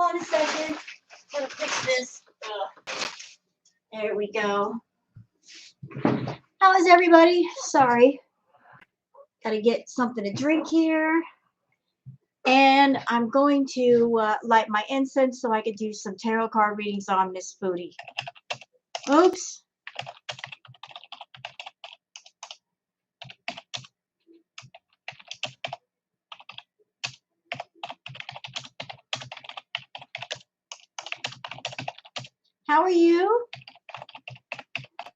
on a second. Gotta fix this. There we go. How is everybody? Sorry. Gotta get something to drink here. And I'm going to light my incense so I could do some tarot card readings on Miss Foodie. Oops. How are you?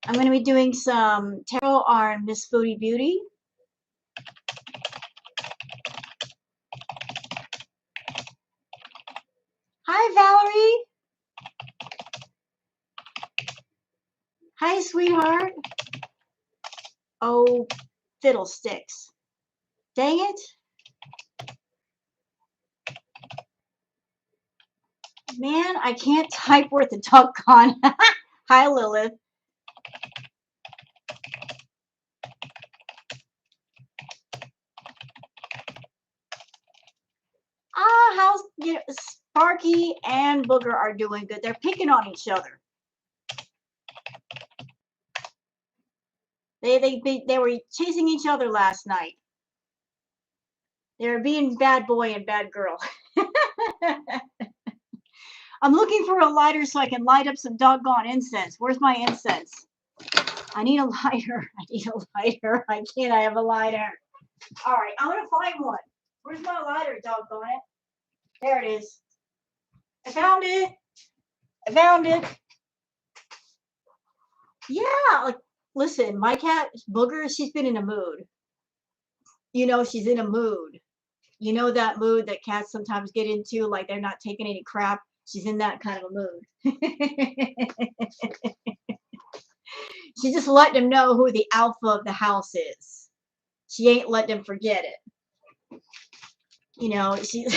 I'm going to be doing some tarot on Miss Foodie Beauty. Hi, Valerie. Hi, sweetheart. Oh, fiddlesticks. Dang it. Man, I can't type worth a doggone. Hi, Lilith. How's Sparky and Booger are doing good. They're picking on each other. They were chasing each other last night. They were being bad boy and bad girl. I'm looking for a lighter so I can light up some doggone incense. Where's my incense? I need a lighter. I need a lighter. I can't. I have a lighter. All right, I'm gonna find one. Where's my lighter, doggone it? There it is. I found it. I found it. Yeah, like, listen, my cat, Booger, she's been in a mood. You know, she's in a mood. You know that mood that cats sometimes get into, like they're not taking any crap. She's in that kind of a mood. She just let them know who the alpha of the house is. She ain't let them forget it. You know, she's...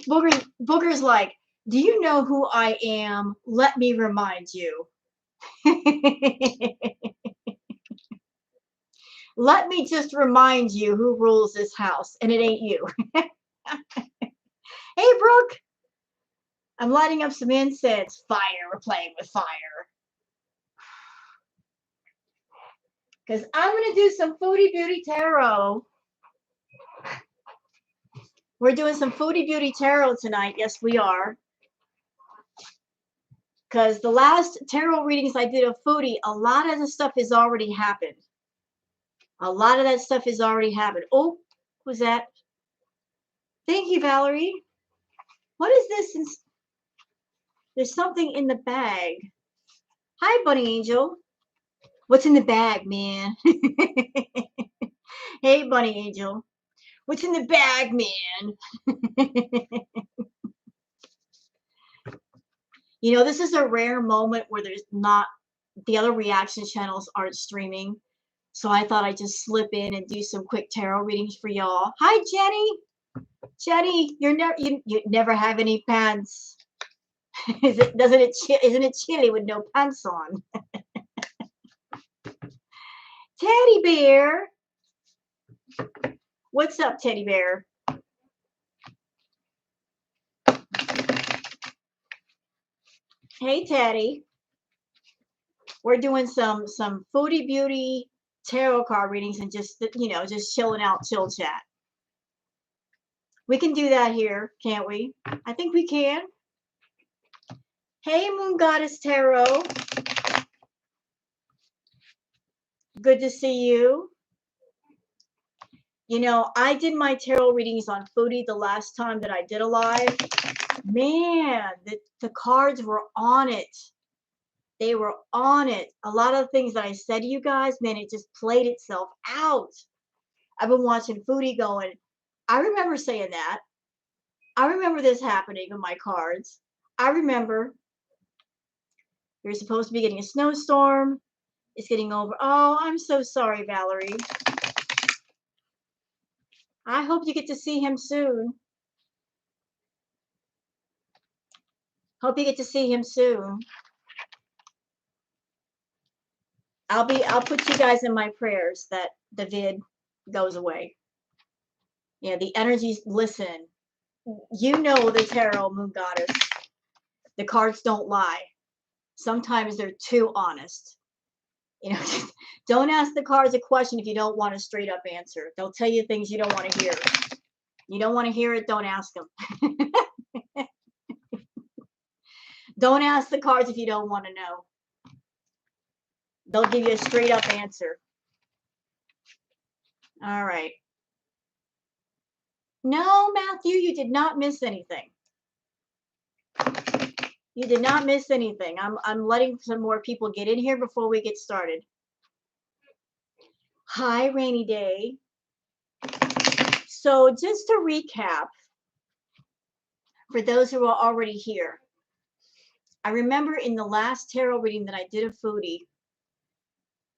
Booger's like, do you know who I am? Let me remind you. Let me just remind you who rules this house, and it ain't you. Hey, Brooke. I'm lighting up some incense. Fire. We're playing with fire. Because I'm going to do some Foodie Beauty Tarot. We're doing some Foodie Beauty Tarot tonight. Yes, we are. Because the last tarot readings I did of Foodie, a lot of the stuff has already happened. A lot of that stuff has already happened. Oh, who's that? Thank you, Valerie. What is this? There's something in the bag. Hi, Bunny Angel. What's in the bag, man? Hey, Bunny Angel. What's in the bag, man? You know, this is a rare moment where there's not, the other reaction channels aren't streaming. So I thought I'd just slip in and do some quick tarot readings for y'all. Hi, Jenny. Jenny, you never have any pants. Isn't it chilly with no pants on? Teddy bear. What's up, Teddy bear? Hey, Teddy. We're doing some Foodie Beauty tarot card readings and just, you know, just chilling out, chill chat. We can do that here, can't we? I think we can. Hey, Moon Goddess Tarot. Good to see you. You know, I did my tarot readings on Foodie the last time that I did a live. Man, the cards were on it. They were on it. A lot of the things that I said to you guys, man, it just played itself out. I've been watching Foodie going, I remember saying that. I remember this happening in my cards. I remember you're supposed to be getting a snowstorm. It's getting over. Oh, I'm so sorry, Valerie. I hope you get to see him soon. Hope you get to see him soon. I'll put you guys in my prayers that the vid goes away. Yeah, the energies listen. You know the tarot, Moon Goddess. The cards don't lie. Sometimes they're too honest. You know, don't ask the cards a question if you don't want a straight up answer. They'll tell you things you don't want to hear. You don't want to hear it, don't ask them. Don't ask the cards if you don't want to know. They'll give you a straight up answer. All right. No, Matthew, you did not miss anything. You did not miss anything. I'm letting some more people get in here before we get started. Hi, Rainy Day. So just to recap, for those who are already here, I remember in the last tarot reading that I did of Foodie,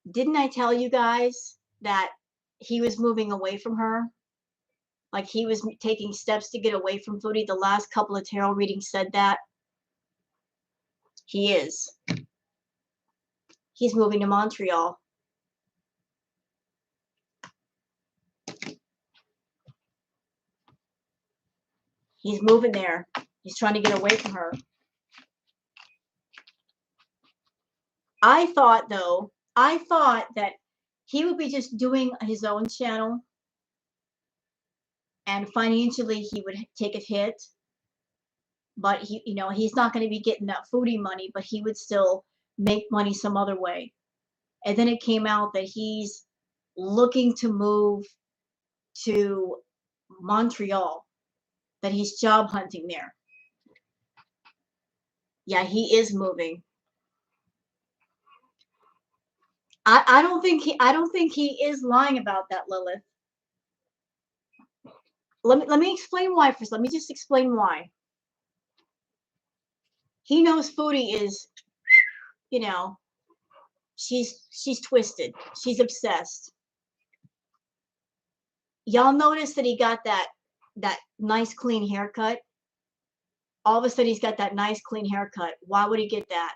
didn't I tell you guys that he was moving away from her? Like he was taking steps to get away from Foodie. The last couple of tarot readings said that. He is. He's moving to Montreal. He's moving there. He's trying to get away from her. I thought that he would be just doing his own channel and financially he would take a hit. But he, you know, he's not going to be getting that Foodie money, but he would still make money some other way. And then it came out that he's looking to move to Montreal, that he's job hunting there. Yeah, he is moving. I don't think he is lying about that, Lilith. Let me explain why first. Let me just explain why. He knows Foodie is, you know, she's twisted. She's obsessed. Y'all notice that he got that nice clean haircut? All of a sudden he's got that nice clean haircut. Why would he get that?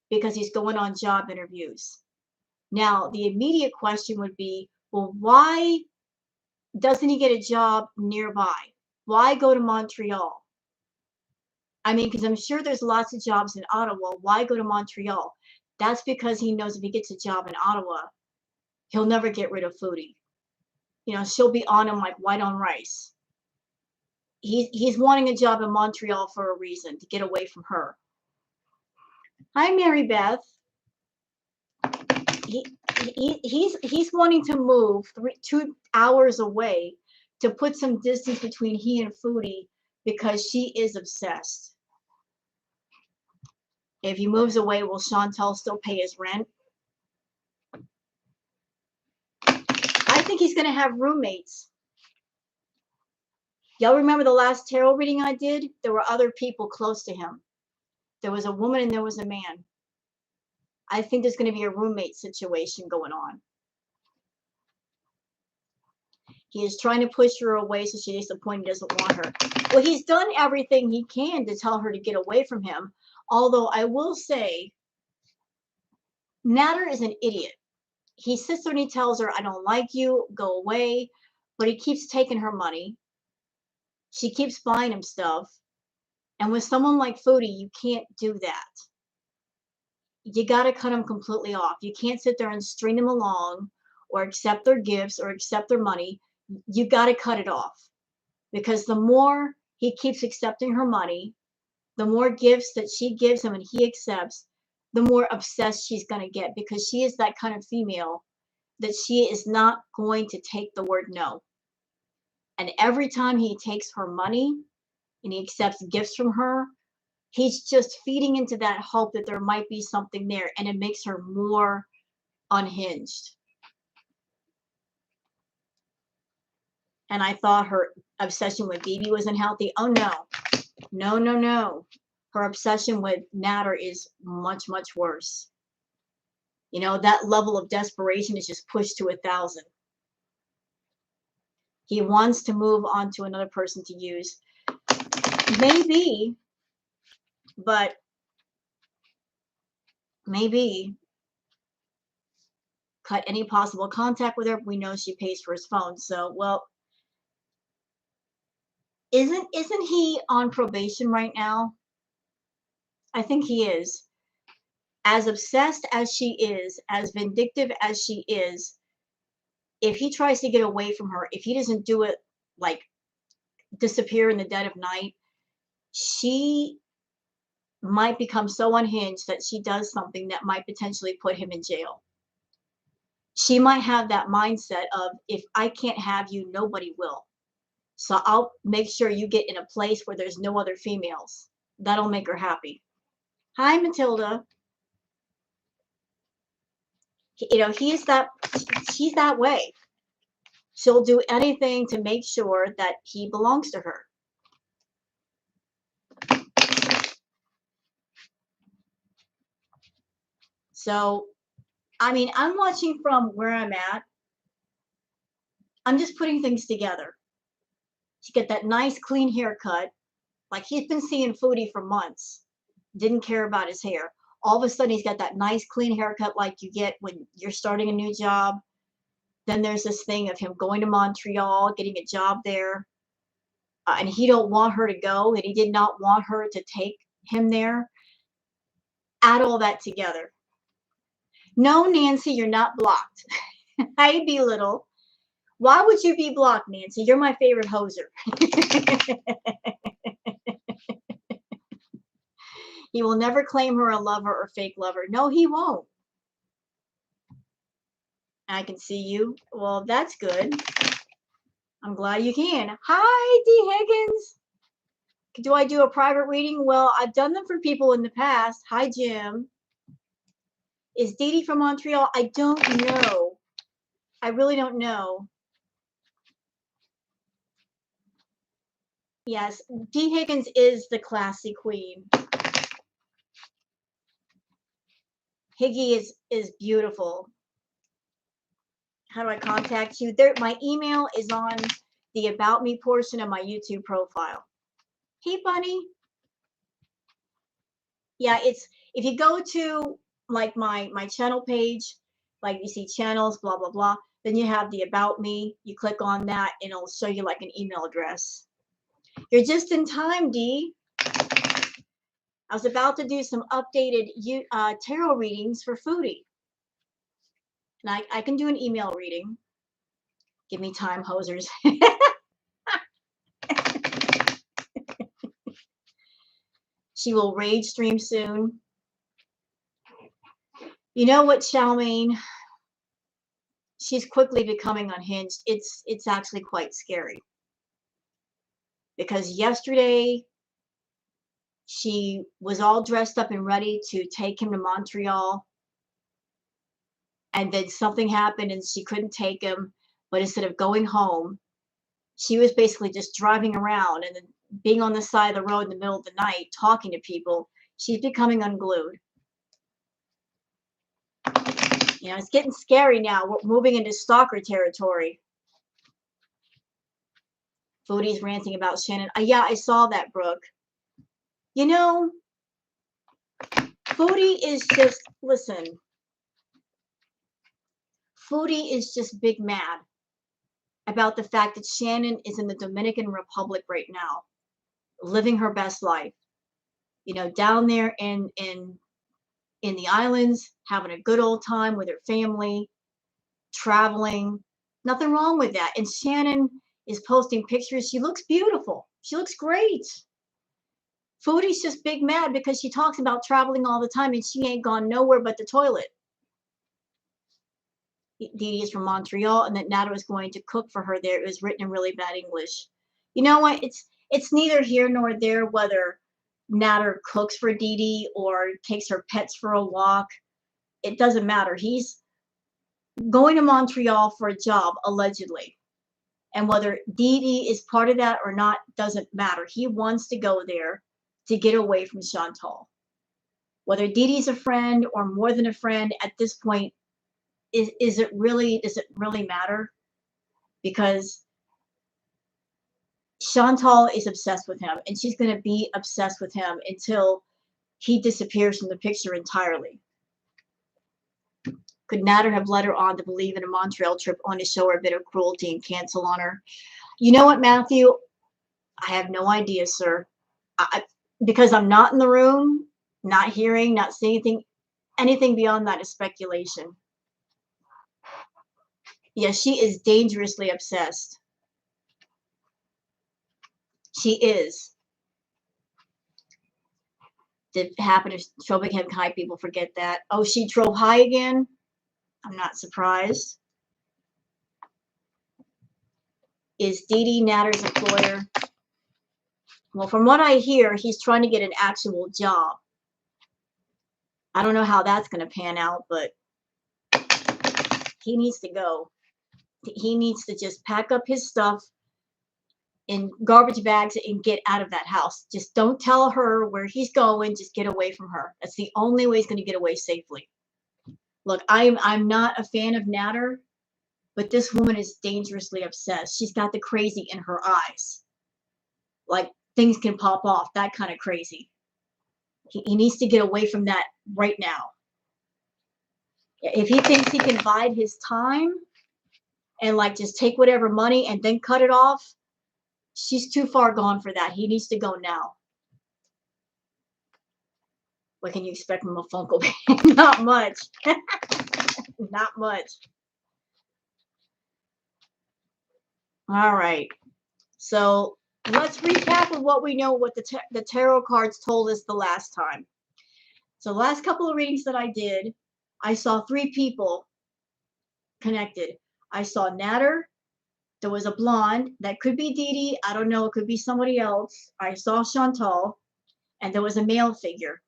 Because he's going on job interviews. Now, the immediate question would be, well, why doesn't he get a job nearby? Why go to Montreal? I mean, because I'm sure there's lots of jobs in Ottawa. Why go to Montreal? That's because he knows if he gets a job in Ottawa, he'll never get rid of Foodie. You know, she'll be on him like white on rice. He's wanting a job in Montreal for a reason, to get away from her. Hi, Mary Beth. He's wanting to move 2 hours away to put some distance between he and Foodie because she is obsessed. If he moves away, will Chantal still pay his rent? I think he's going to have roommates. Y'all remember the last tarot reading I did? There were other people close to him. There was a woman and there was a man. I think there's going to be a roommate situation going on. He is trying to push her away so she's disappointed, doesn't want her. Well, he's done everything he can to tell her to get away from him. Although I will say, Nader is an idiot. He sits there and he tells her, I don't like you, go away. But he keeps taking her money. She keeps buying him stuff. And with someone like Foodie, you can't do that. You got to cut them completely off. You can't sit there and string them along or accept their gifts or accept their money. You got to cut it off, because the more he keeps accepting her money, the more gifts that she gives him and he accepts, the more obsessed she's going to get, because she is that kind of female that she is not going to take the word no. And every time he takes her money and he accepts gifts from her, he's just feeding into that hope that there might be something there, and it makes her more unhinged. And I thought her obsession with Bibi was unhealthy. Oh, no. No, no, no. Her obsession with Nader is much, much worse. You know, that level of desperation is just pushed to 1,000. He wants to move on to another person to use. Maybe, but maybe cut any possible contact with her. We know she pays for his phone. So, well, Isn't he on probation right now? I think he is. As obsessed as she is, as vindictive as she is, if he tries to get away from her, if he doesn't do it like disappear in the dead of night, she might become so unhinged that she does something that might potentially put him in jail. She might have that mindset of, if I can't have you, nobody will. So I'll make sure you get in a place where there's no other females. That'll make her happy. Hi, Matilda. You know, she's that way. She'll do anything to make sure that he belongs to her. So, I mean, I'm watching from where I'm at. I'm just putting things together. She got that nice clean haircut. Like, he's been seeing Foodie for months. Didn't care about his hair. All of a sudden, he's got that nice clean haircut like you get when you're starting a new job. Then there's this thing of him going to Montreal, getting a job there. And he don't want her to go, and he did not want her to take him there. Add all that together. No, Nancy, you're not blocked. Hi, Belittle. Why would you be blocked, Nancy? You're my favorite hoser. He will never claim her a lover or fake lover. No, he won't. I can see you. Well, that's good. I'm glad you can. Hi, D. Higgins. Do I do a private reading? Well, I've done them for people in the past. Hi, Jim. Is Dee Dee from Montreal? I don't know. I really don't know. Yes, D. Higgins is the classy queen. Higgy is beautiful. How do I contact you? There, my email is on the About Me portion of my YouTube profile. Hey, Bunny. Yeah, it's if you go to like my channel page, like you see channels, blah blah blah. Then you have the About Me. You click on that, and it'll show you like an email address. You're just in time, Dee. I was about to do some updated tarot readings for Foodie. And I can do an email reading. Give me time, hosers. She will rage stream soon. You know what, Charmaine? She's quickly becoming unhinged. It's actually quite scary. Because yesterday she was all dressed up and ready to take him to Montreal. And then something happened and she couldn't take him. But instead of going home, she was basically just driving around and then being on the side of the road in the middle of the night talking to people. She's becoming unglued. You know, it's getting scary now. We're moving into stalker territory. Foodie's ranting about Shannon. Yeah, I saw that, Brooke. You know, Foodie is just, listen, Foodie is just big mad about the fact that Shannon is in the Dominican Republic right now, living her best life. You know, down there in the islands, having a good old time with her family, traveling. Nothing wrong with that. And Shannon is posting pictures. She looks beautiful. She looks great. Foodie's just big mad because she talks about traveling all the time and she ain't gone nowhere but the toilet. Dee Dee is from Montreal, and that Nada was going to cook for her there. It was written in really bad English. You know what? It's neither here nor there whether Nada cooks for Dee Dee or takes her pets for a walk. It doesn't matter. He's going to Montreal for a job, allegedly. And whether Dee Dee is part of that or not doesn't matter. He wants to go there to get away from Chantal. Whether Dee Dee's a friend or more than a friend at this point, does it really matter? Because Chantal is obsessed with him, and she's going to be obsessed with him until he disappears from the picture entirely. Could Nader have led her on to believe in a Montreal trip only to show her a bit of cruelty and cancel on her? You know what, Matthew? I have no idea, sir. Because I'm not in the room, not hearing, not seeing anything beyond that is speculation. Yeah, she is dangerously obsessed. She is. Did happen to Shobham High people forget that? Oh, she drove high again? I'm not surprised. Is Nader's employer? Well, from what I hear, he's trying to get an actual job. I don't know how that's going to pan out, but he needs to go. He needs to just pack up his stuff in garbage bags and get out of that house. Just don't tell her where he's going. Just get away from her. That's the only way he's going to get away safely. Look, I'm not a fan of Nader, but this woman is dangerously obsessed. She's got the crazy in her eyes. Like things can pop off, that kind of crazy. He needs to get away from that right now. If he thinks he can bide his time and like just take whatever money and then cut it off, she's too far gone for that. He needs to go now. What can you expect from a Funko Pop? Not much. Not much. All right. So let's recap of what we know, what the tarot cards told us the last time. So the last couple of readings that I did, I saw 3 people connected. I saw Nader. There was a blonde. That could be Dee Dee. I don't know. It could be somebody else. I saw Chantal. And there was a male figure.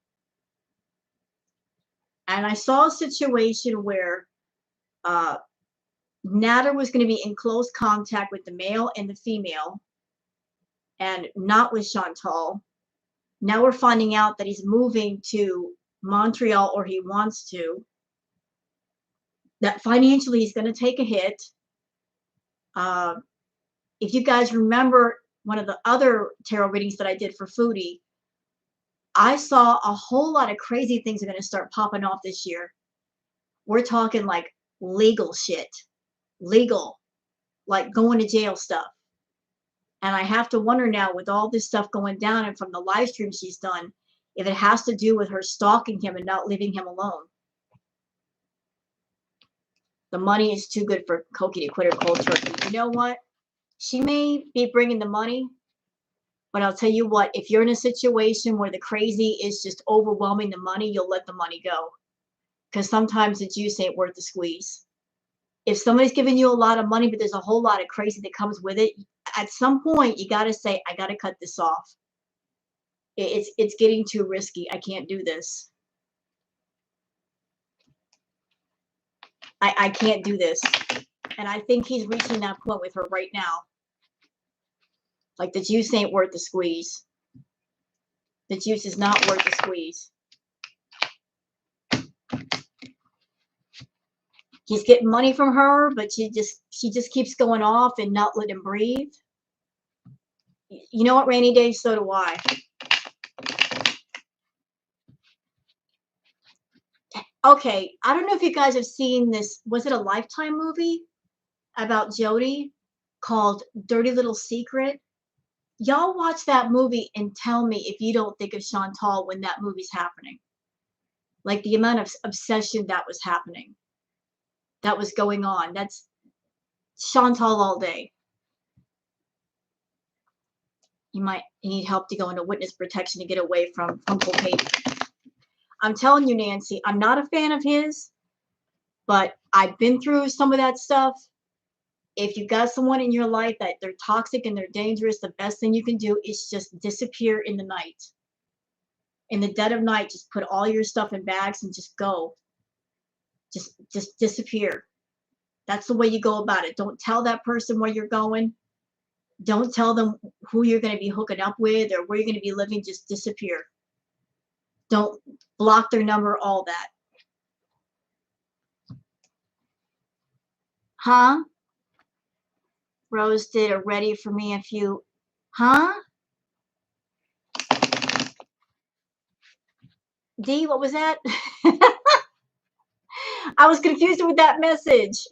And I saw a situation where Nader was going to be in close contact with the male and the female, and not with Chantal. Now we're finding out that he's moving to Montreal, or he wants to. That financially he's going to take a hit. If you guys remember one of the other tarot readings that I did for Foodie, I saw a whole lot of crazy things are going to start popping off this year. We're talking like legal shit. Legal. Like going to jail stuff. And I have to wonder now, with all this stuff going down and from the live stream she's done, if it has to do with her stalking him and not leaving him alone. The money is too good for Cokie to quit her cold turkey. You know what? She may be bringing the money, but I'll tell you what, if you're in a situation where the crazy is just overwhelming the money, you'll let the money go. Because sometimes the juice ain't worth the squeeze. If somebody's giving you a lot of money, but there's a whole lot of crazy that comes with it, at some point you got to say, I got to cut this off. It's getting too risky. I can't do this. I can't do this. And I think he's reaching that point with her right now. Like the juice ain't worth the squeeze. The juice is not worth the squeeze. He's getting money from her, but she just keeps going off and not letting him breathe. You know what, Rainy Day? So do I. Okay, I don't know if you guys have seen this. Was it a Lifetime movie about Jody called Dirty Little Secret? Y'all watch that movie and tell me if you don't think of Chantal when that movie's happening. Like the amount of obsession that was happening, that was going on. That's Chantal all day. You might need help to go into witness protection to get away from Uncle Pete. I'm telling you, Nancy, I'm not a fan of his, but I've been through some of that stuff. If you've got someone in your life that they're toxic and they're dangerous, the best thing you can do is just disappear in the night. In the dead of night, just put all your stuff in bags and just go. Just disappear. That's the way you go about it. Don't tell that person where you're going. Don't tell them who you're going to be hooking up with or where you're going to be living. Just disappear. Don't block their number, all that. Huh? Rose did a ready for me if you... Huh? D, what was that? I was confused with that message.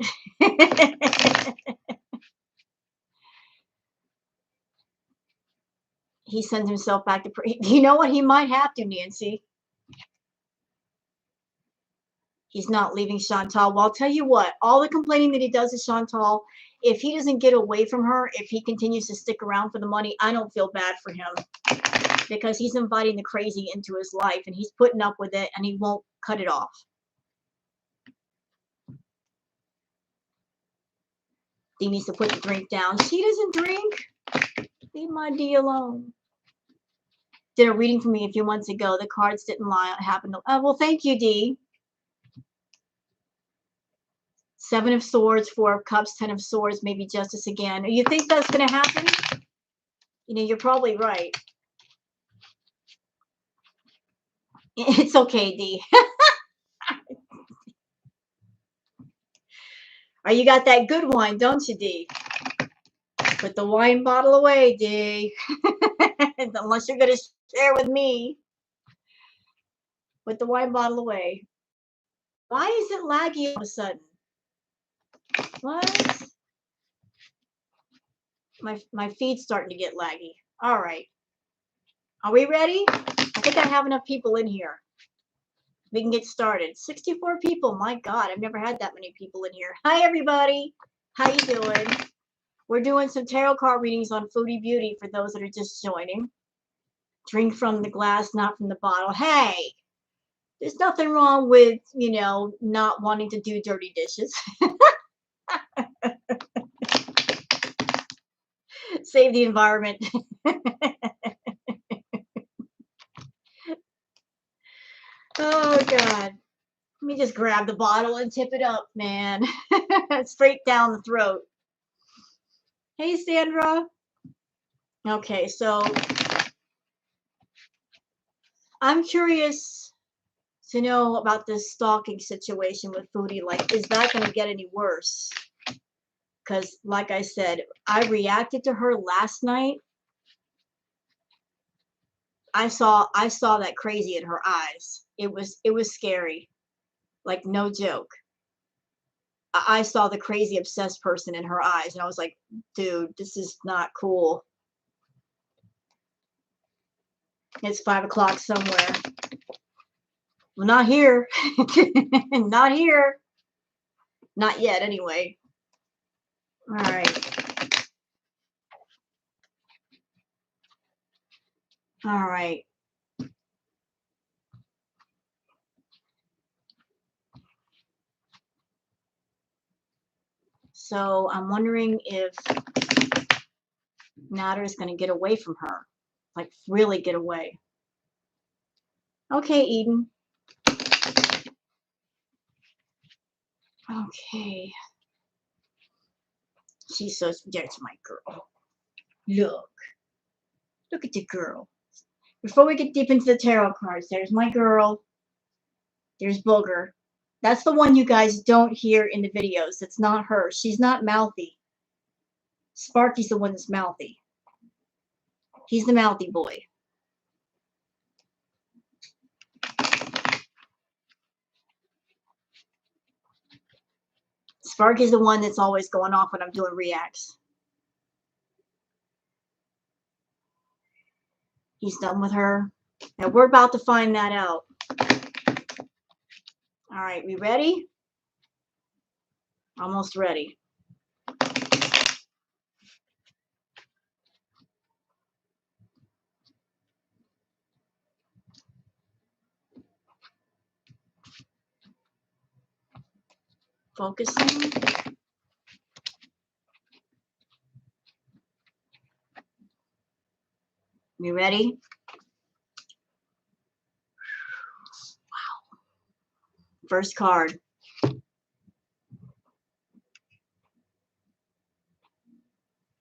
he sends himself back to you know what? He might have to, Nancy. He's not leaving Chantal. Well, I'll tell you what, all the complaining that he does to Chantal, if he doesn't get away from her, if he continues to stick around for the money, I don't feel bad for him, because he's inviting the crazy into his life and he's putting up with it and he won't cut it off. He needs to put the drink down. She doesn't drink. Leave my D alone. Did a reading for me a few months ago. The cards didn't lie. It happened. Well, thank you, D. 7 of Swords, 4 of Cups, 10 of Swords, maybe Justice again. You think that's going to happen? You know, you're probably right. It's okay, D. Oh, you got that good wine, don't you, D? Put the wine bottle away, D. Unless you're going to share with me. Put the wine bottle away. Why is it laggy all of a sudden? What? My feed's starting to get laggy. All right. Are we ready? I think I have enough people in here. We can get started. 64 people. My God, I've never had that many people in here. Hi, everybody. How you doing? We're doing some tarot card readings on Foodie Beauty for those that are just joining. Drink from the glass, not from the bottle. Hey, there's nothing wrong with, you know, not wanting to do dirty dishes. Save the environment. Oh, God. Let me just grab the bottle and tip it up, man. Straight down the throat. Hey, Sandra. Okay, so I'm curious to know about this stalking situation with Foodie. Like, is that going to get any worse? Because, like I said, I reacted to her last night. I saw that crazy in her eyes. It was scary. Like, no joke. I saw the crazy obsessed person in her eyes, and I was like, dude, this is not cool. It's 5 o'clock somewhere. Well, not here. Not here. Not yet, anyway. All right. All right. So I'm wondering if Nader is going to get away from her. Like, really get away. Okay, Eden. Okay. She's so, there's my girl. Look at the girl. Before we get deep into the tarot cards, there's my girl. There's Booger. That's the one you guys don't hear in the videos. It's not her. She's not mouthy. Sparky's the one that's mouthy. He's the mouthy boy. Sparky's the one that's always going off when I'm doing reacts. He's done with her. And we're about to find that out. All right, we ready? Almost ready. Focusing. We ready? Wow. First card.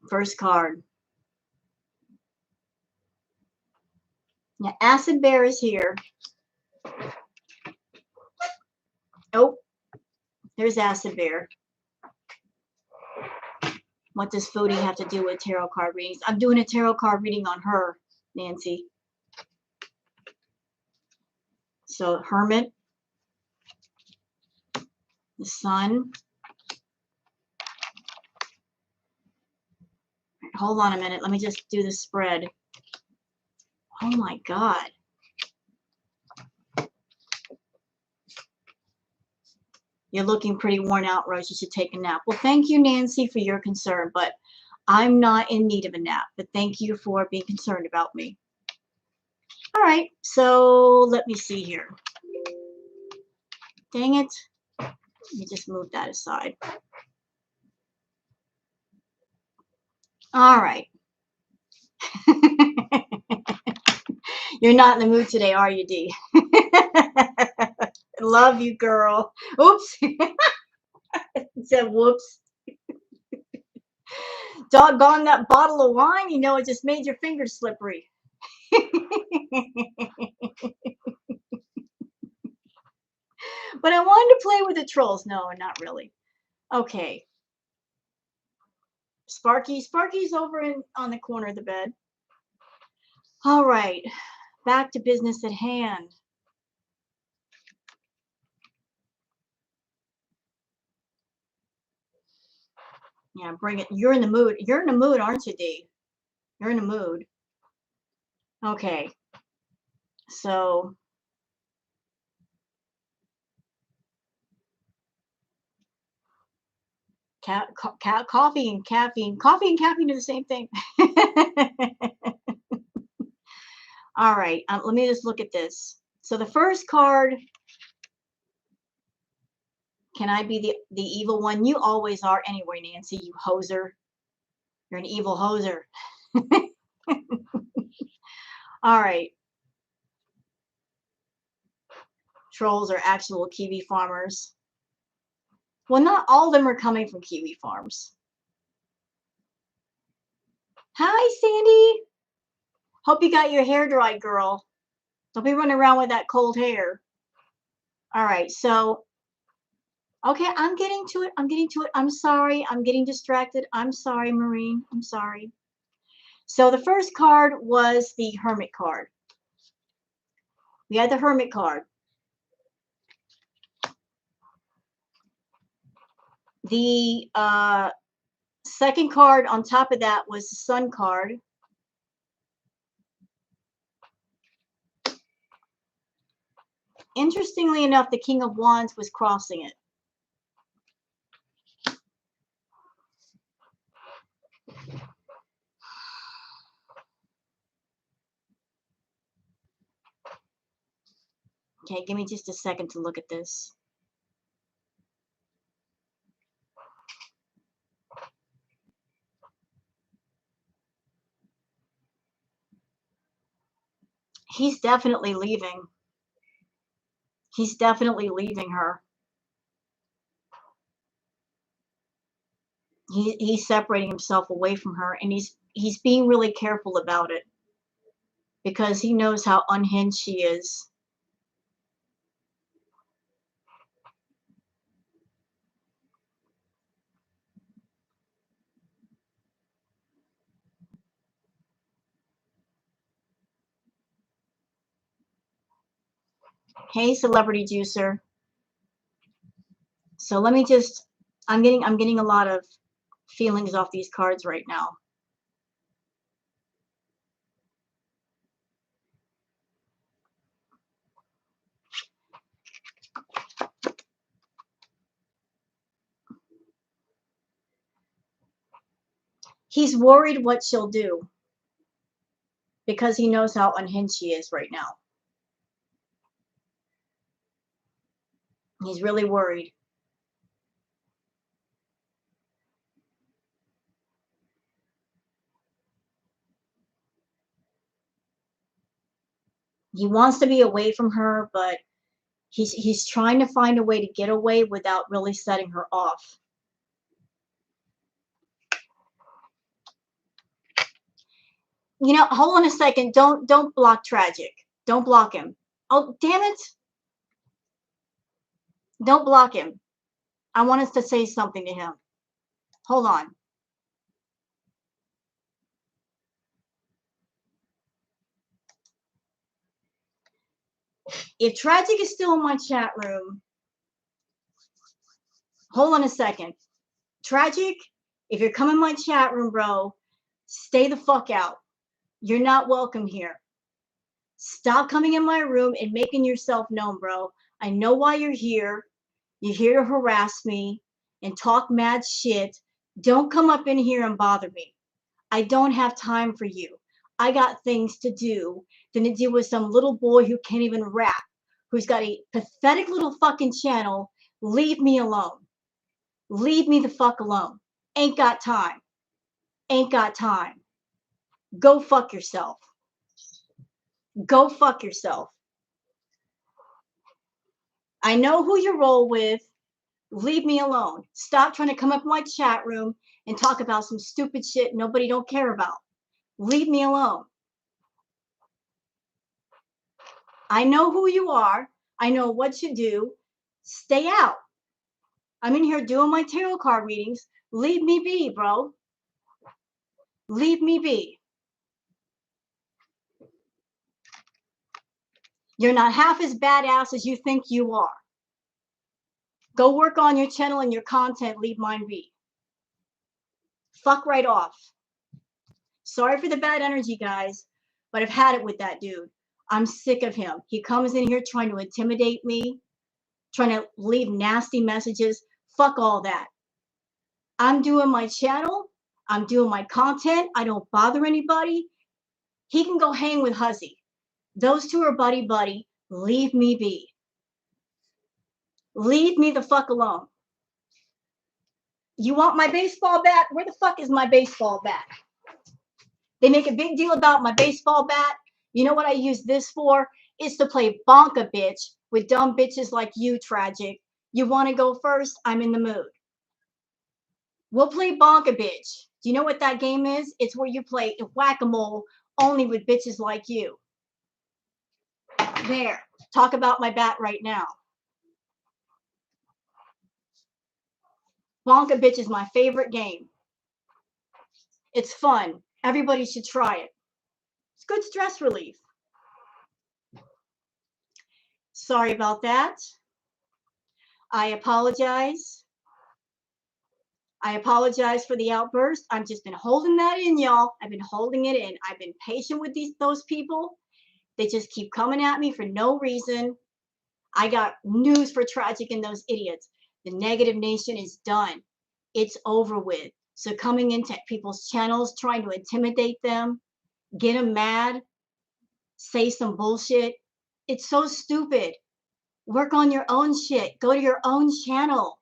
First card. Now, Acid Bear is here. Oh, there's Acid Bear. What does Foodie have to do with tarot card readings? I'm doing a tarot card reading on her, Nancy. So, Hermit. The Sun. Hold on a minute. Let me just do the spread. Oh my God. You're looking pretty worn out, Rose. You should take a nap. Well, thank you, Nancy, for your concern, but I'm not in need of a nap. But thank you for being concerned about me. All right, so let me see here. Dang it. Let me just move that aside. All right. You're not in the mood today, are you, Dee? Love you, girl. Oops. It said whoops. Doggone that bottle of wine, you know, it just made your fingers slippery. But I wanted to play with the trolls. No, not really. Okay. Sparky's over on the corner of the bed. All right. Back to business at hand. Yeah, bring it. You're in the mood. You're in the mood, aren't you, Dee? You're in the mood. Okay. So coffee and caffeine. Coffee and caffeine are the same thing. All right. Let me just look at this. So the first card. Can I be the evil one? You always are anyway, Nancy. You hoser. You're an evil hoser. All right. Trolls are actual kiwi farmers. Well, not all of them are coming from kiwi farms. Hi, Sandy. Hope you got your hair dried, girl. Don't be running around with that cold hair. All right, so, okay, I'm getting to it. I'm getting to it. I'm sorry. I'm getting distracted. I'm sorry, Maureen. I'm sorry. So the first card was the Hermit card. We had the Hermit card. The second card on top of that was the Sun card. Interestingly enough, the King of Wands was crossing it. Okay, give me just a second to look at this. He's definitely leaving. He's definitely leaving her. He's separating himself away from her, and he's being really careful about it because he knows how unhinged she is. Hey, celebrity juicer. So let me just. I'm getting a lot of feelings off these cards right now. He's worried what she'll do because he knows how unhinged she is right now. He's really worried. He wants to be away from her, but he's trying to find a way to get away without really setting her off. You know, hold on a second. Don't block Tragic. Don't block him. Oh, damn it. Don't block him. I want us to say something to him. Hold on. If Tragic is still in my chat room, hold on a second. Tragic, if you're coming in my chat room, bro, stay the fuck out. You're not welcome here. Stop coming in my room and making yourself known, bro. I know why you're here. You're here to harass me and talk mad shit. Don't come up in here and bother me. I don't have time for you. I got things to do than to deal with some little boy who can't even rap, who's got a pathetic little fucking channel. Leave me alone. Leave me the fuck alone. Ain't got time. Ain't got time. Go fuck yourself. Go fuck yourself. I know who you roll with. Leave me alone. Stop trying to come up in my chat room and talk about some stupid shit nobody don't care about. Leave me alone. I know who you are. I know what you do. Stay out. I'm in here doing my tarot card readings. Leave me be, bro. Leave me be. You're not half as badass as you think you are. Go work on your channel and your content. Leave mine be. Fuck right off. Sorry for the bad energy, guys, but I've had it with that dude. I'm sick of him. He comes in here trying to intimidate me, trying to leave nasty messages. Fuck all that. I'm doing my channel. I'm doing my content. I don't bother anybody. He can go hang with Huzzy. Those two are buddy-buddy. Leave me be. Leave me the fuck alone. You want my baseball bat? Where the fuck is my baseball bat? They make a big deal about my baseball bat. You know what I use this for? It's to play bonka bitch with dumb bitches like you, Tragic. You want to go first? I'm in the mood. We'll play bonka bitch. Do you know what that game is? It's where you play whack-a-mole only with bitches like you. There. Talk about my bat right now. Bonka bitch is my favorite game. It's fun. Everybody should try it. It's good stress relief. Sorry about that. I apologize. I apologize for the outburst. I've just been holding that in, y'all. I've been holding it in. I've been patient with those people. They just keep coming at me for no reason. I got news for Tragic and those idiots. The negative nation is done. It's over with. So coming into people's channels, trying to intimidate them, get them mad, say some bullshit. It's so stupid. Work on your own shit. Go to your own channel.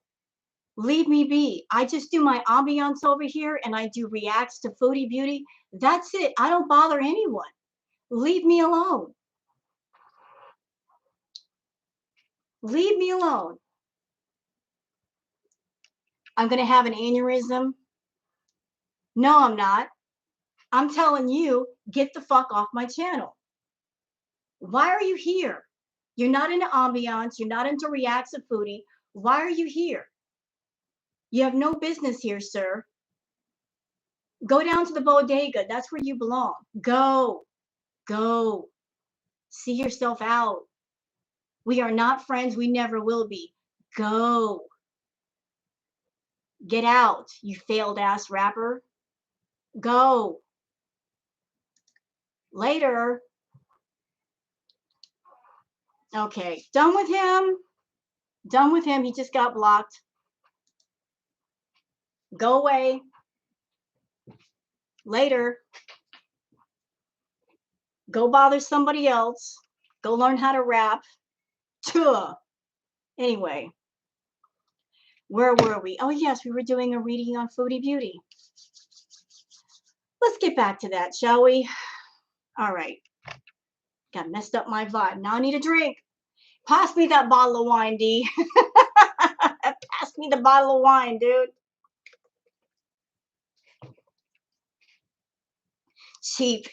Leave me be. I just do my ambiance over here and I do reacts to Foodie Beauty. That's it. I don't bother anyone. Leave me alone. Leave me alone. I'm going to have an aneurysm. No, I'm not. I'm telling you, get the fuck off my channel. Why are you here? You're not into ambiance. You're not into reacts to Foodie. Why are you here? You have no business here, sir. Go down to the bodega. That's where you belong. Go. Go. See yourself out. We are not friends. We never will be. Go. Get out, you failed ass rapper. Go. Later. Okay. Done with him. Done with him. He just got blocked. Go away. Later. Go bother somebody else. Go learn how to rap. Tuh. Anyway. Where were we? Oh, yes, we were doing a reading on Foodie Beauty. Let's get back to that, shall we? All right. Got messed up my vibe. Now I need a drink. Pass me that bottle of wine, D. Pass me the bottle of wine, dude. Cheap.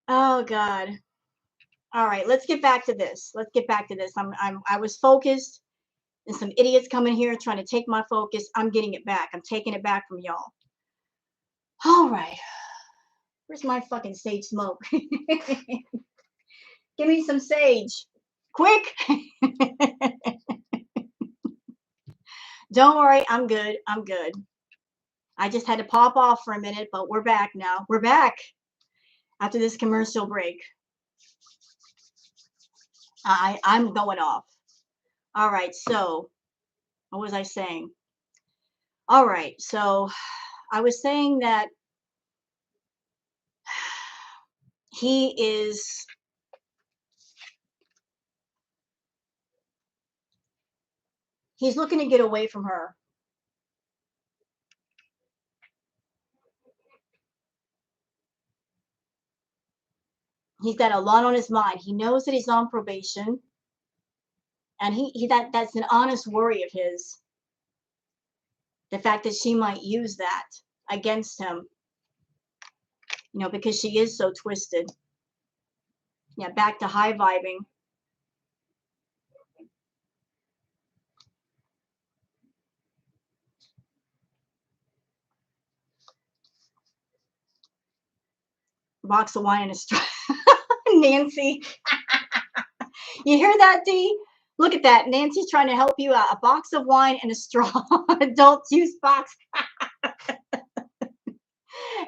Oh, God. All right, let's get back to this. Let's get back to this. I was focused, and some idiots come in here trying to take my focus. I'm getting it back. I'm taking it back from y'all. All right. Where's my fucking sage smoke? Give me some sage. Quick. Don't worry. I'm good. I'm good. I just had to pop off for a minute, but we're back now. We're back after this commercial break. I'm going off. All right, so what was I saying? All right, so I was saying that he's looking to get away from her. He's got a lot on his mind. He knows that he's on probation, and that's an honest worry of his. The fact that she might use that against him, because she is so twisted. Yeah, back to high vibing. Box of wine and a straw. Nancy, you hear that, D? Look at that. Nancy's trying to help you out. A box of wine and a straw. Adult use box.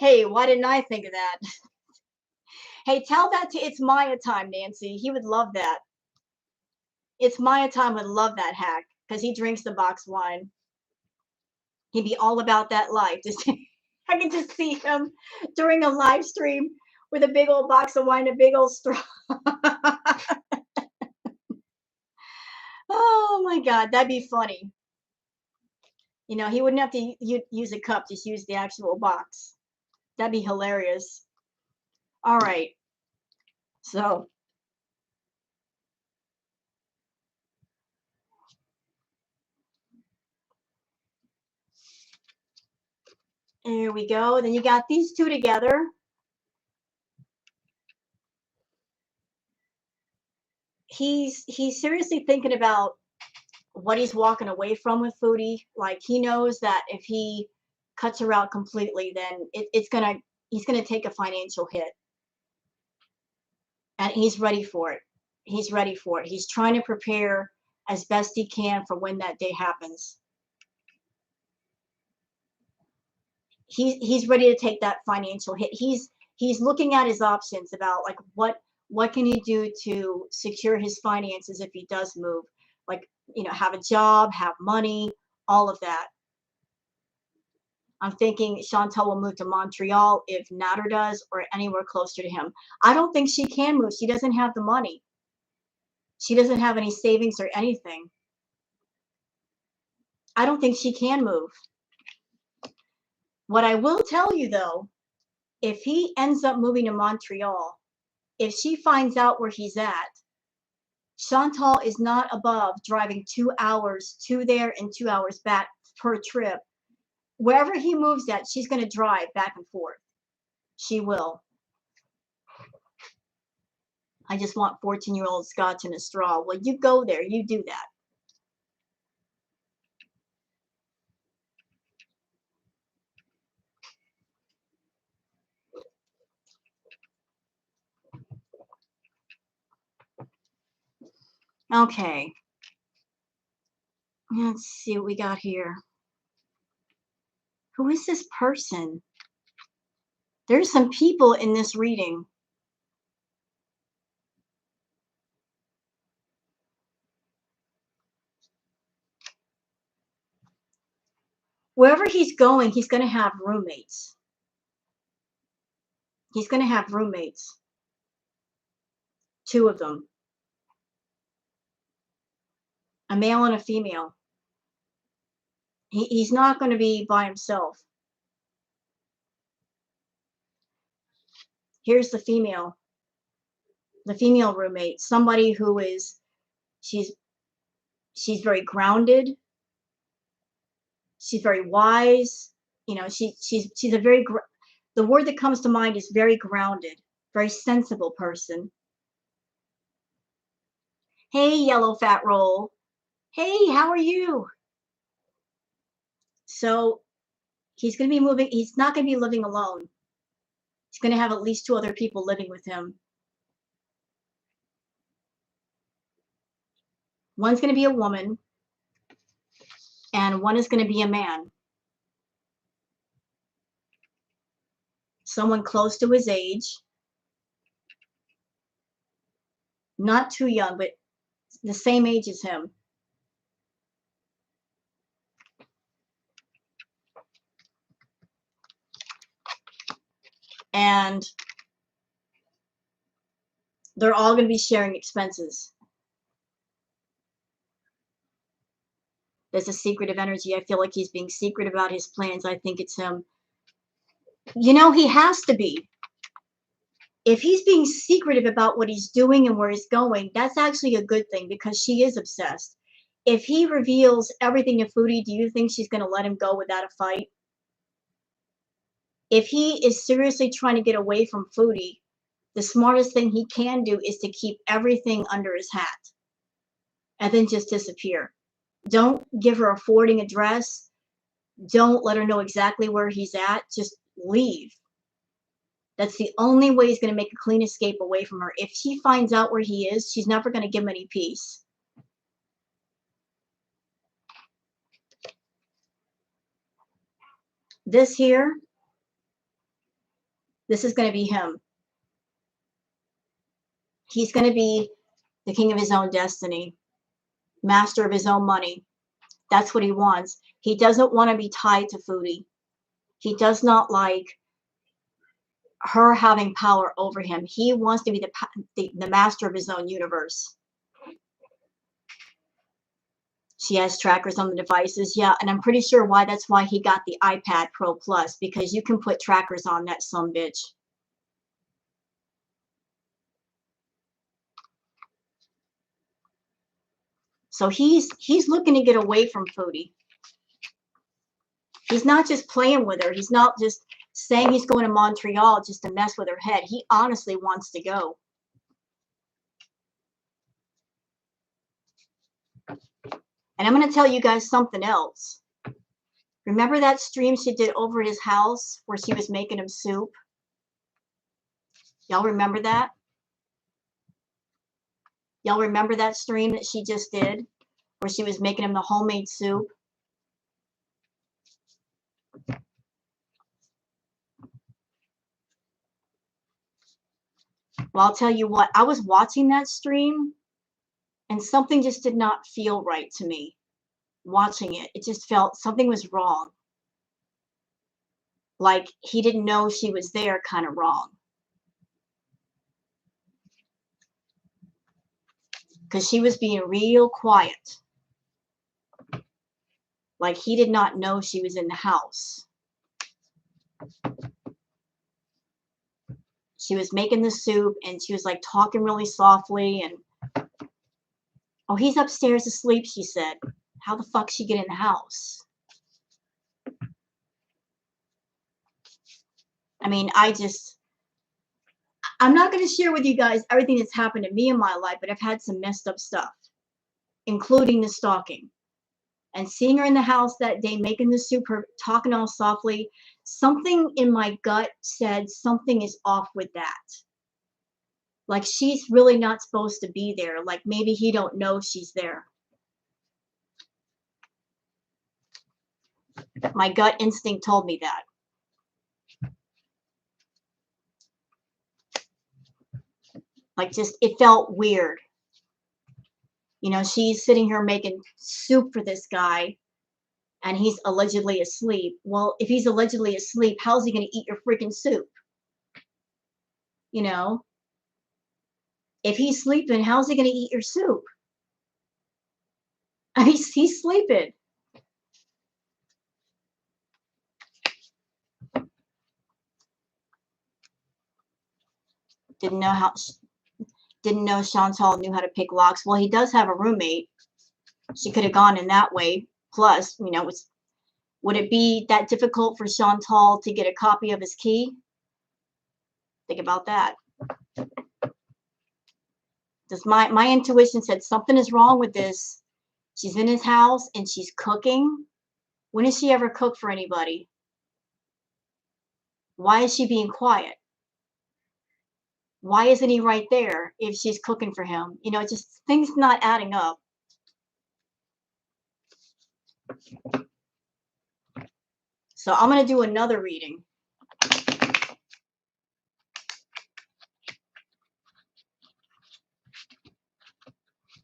Hey, why didn't I think of that? Hey, tell that to It's Maya Time, Nancy. He would love that. It's Maya Time would love that hack because he drinks the box wine. He'd be all about that life. I can just see him during a live stream with a big old box of wine, a big old straw. Oh my God, that'd be funny. He wouldn't have to use a cup, just use the actual box. That'd be hilarious. All right. So there we go. Then you got these two together. He's seriously thinking about what he's walking away from with Foodie. Like he knows that if he cuts her out completely, then he's gonna take a financial hit, and he's ready for it. He's ready for it. He's trying to prepare as best he can for when that day happens. He's ready to take that financial hit. He's looking at his options about like what can he do to secure his finances if he does move, like have a job, have money, all of that. I'm thinking Chantal will move to Montreal if Nader does, or anywhere closer to him. I don't think she can move. She doesn't have the money. She doesn't have any savings or anything. I don't think she can move. What I will tell you though, if he ends up moving to Montreal, if she finds out where he's at, Chantal is not above driving 2 hours to there and 2 hours back per trip. Wherever he moves at, she's going to drive back and forth. She will. I just want 14-year-old scotch in a straw. Well, you go there. You do that. Okay. Let's see what we got here. Who is this person? There's some people in this reading. Wherever he's going, he's going to have roommates. He's going to have roommates. 2 of them. A male and a female. He's not going to be by himself. Here's the female roommate, somebody who is she's very grounded, she's very wise, she's a very the word that comes to mind is very grounded, very sensible person. Hey, yellow fat roll. Hey, how are you? So he's going to be moving. He's not going to be living alone. He's going to have at least 2 other people living with him. One's going to be a woman, and one is going to be a man. someone close to his age, not too young, but the same age as him. And they're all going to be sharing expenses. There's a secretive energy. I feel like he's being secret about his plans. I think it's him. You know, he has to be. If he's being secretive about what he's doing and where he's going, that's actually a good thing because she is obsessed. If he reveals everything to Foodie, do you think she's going to let him go without a fight? If he is seriously trying to get away from Foodie, the smartest thing he can do is to keep everything under his hat and then just disappear. Don't give her a forwarding address. Don't let her know exactly where he's at. Just leave. That's the only way he's going to make a clean escape away from her. If she finds out where he is, she's never going to give him any peace. This here, this is going to be him. He's going to be the king of his own destiny, master of his own money. That's what he wants. He doesn't want to be tied to Foodie. He does not like her having power over him. He wants to be the master of his own universe. She has trackers on the devices. Yeah, and I'm pretty sure that's why he got the iPad Pro Plus, because you can put trackers on that sumbitch. So he's looking to get away from Foodie. He's not just playing with her. He's not just saying he's going to Montreal just to mess with her head. He honestly wants to go. And I'm going to tell you guys something else. Remember that stream she did over at his house where she was making him soup? Y'all remember that? Y'all remember that stream that she just did where she was making him the homemade soup? Well, I'll tell you what, I was watching that stream and something just did not feel right to me. Watching it, it just felt something was wrong. Like he didn't know she was there, kind of wrong. Because she was being real quiet. Like he did not know she was in the house. She was making the soup and she was like talking really softly and, oh, he's upstairs asleep, she said. How the fuck she get in the house? I mean, I'm not going to share with you guys everything that's happened to me in my life, but I've had some messed up stuff, including the stalking. And seeing her in the house that day, making the soup, her talking all softly, something in my gut said something is off with that. Like she's really not supposed to be there. Like maybe he don't know she's there. My gut instinct told me that. Like just, it felt weird. You know, she's sitting here making soup for this guy and he's allegedly asleep. Well, if he's allegedly asleep, how's he going to eat your freaking soup? You know, if he's sleeping, how's he going to eat your soup? I mean, he's sleeping. Didn't know Chantal knew how to pick locks. Well, he does have a roommate. She could have gone in that way. Plus, you know, would it be that difficult for Chantal to get a copy of his key? Think about that. Does my intuition said something is wrong with this. She's in his house and she's cooking. When has she ever cooked for anybody? Why is she being quiet? Why isn't he right there if she's cooking for him? You know, just things not adding up. So I'm going to do another reading.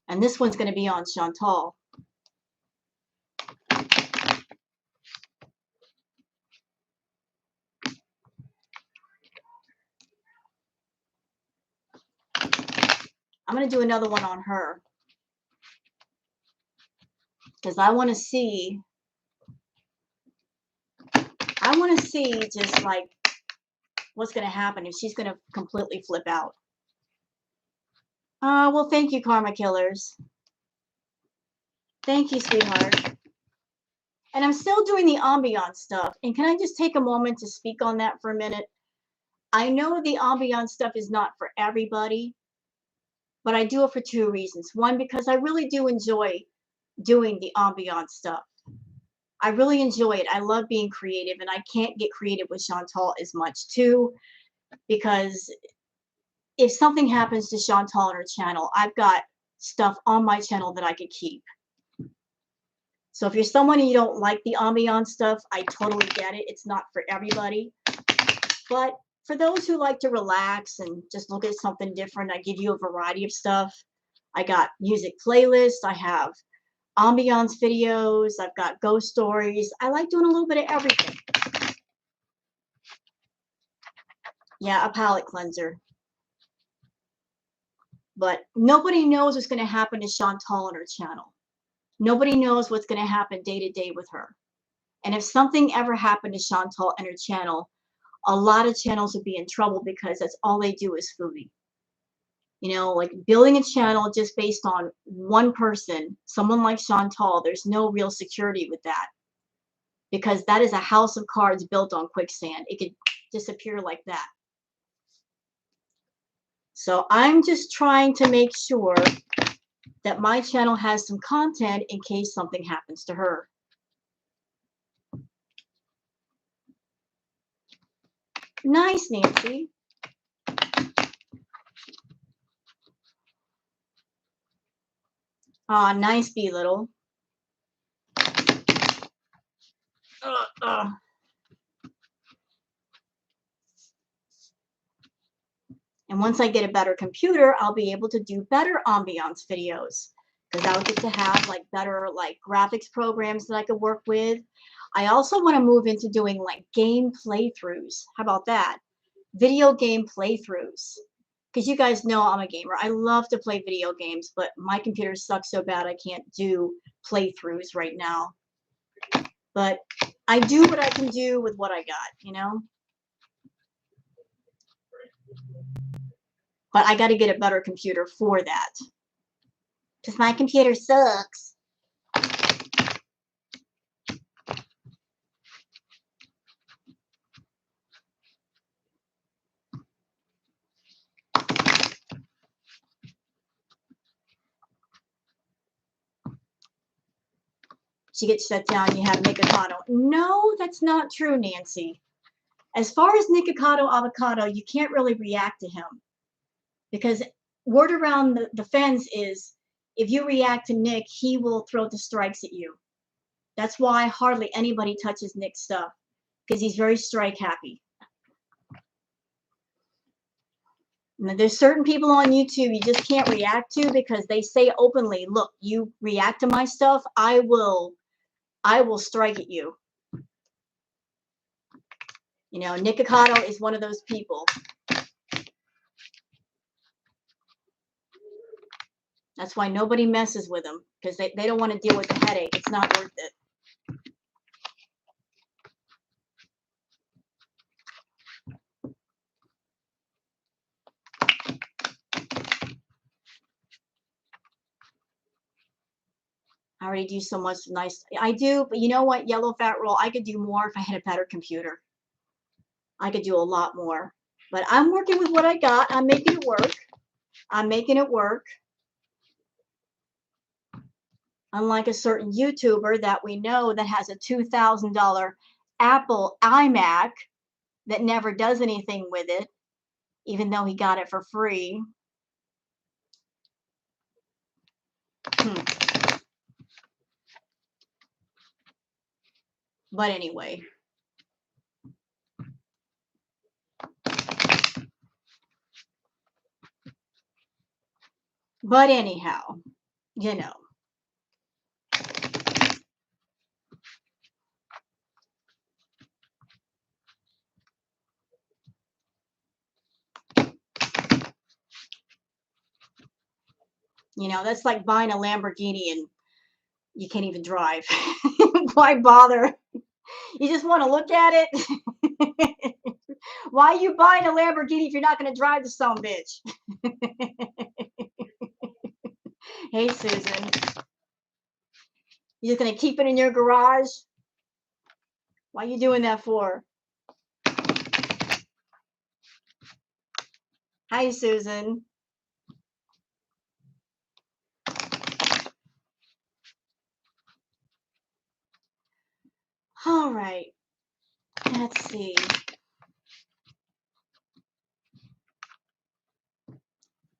And this one's going to be on Chantal. I'm going to do another one on her. Because I want to see just like what's going to happen if she's going to completely flip out. Well, thank you, Karma Killers. Thank you, sweetheart. And I'm still doing the ambiance stuff. And can I just take a moment to speak on that for a minute? I know the ambiance stuff is not for everybody, but I do it for two reasons. One, because I really do enjoy doing the ambiance stuff. I really enjoy it. I love being creative, and I can't get creative with Chantal as much too, because if something happens to Chantal on her channel, I've got stuff on my channel that I could keep. So if you're someone and you don't like the ambiance stuff, I totally get it. It's not for everybody. But for those who like to relax and just look at something different, I give you a variety of stuff. I got music playlists. I have ambiance videos. I've got ghost stories. I like doing a little bit of everything. Yeah, a palate cleanser. But nobody knows what's going to happen to Chantal on her channel. Nobody knows what's going to happen day to day with her. And if something ever happened to Chantal and her channel, a lot of channels would be in trouble because that's all they do is foodie. You know, like building a channel just based on one person, someone like Chantal, there's no real security with that. Because that is a house of cards built on quicksand. It could disappear like that. So I'm just trying to make sure that my channel has some content in case something happens to her. Nice, Nancy. Ah, nice, B Little. And once I get a better computer, I'll be able to do better ambiance videos, because I'll get to have like better like graphics programs that I could work with. I also want to move into doing like game playthroughs. How about that? Video game playthroughs. Because you guys know I'm a gamer. I love to play video games, but my computer sucks so bad I can't do playthroughs right now. But I do what I can do with what I got, you know? But I got to get a better computer for that. Because my computer sucks. She gets shut down, you have Nikocado. No, that's not true, Nancy. As far as Nikocado Avocado, you can't really react to him. Because word around the fence is, if you react to Nick, he will throw the strikes at you. That's why hardly anybody touches Nick's stuff, because he's very strike happy. Now, there's certain people on YouTube you just can't react to because they say openly, look, you react to my stuff, I will strike at you. You know, Nikocado is one of those people. That's why nobody messes with him, because they don't want to deal with the headache. It's not worth it. I already do so much nice. I do, but you know what, Yellow Fat Roll, I could do more if I had a better computer. I could do a lot more. But I'm working with what I got. I'm making it work. I'm making it work. Unlike a certain YouTuber that we know that has a $2,000 Apple iMac that never does anything with it, even though he got it for free. But anyway. But anyhow. you know. You know, that's like buying a Lamborghini and you can't even drive. Why bother? You just want to look at it. Why are you buying a Lamborghini if you're not going to drive the son bitch? Hey, Susan. You're just going to keep it in your garage? Why are you doing that for? Hi, Susan. All right. Let's see.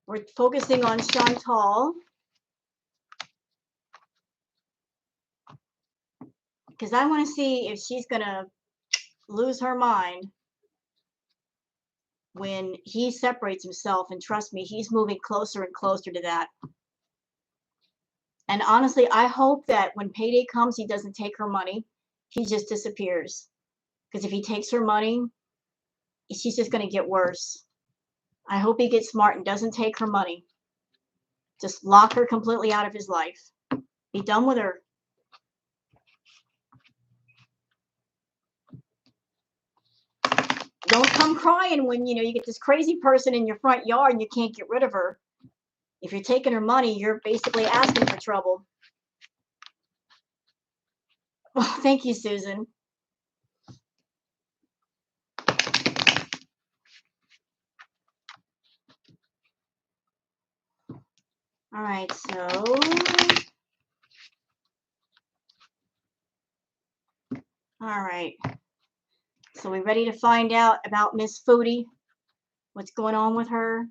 We're focusing on Chantal because I want to see if she's going to lose her mind when he separates himself. And trust me, he's moving closer and closer to that. And honestly, I hope that when payday comes, he doesn't take her money. He just disappears. Because if he takes her money, she's just going to get worse. I hope he gets smart and doesn't take her money. Just lock her completely out of his life. Be done with her. Don't come crying when, you know, you get this crazy person in your front yard and you can't get rid of her. If you're taking her money, you're basically asking for trouble. Well, thank you, Susan. All right, so all right. So we ready to find out about Miss Foodie? What's going on with her?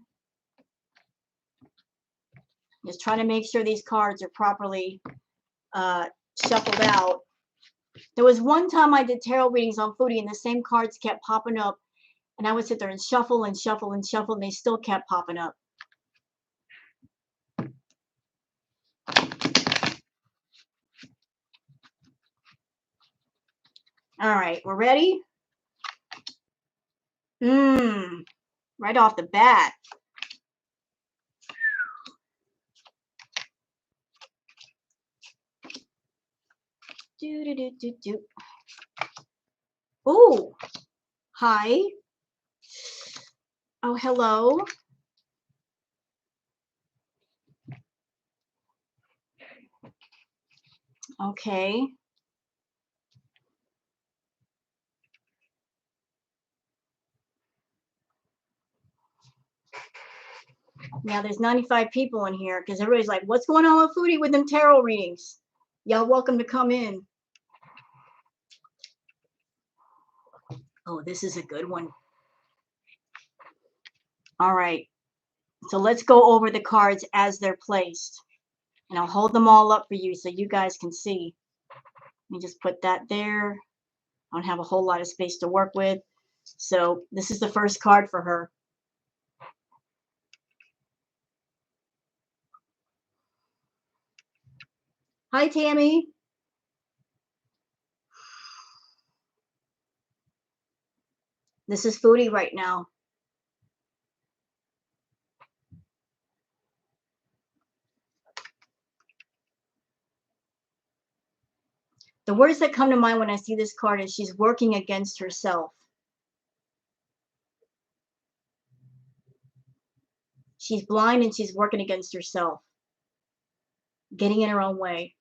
Just trying to make sure these cards are properly shuffled out. There was one time I did tarot readings on Foodie and the same cards kept popping up, and I would sit there and shuffle and shuffle and shuffle, and they still kept popping up. All right, we're ready? Right off the bat. Do. Oh, hi. Oh, hello. Okay. Now there's 95 people in here because everybody's like, what's going on with Foodie with them tarot readings? Y'all welcome to come in. Oh, this is a good one. All right. So let's go over the cards as they're placed. And I'll hold them all up for you so you guys can see. Let me just put that there. I don't have a whole lot of space to work with. So this is the first card for her. Hi, Tammy. This is Foodie right now. The words that come to mind when I see this card is she's working against herself. She's blind and she's working against herself, getting in her own way.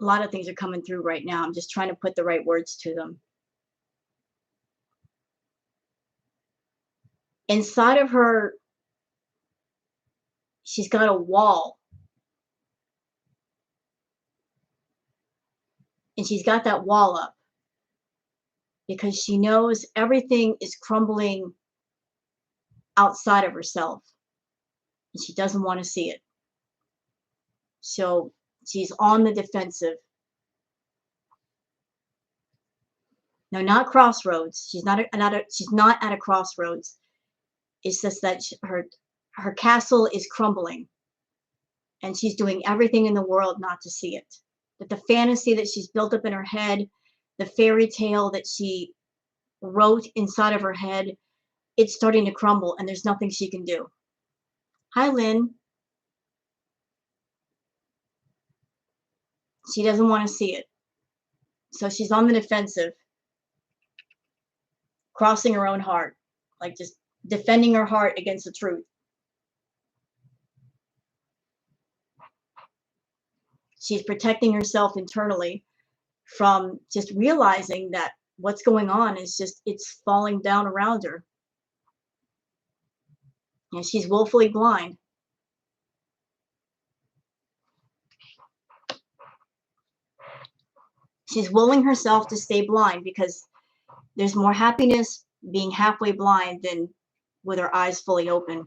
A lot of things are coming through right now. I'm just trying to put the right words to them. Inside of her, she's got a wall. And she's got that wall up. because she knows everything is crumbling outside of herself and she doesn't want to see it. So she's on the defensive. No, not crossroads. She's not at a crossroads. It's just that her castle is crumbling and she's doing everything in the world not to see it. But the fantasy that she's built up in her head, the fairy tale that she wrote inside of her head, it's starting to crumble and there's nothing she can do. Hi, Lynn. She doesn't want to see it. So she's on the defensive, crossing her own heart, like just defending her heart against the truth. She's protecting herself internally from just realizing that what's going on is just, it's falling down around her. And she's willfully blind. She's willing herself to stay blind because there's more happiness being halfway blind than with her eyes fully open.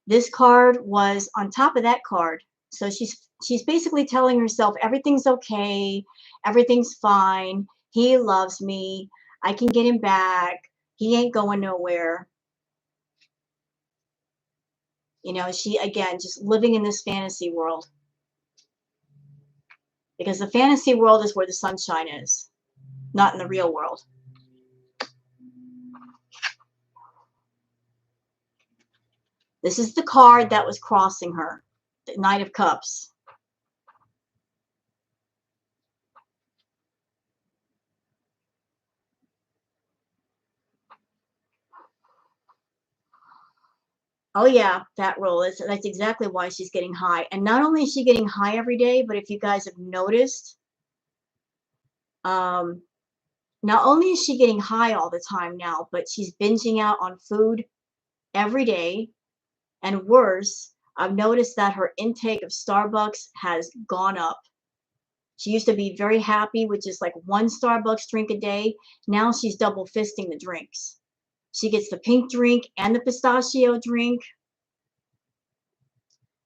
This card was on top of that card. So she's basically telling herself everything's okay, everything's fine, he loves me, I can get him back, he ain't going nowhere. You know, she, again, just living in this fantasy world. Because the fantasy world is where the sunshine is, not in the real world. This is the card that was crossing her, the Knight of Cups. Oh yeah, that roll. That's exactly why she's getting high. And not only is she getting high every day, but if you guys have noticed, not only is she getting high all the time now, but she's binging out on food every day. And worse, I've noticed that her intake of Starbucks has gone up. She used to be very happy with just like one Starbucks drink a day. Now she's double fisting the drinks. She gets the pink drink and the pistachio drink.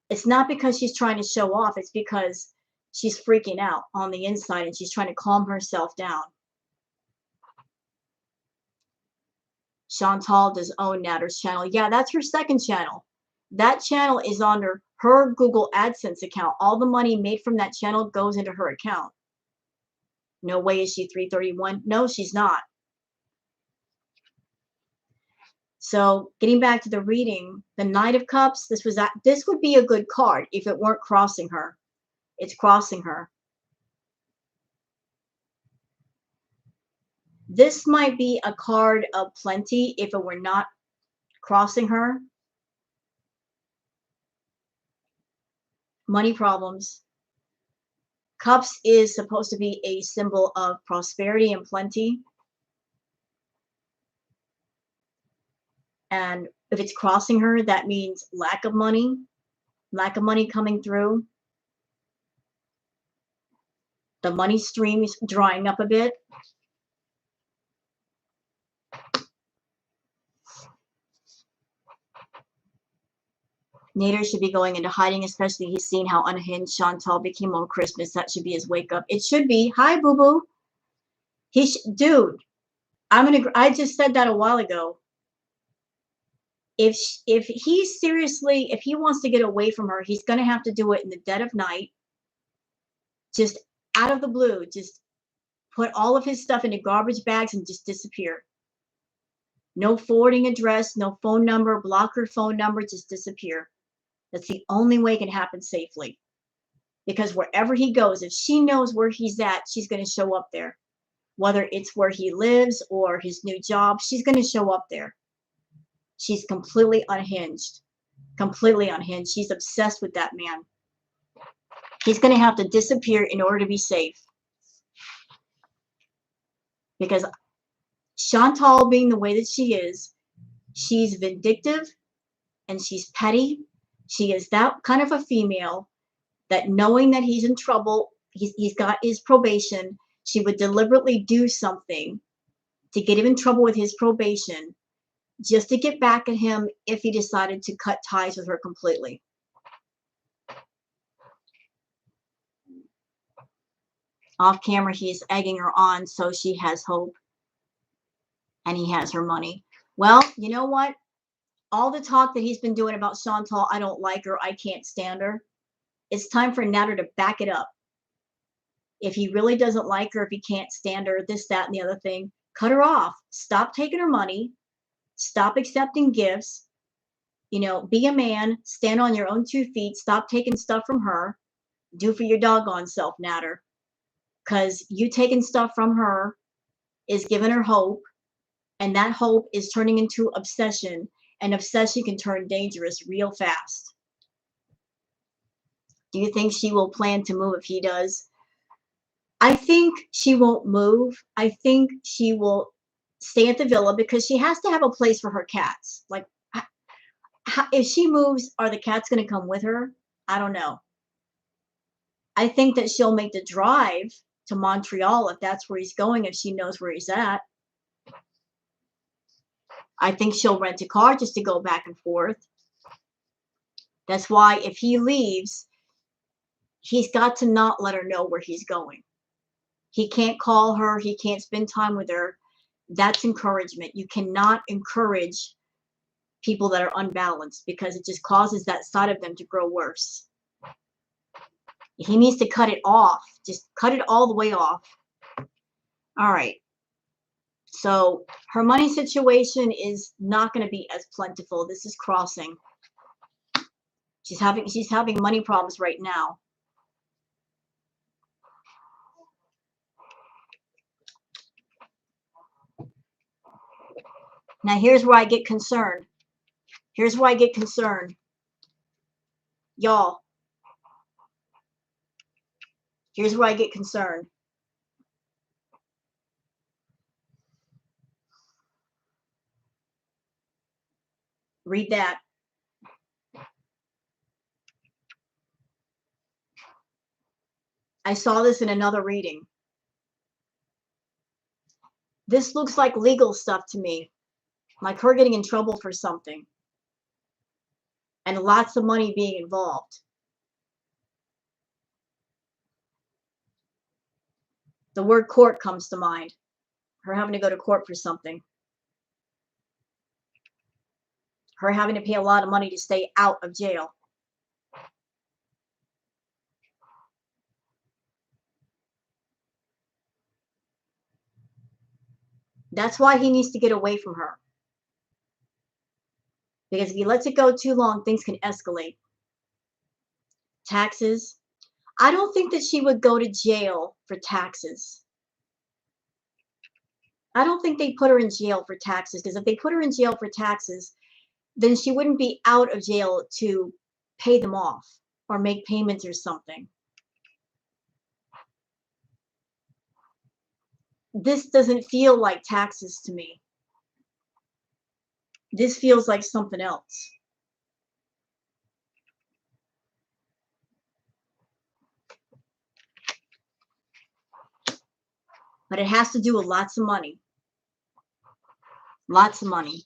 It's not because she's trying to show off. It's because she's freaking out on the inside and she's trying to calm herself down. Chantal does own Nader's channel. Yeah, that's her second channel. That channel is under her Google AdSense account. All the money made from that channel goes into her account. No way is she 331. No, she's not. So getting back to the reading, the Knight of Cups, this would be a good card if it weren't crossing her. It's crossing her. This might be a card of plenty if it were not crossing her. Money problems. Cups is supposed to be a symbol of prosperity and plenty. And if it's crossing her, that means lack of money coming through. The money stream is drying up a bit. Nader should be going into hiding, especially he's seen how unhinged Chantal became on Christmas. That should be his wake up. It should be. Hi, boo boo. Dude, I just said that a while ago. If he wants to get away from her, he's gonna have to do it in the dead of night. Just out of the blue, just put all of his stuff into garbage bags and just disappear. No forwarding address, no phone number, block her phone number, just disappear. That's the only way it can happen safely. Because wherever he goes, if she knows where he's at, she's going to show up there. Whether it's where he lives or his new job, she's going to show up there. She's completely unhinged. Completely unhinged. She's obsessed with that man. He's going to have to disappear in order to be safe. Because Chantal, being the way that she is, she's vindictive and she's petty. She is that kind of a female that knowing that he's in trouble, he's got his probation, She would deliberately do something to get him in trouble with his probation just to get back at him if he decided to cut ties with her completely. Off camera, he's egging her on so she has hope and he has her money. Well, you know what? All the talk that he's been doing about Chantal, I don't like her, I can't stand her. It's time for Nader to back it up. If he really doesn't like her, if he can't stand her, this, that, and the other thing, cut her off. Stop taking her money. Stop accepting gifts. You know, be a man. Stand on your own 2 feet. Stop taking stuff from her. Do for your doggone self, Nader. Because you taking stuff from her is giving her hope. And that hope is turning into obsession. And obsession can turn dangerous real fast. Do you think she will plan to move if he does? I think she won't move. I think she will stay at the villa because she has to have a place for her cats. Like, if she moves, are the cats going to come with her? I don't know. I think that she'll make the drive to Montreal if that's where he's going, if she knows where he's at. I think she'll rent a car just to go back and forth. That's why if he leaves, he's got to not let her know where he's going. He can't call her. He can't spend time with her. That's encouragement. You cannot encourage people that are unbalanced because it just causes that side of them to grow worse. He needs to cut it off. Just cut it all the way off. All right. So her money situation is not going to be as plentiful. This is crossing. She's having money problems right now. Now here's where I get concerned. Here's where I get concerned. Y'all. Here's where I get concerned. Read that. I saw this in another reading. This looks like legal stuff to me. Like her getting in trouble for something. And lots of money being involved. The word court comes to mind. Her having to go to court for something. Her having to pay a lot of money to stay out of jail. That's why he needs to get away from her. Because if he lets it go too long, things can escalate. Taxes. I don't think that she would go to jail for taxes. I don't think they put her in jail for taxes, because if they put her in jail for taxes, then she wouldn't be out of jail to pay them off or make payments or something. This doesn't feel like taxes to me. This feels like something else. But it has to do with lots of money. Lots of money.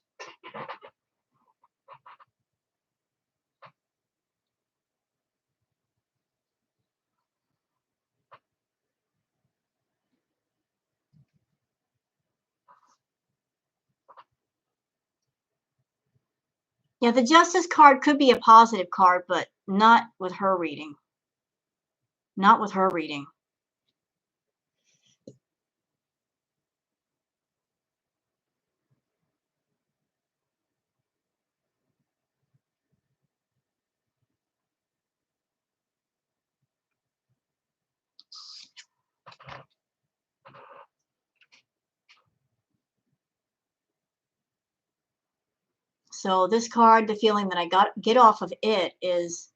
Yeah, the Justice card could be a positive card, but not with her reading. Not with her reading. So this card, the feeling that I get off of it is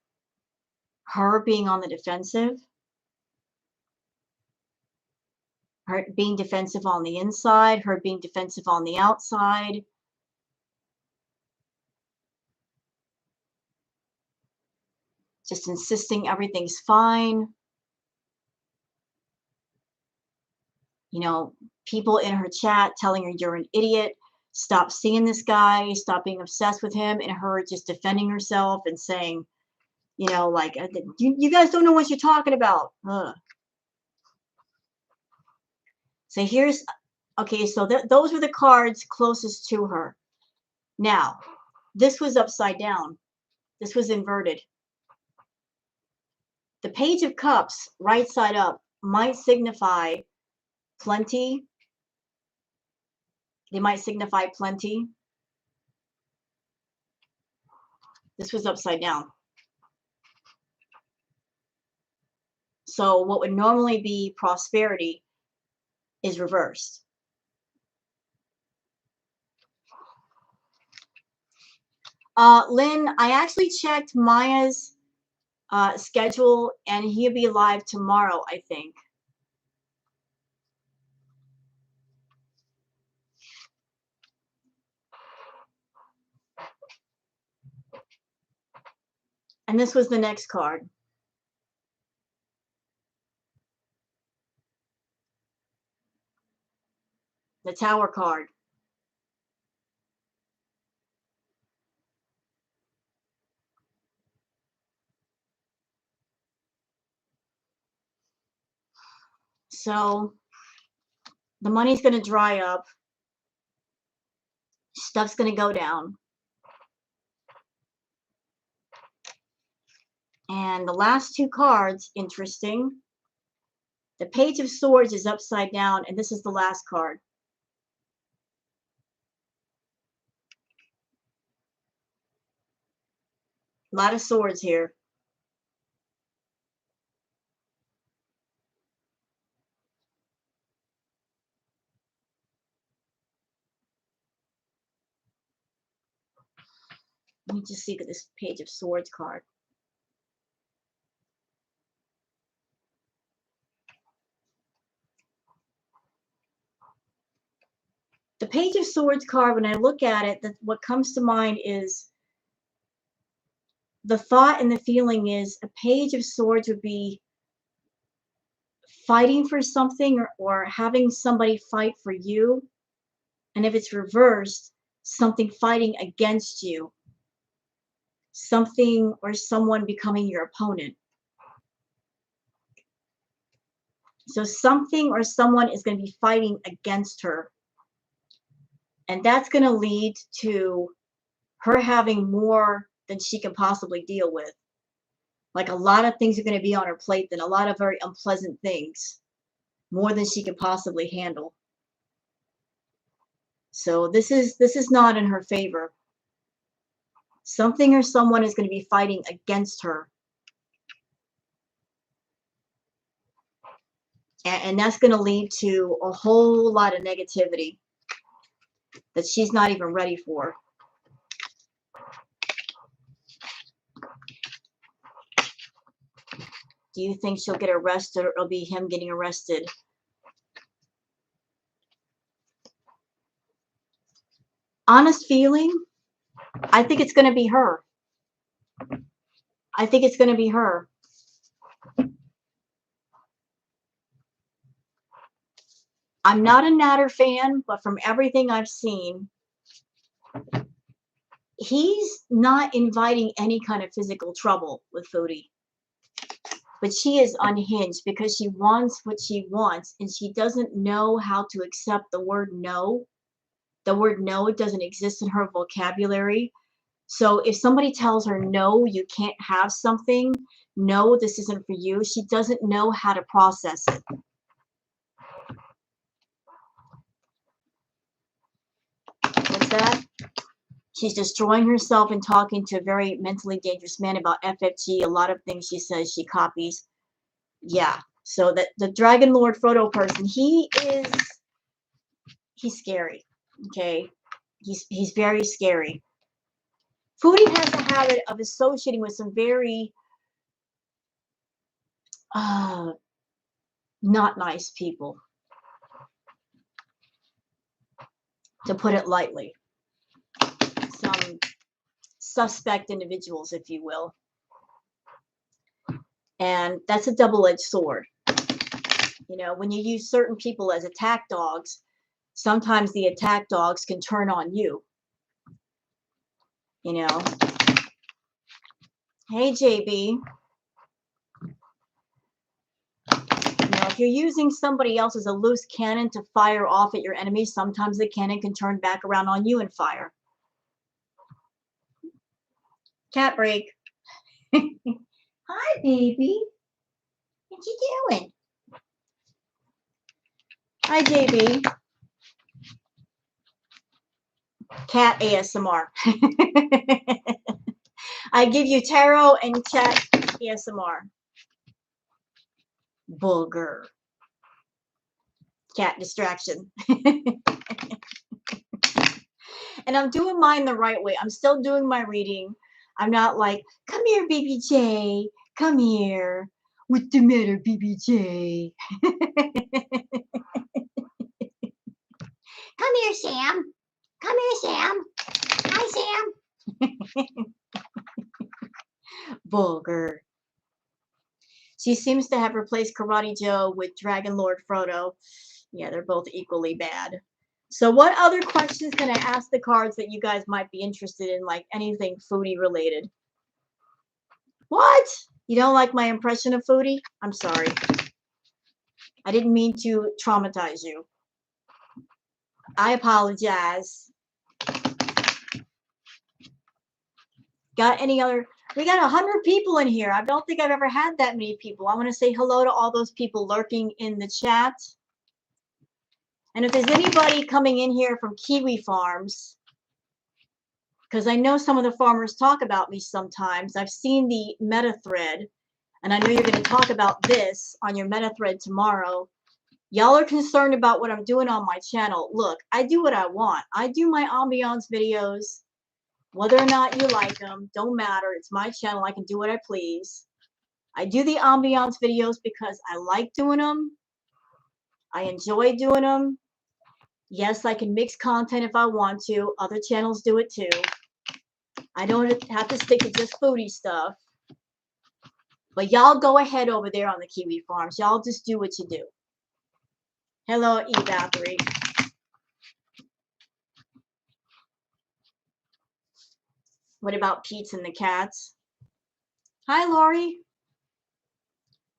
her being on the defensive. Her being defensive on the inside, her being defensive on the outside. Just insisting everything's fine. You know, people in her chat telling her you're an idiot, stop seeing this guy, stop being obsessed with him, and her just defending herself and saying, you know, like, you guys don't know what you're talking about. Ugh. So here's, okay, so those were the cards closest to her. Now, this was upside down. This was inverted. The Page of Cups, right side up, might signify plenty. They might signify plenty. This was upside down. So what would normally be prosperity is reversed. Lynn, I actually checked Maya's schedule, and he'll be live tomorrow, I think. And this was the next card. The Tower card. So the money's going to dry up. Stuff's going to go down. And the last two cards, interesting. The Page of Swords is upside down, and this is the last card. A lot of swords here. Let me just see this Page of Swords card. The Page of Swords card, when I look at it, what comes to mind is the thought and the feeling is a Page of Swords would be fighting for something or having somebody fight for you. And if it's reversed, something fighting against you. Something or someone becoming your opponent. So something or someone is going to be fighting against her. And that's going to lead to her having more than she can possibly deal with. Like a lot of things are going to be on her plate, then a lot of very unpleasant things. More than she can possibly handle. So this is not in her favor. Something or someone is going to be fighting against her. And that's going to lead to a whole lot of negativity that she's not even ready for. Do you think she'll get arrested, or it'll be him getting arrested? Honest feeling, I think it's going to be her. I think it's going to be her. I'm not a Nader fan, but from everything I've seen, he's not inviting any kind of physical trouble with Foodie. But she is unhinged because she wants what she wants, and she doesn't know how to accept the word no. The word no doesn't exist in her vocabulary. So if somebody tells her, no, you can't have something, no, this isn't for you, she doesn't know how to process it. What's that? She's destroying herself and talking to a very mentally dangerous man about FFG. A lot of things she says she copies. Yeah. So that the Dragon Lord Frodo person, he's scary. Okay. He's very scary. Foodie has a habit of associating with some very not nice people, to put it lightly. Some suspect individuals, if you will. And that's a double-edged sword. You know, when you use certain people as attack dogs, sometimes the attack dogs can turn on you. You know. Hey, JB. You know, if you're using somebody else as a loose cannon to fire off at your enemy, sometimes the cannon can turn back around on you and fire. Cat break. Hi, baby. What you doing? Hi, JB. Cat ASMR. I give you tarot and cat ASMR. Bulgur. Cat distraction. And I'm doing mine the right way. I'm still doing my reading. I'm not like, come here, BBJ. Come here. What's the matter, BBJ? Come here, Sam. Come here, Sam. Hi, Sam. Vulgar. She seems to have replaced Karate Joe with Dragon Lord Frodo. Yeah, they're both equally bad. So what other questions can I ask the cards that you guys might be interested in, like anything foodie related? What? You don't like my impression of Foodie? I'm sorry. I didn't mean to traumatize you. I apologize. Got any other? We got 100 people in here. I don't think I've ever had that many people. I want to say hello to all those people lurking in the chat. And if there's anybody coming in here from Kiwi Farms, because I know some of the farmers talk about me sometimes. I've seen the meta thread, and I know you're going to talk about this on your meta thread tomorrow. Y'all are concerned about what I'm doing on my channel. Look, I do what I want. I do my ambiance videos. Whether or not you like them, don't matter. It's my channel. I can do what I please. I do the ambiance videos because I like doing them. I enjoy doing them. Yes, I can mix content if I want to. Other channels do it too. I don't have to stick to just foodie stuff. But y'all go ahead over there on the Kiwi Farms. Y'all just do what you do. Hello, E-Battery. What about Pete's and the cats? Hi, Lori.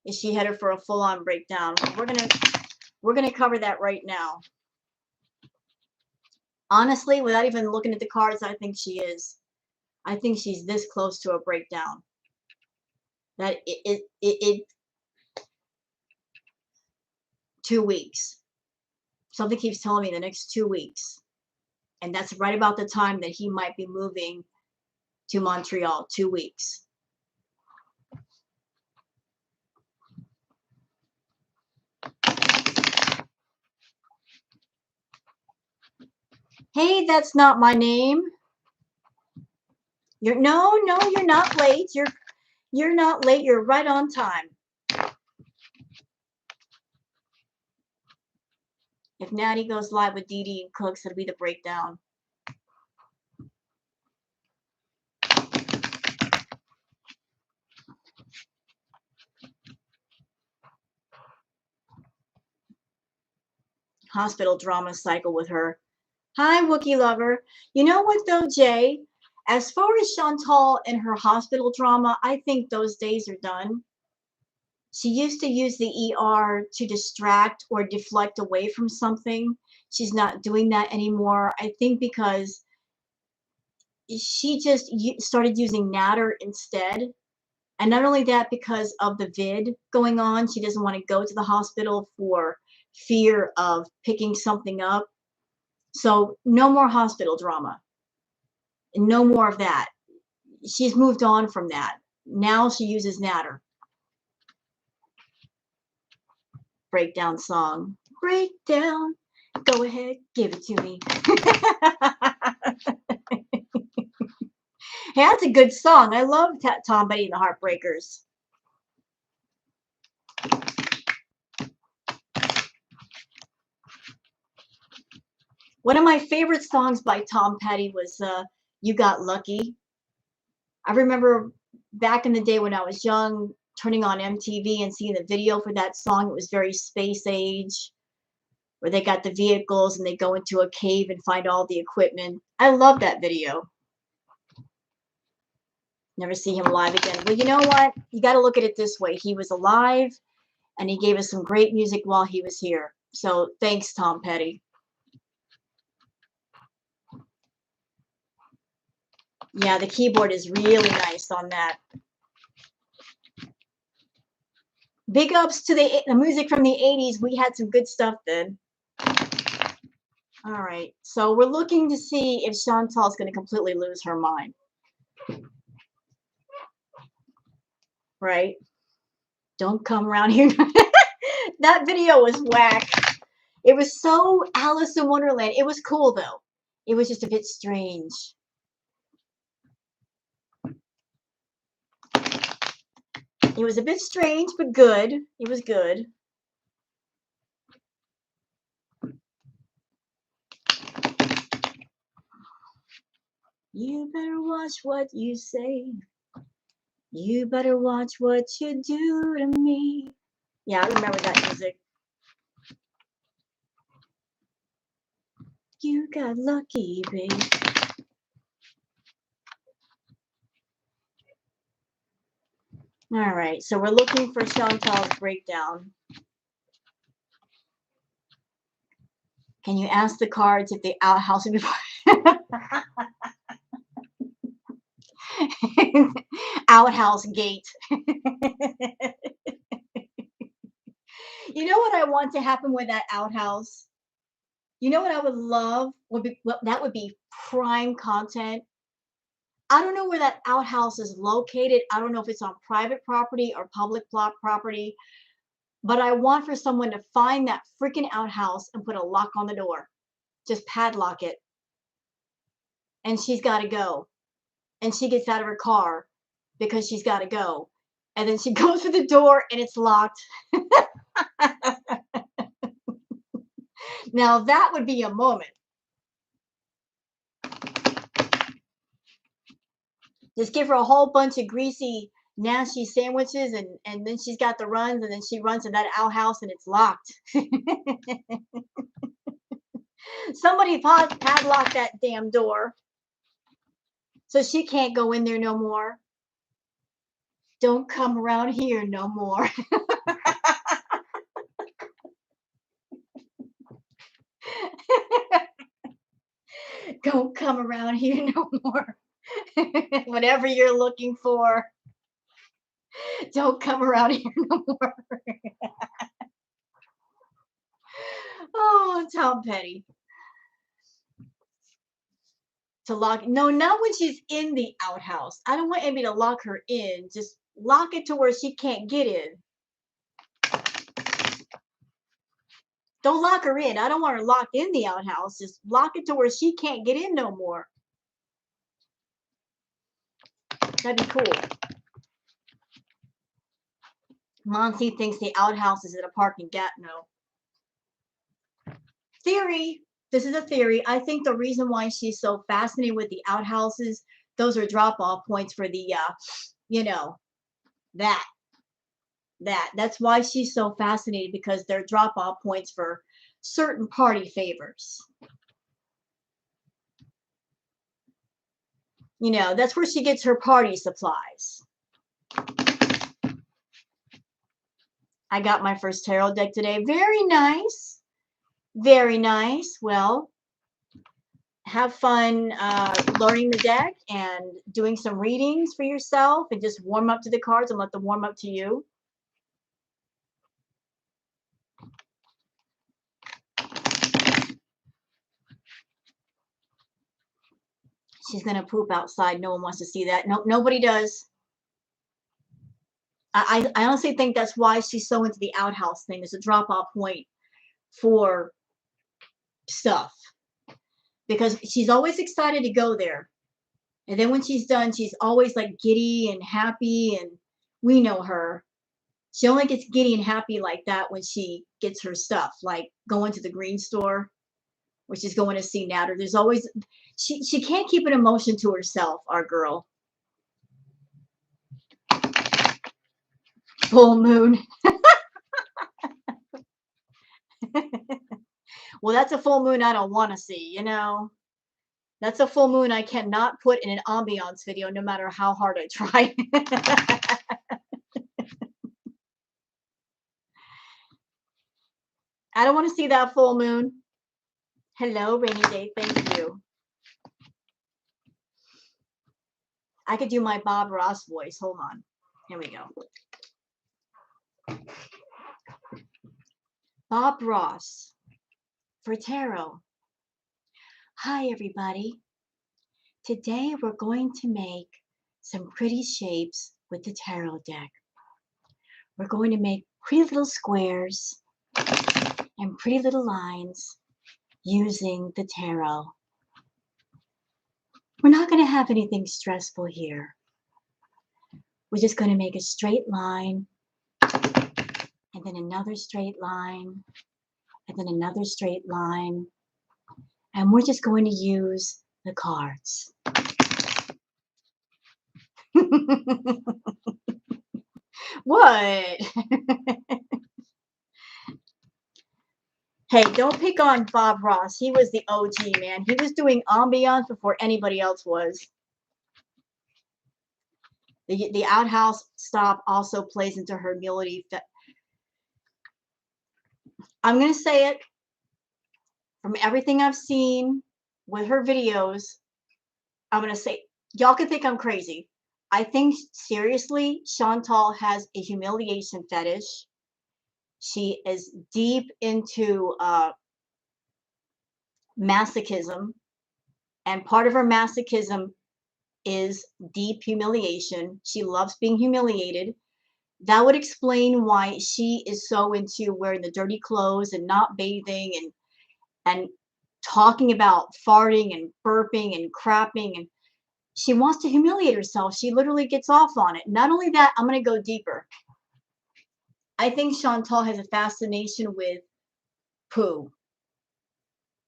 Is she headed for a full-on breakdown? We're gonna cover that right now. Honestly, without even looking at the cards, I think she is. I think she's this close to a breakdown. That it 2 weeks. Something keeps telling me the next 2 weeks. And that's right about the time that he might be moving to Montreal. 2 weeks. Hey, that's not my name. You're no, you're not late. You're not late. You're right on time. If Natty goes live with Dee Dee and cooks, it'll be the breakdown. Hospital drama cycle with her. Hi, Wookie lover. You know what though, Jay? As far as Chantal and her hospital drama, I think those days are done. She used to use the ER to distract or deflect away from something. She's not doing that anymore. I think because she just started using Natter instead. And not only that, because of the vid going on, she doesn't want to go to the hospital for fear of picking something up. So no more hospital drama. No more of that. She's moved on from that. Now she uses Natter. Breakdown song. Breakdown. Go ahead, give it to me. Hey, that's a good song. I love Tom Petty and the Heartbreakers. One of my favorite songs by Tom Petty was You Got Lucky. I remember back in the day when I was young, turning on MTV and seeing the video for that song. It was very space age, where they got the vehicles and they go into a cave and find all the equipment. I love that video. Never see him alive again. But you know what? You got to look at it this way. He was alive, and he gave us some great music while he was here. So thanks, Tom Petty. Yeah, the keyboard is really nice on that. Big ups to the music from the 80s. We had some good stuff then. All right. So we're looking to see if Chantal's going to completely lose her mind. Right? Don't come around here. That video was whack. It was so Alice in Wonderland. It was cool, though. It was just a bit strange. It was a bit strange, but good. It was good. You better watch what you say. You better watch what you do to me. Yeah, I remember that music. You got lucky, babe. All right, so we're looking for Chantal's breakdown. Can you ask the cards if the outhouse would be outhouse gate? You know what I want to happen with that outhouse? You know what I would love? That would be prime content. I don't know where that outhouse is located. I don't know if it's on private property or public property, but I want for someone to find that freaking outhouse and put a lock on the door. Just padlock it. And she's got to go. And she gets out of her car because she's got to go. And then she goes to the door and it's locked. Now that would be a moment. Just give her a whole bunch of greasy, nasty sandwiches, and then she's got the runs, and then she runs to that outhouse and it's locked. Somebody padlock that damn door so she can't go in there no more. Don't come around here no more. Don't come around here no more. Whatever you're looking for, don't come around here no more. Oh, Tom Petty. To lock, no, not when she's in the outhouse. I don't want Amy to lock her in. Just lock it to where she can't get in. Don't lock her in. I don't want her locked in the outhouse. Just lock it to where she can't get in no more. That'd be cool. Monty thinks the outhouse is at a parking Gatineau. Theory. This is a theory. I think the reason why she's so fascinated with the outhouses, those are drop-off points for the, you know, that's why she's so fascinated, because they're drop-off points for certain party favors. You know, that's where she gets her party supplies. I got my first tarot deck today. Very nice. Very nice. Well, have fun learning the deck and doing some readings for yourself, and just warm up to the cards and let them warm up to you. She's going to poop outside. No one wants to see that. Nope, nobody does. I honestly think that's why she's so into the outhouse thing. It's a drop-off point for stuff, because she's always excited to go there. And then when she's done, she's always like giddy and happy, and we know her. She only gets giddy and happy like that when she gets her stuff, like going to the green store, or she's going to see Nader. There's always, she can't keep an emotion to herself, our girl. full moon. Well, that's a full moon I don't want to see, you know. That's a full moon I cannot put in an ambiance video no matter how hard I try. I don't want to see that full moon. Hello, rainy day. Thank you. I could do my Bob Ross voice. Hold on. Here we go. Bob Ross for tarot. Hi, everybody. Today we're going to make some pretty shapes with the tarot deck. We're going to make pretty little squares and pretty little lines using the tarot. We're not going to have anything stressful here. We're just going to make a straight line, and then another straight line, and then another straight line, and we're just going to use the cards. What? Hey, don't pick on Bob Ross. He was the OG, man. He was doing ambiance before anybody else was. The outhouse stop also plays into her humility. I'm going to say it. From everything I've seen with her videos, I'm going to say, y'all can think I'm crazy. I think, seriously, Chantal has a humiliation fetish. She is deep into masochism. And part of her masochism is deep humiliation. She loves being humiliated. That would explain why she is so into wearing the dirty clothes and not bathing and talking about farting and burping and crapping, and she wants to humiliate herself. She literally gets off on it. Not only that, I'm going to go deeper. I think Chantal has a fascination with poo.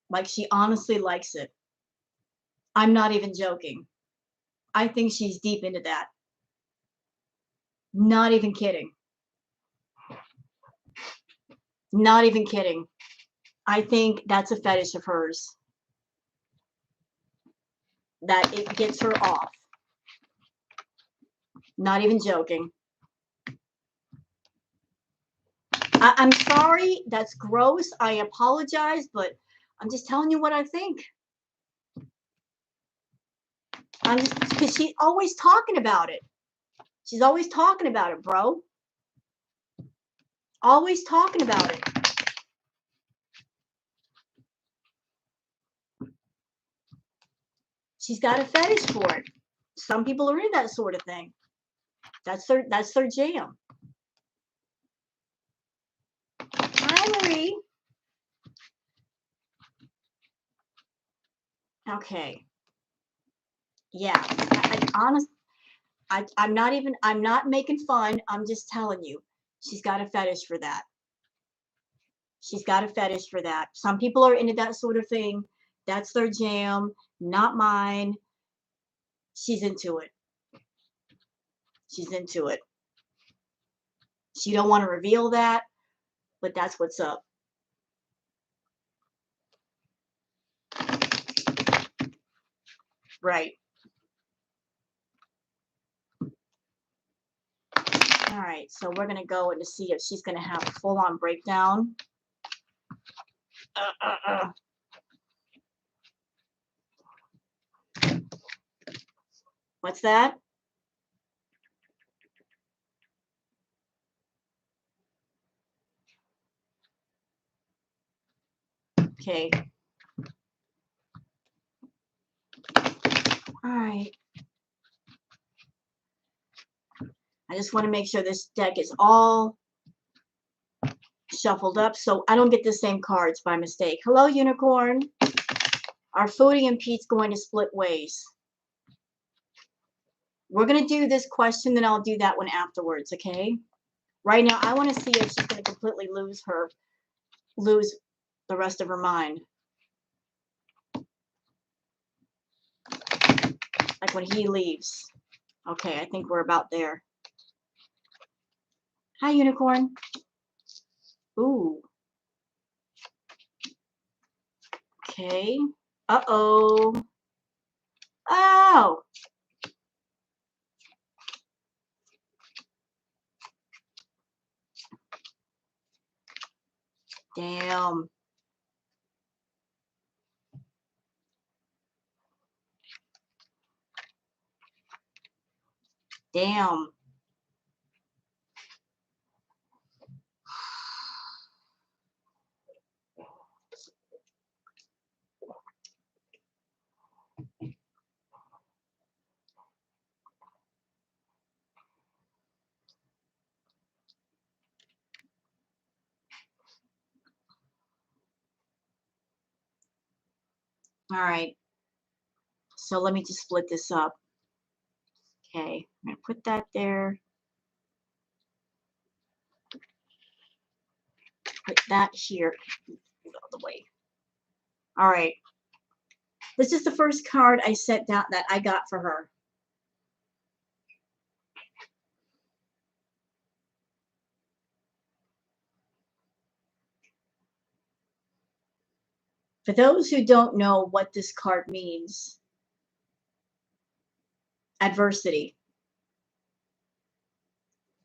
Like, she honestly likes it. I'm not even joking. I think she's deep into that. Not even kidding. Not even kidding. I think that's a fetish of hers. That it gets her off. Not even joking. I'm sorry. That's gross. I apologize, but I'm just telling you what I think. I'm just, because she's always talking about it. She's always talking about it, bro. Always talking about it. She's got a fetish for it. Some people are in that sort of thing. That's their jam. Hi, Marie. Okay. Yeah. I'm not making fun. I'm just telling you. She's got a fetish for that. She's got a fetish for that. Some people are into that sort of thing. That's their jam, not mine. She's into it. She's into it. She don't want to reveal that, but that's what's up. Right. All right, so we're going to go and to see if she's going to have a full-on breakdown. What's that? Okay. All right. I just want to make sure this deck is all shuffled up so I don't get the same cards by mistake. Hello, Unicorn. Our Foodie and Pete's going to split ways. We're going to do this question, then I'll do that one afterwards, okay? Right now, I want to see if she's going to completely lose the rest of her mind. Like when he leaves. Okay, I think we're about there. Hi, unicorn. Ooh. Okay. Uh-oh. Oh. Damn. Damn. All right. So let me just split this up. Okay. I'm going to put that there. Put that here. Out of the way. All right. This is the first card I set down that I got for her. For those who don't know what this card means, adversity,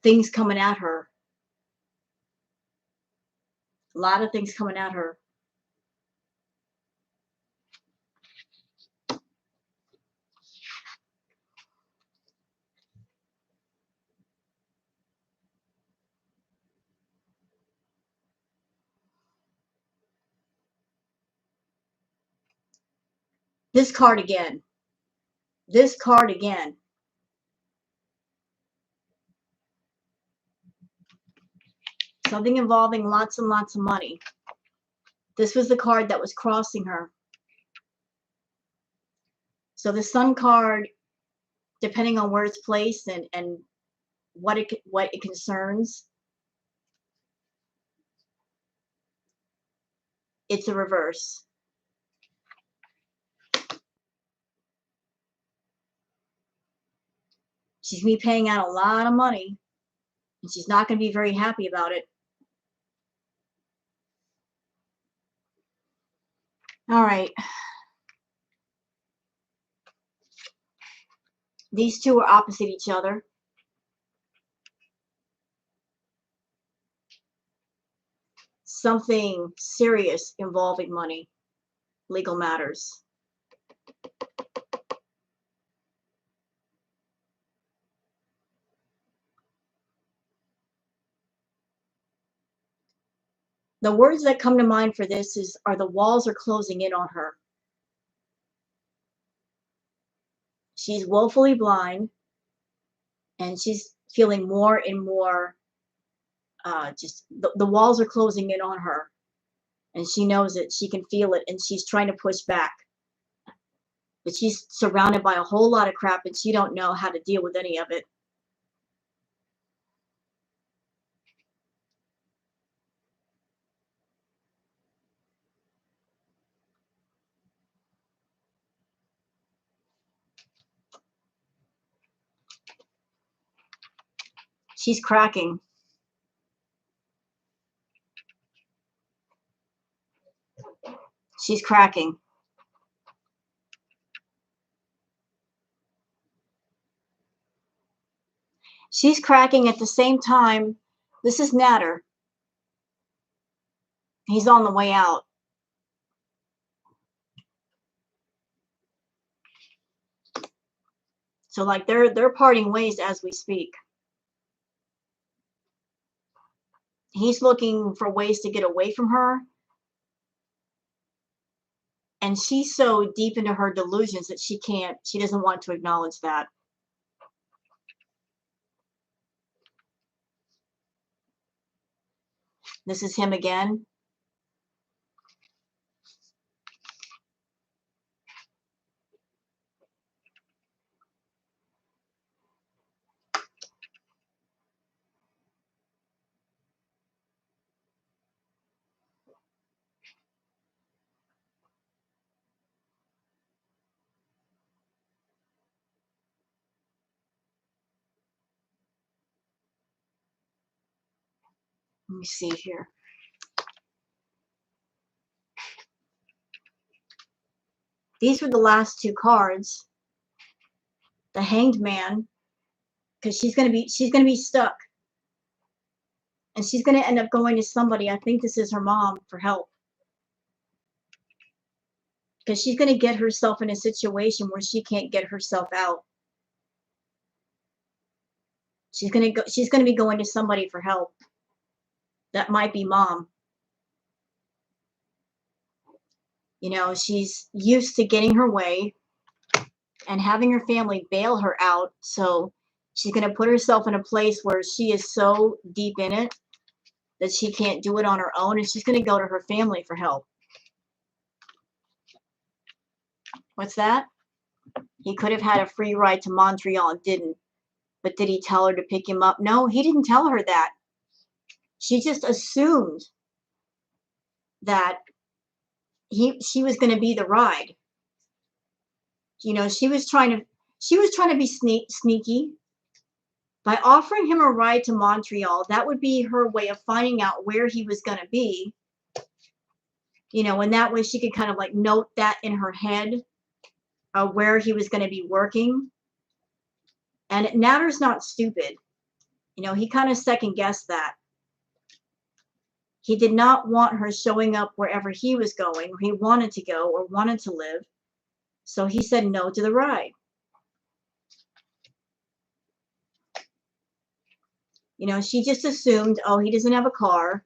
things coming at her, a lot of things coming at her. This card again. This card again. Something involving lots and lots of money. This was the card that was crossing her. So the Sun card, depending on where it's placed and what it concerns, it's a reverse. She's going to be paying out a lot of money, and she's not going to be very happy about it. All right. These two are opposite each other. Something serious involving money, legal matters. The words that come to mind for this are the walls are closing in on her. She's woefully blind, and she's feeling more and more just the walls are closing in on her, and she knows it. She can feel it, and she's trying to push back. But she's surrounded by a whole lot of crap, and she don't know how to deal with any of it. She's cracking. She's cracking. She's cracking at the same time. This is Nader. He's on the way out. So like they're parting ways as we speak. He's looking for ways to get away from her. And she's so deep into her delusions that she doesn't want to acknowledge that. This is him again. Let me see here. These were the last two cards. The Hanged Man, because she's gonna be stuck, and she's gonna end up going to somebody. I think this is her mom for help, because she's gonna get herself in a situation where she can't get herself out. She's gonna be going to somebody for help. That might be mom. You know, she's used to getting her way and having her family bail her out. So she's going to put herself in a place where she is so deep in it that she can't do it on her own. And she's going to go to her family for help. What's that? He could have had a free ride to Montreal and didn't. But did he tell her to pick him up? No, he didn't tell her that. She just assumed that she was going to be the ride. You know, she was trying to be sneaky by offering him a ride to Montreal. That would be her way of finding out where he was going to be. You know, and that way she could kind of like note that in her head where he was going to be working. And Nader's not stupid. You know, he kind of second guessed that. He did not want her showing up wherever he was going, or he wanted to go, or wanted to live. So he said no to the ride. You know, she just assumed, oh, he doesn't have a car,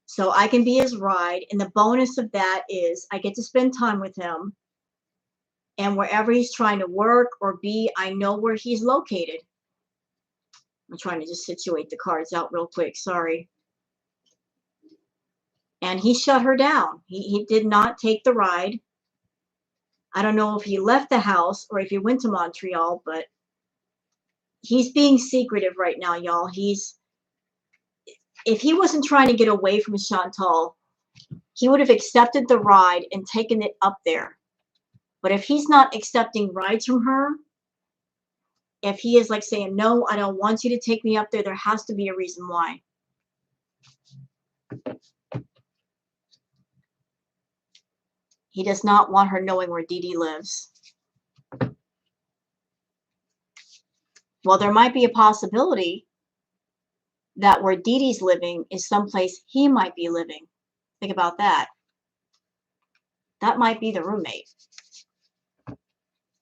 so I can be his ride. And the bonus of that is I get to spend time with him. And wherever he's trying to work or be, I know where he's located. I'm trying to just situate the cards out real quick. Sorry. And he shut her down. He did not take the ride. I don't know if he left the house or if he went to Montreal, but he's being secretive right now, y'all. If he wasn't trying to get away from Chantal, he would have accepted the ride and taken it up there. But if he's not accepting rides from her, if he is like saying, no, I don't want you to take me up there, there has to be a reason why. He does not want her knowing where Dee Dee lives. Well, there might be a possibility that where Dee Dee's living is someplace he might be living. Think about that. That might be the roommate.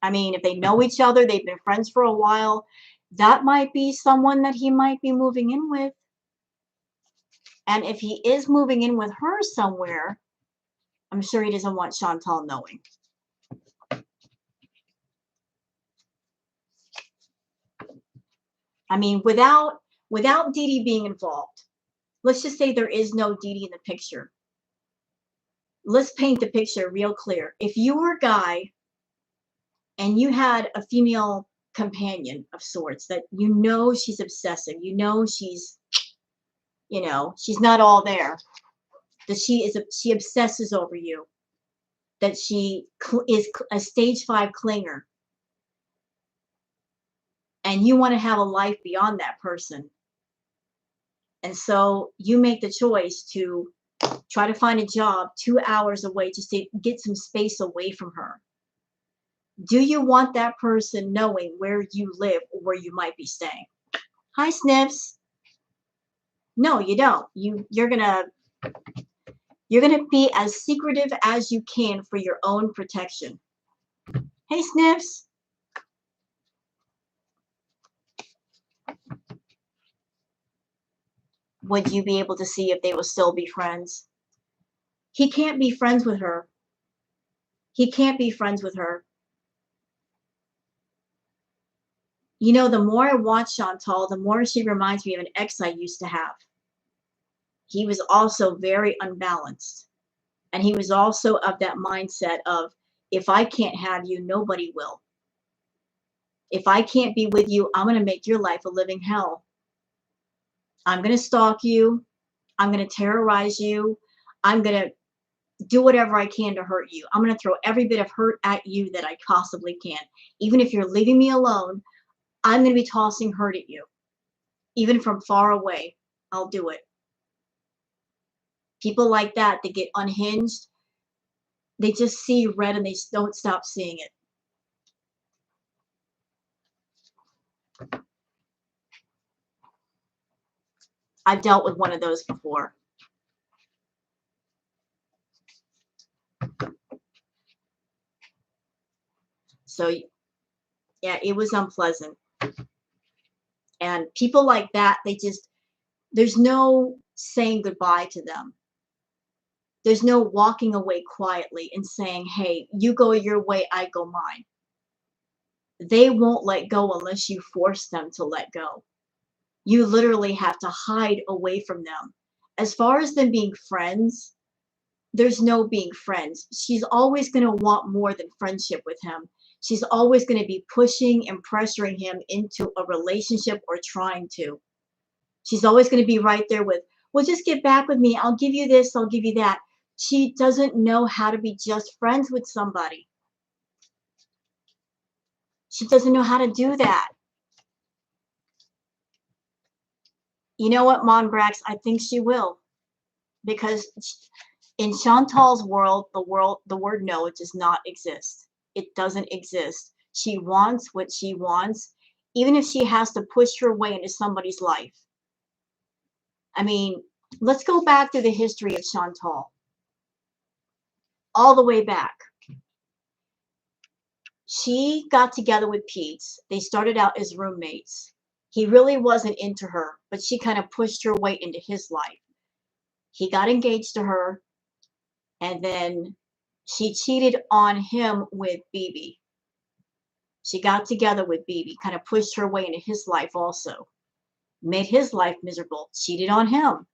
I mean, if they know each other, they've been friends for a while, that might be someone that he might be moving in with. And if he is moving in with her somewhere, I'm sure he doesn't want Chantal knowing. I mean, without Dee Dee being involved, let's just say there is no Dee Dee in the picture. Let's paint the picture real clear. If you were a guy and you had a female companion of sorts that you know she's obsessive, you know she's not all there, that she obsesses over you, that she is a stage 5 clinger, and you want to have a life beyond that person. And so you make the choice to try to find a job 2 hours away just to get some space away from her. Do you want that person knowing where you live or where you might be staying? Hi, Sniffs. No, you don't. You're gonna be as secretive as you can for your own protection. Hey, Sniffs. Would you be able to see if they will still be friends? He can't be friends with her. He can't be friends with her. You know, the more I watch Chantal, the more she reminds me of an ex I used to have. He was also very unbalanced. And he was also of that mindset of, if I can't have you, nobody will. If I can't be with you, I'm going to make your life a living hell. I'm going to stalk you. I'm going to terrorize you. I'm going to do whatever I can to hurt you. I'm going to throw every bit of hurt at you that I possibly can. Even if you're leaving me alone, I'm going to be tossing hurt at you, even from far away. I'll do it. People like that, they get unhinged. They just see red and they don't stop seeing it. I've dealt with one of those before. So, yeah, it was unpleasant. And people like that, there's no saying goodbye to them. There's no walking away quietly and saying, hey, you go your way, I go mine. They won't let go unless you force them to let go. You literally have to hide away from them. As far as them being friends, there's no being friends. She's always going to want more than friendship with him. She's always going to be pushing and pressuring him into a relationship or trying to. She's always going to be right there with, well, just get back with me. I'll give you this. I'll give you that. She doesn't know how to be just friends with somebody. She doesn't know how to do that. You know what, Monbrax? I think she will. Because in Chantal's world, the word no, it does not exist. It doesn't exist. She wants what she wants, even if she has to push her way into somebody's life. I mean, let's go back to the history of Chantal. All the way back. She got together with Pete. They started out as roommates. He really wasn't into her, but she kind of pushed her way into his life. He got engaged to her, and then she cheated on him with BB. She got together with BB, kind of pushed her way into his life also. Made his life miserable, cheated on him.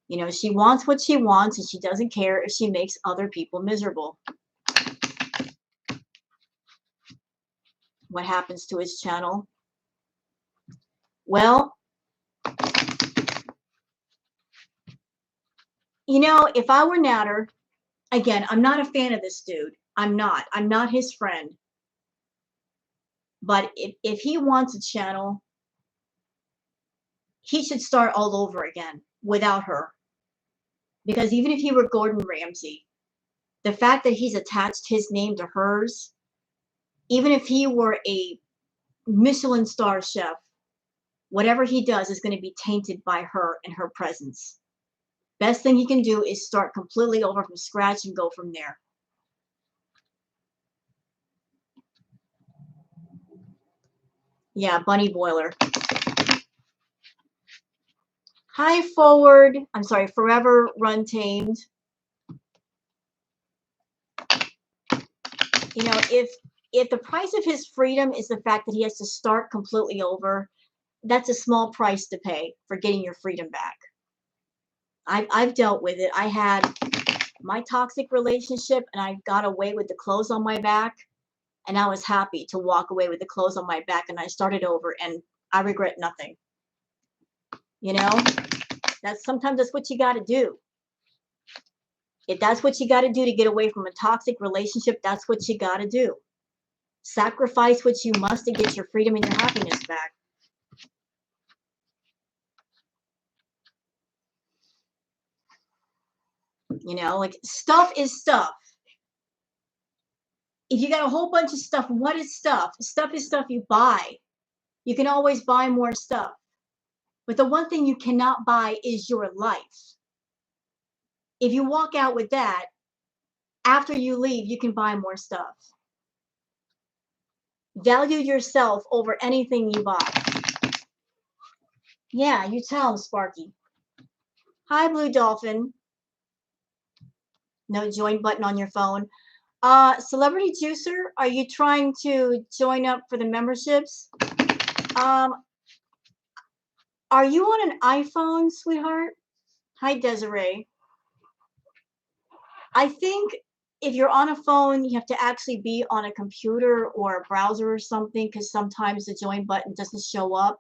You know, she wants what she wants, and she doesn't care if she makes other people miserable. What happens to his channel? Well, you know, if I were Nader, again, I'm not a fan of this dude. I'm not. I'm not his friend. But if he wants a channel, he should start all over again without her. Because even if he were Gordon Ramsay, the fact that he's attached his name to hers, even if he were a Michelin star chef, whatever he does is going to be tainted by her and her presence. Best thing he can do is start completely over from scratch and go from there. Yeah, Bunny Boiler. Hi, Forward. I'm sorry, Forever Run Tamed. You know, if the price of his freedom is the fact that he has to start completely over, that's a small price to pay for getting your freedom back. I've dealt with it. I had my toxic relationship and I got away with the clothes on my back, and I was happy to walk away with the clothes on my back, and I started over and I regret nothing. You know, sometimes that's what you got to do. If that's what you got to do to get away from a toxic relationship, that's what you got to do. Sacrifice what you must to get your freedom and your happiness back. You know, like, stuff is stuff. If you got a whole bunch of stuff, what is stuff? Stuff is stuff you buy. You can always buy more stuff. But the one thing you cannot buy is your life. If you walk out with that, after you leave, you can buy more stuff. Value yourself over anything you buy. Yeah, you tell him, Sparky. Hi, Blue Dolphin. No join button on your phone. Celebrity Juicer, are you trying to join up for the memberships? Are you on an iPhone, sweetheart? Hi, Desiree. I think if you're on a phone, you have to actually be on a computer or a browser or something, because sometimes the join button doesn't show up,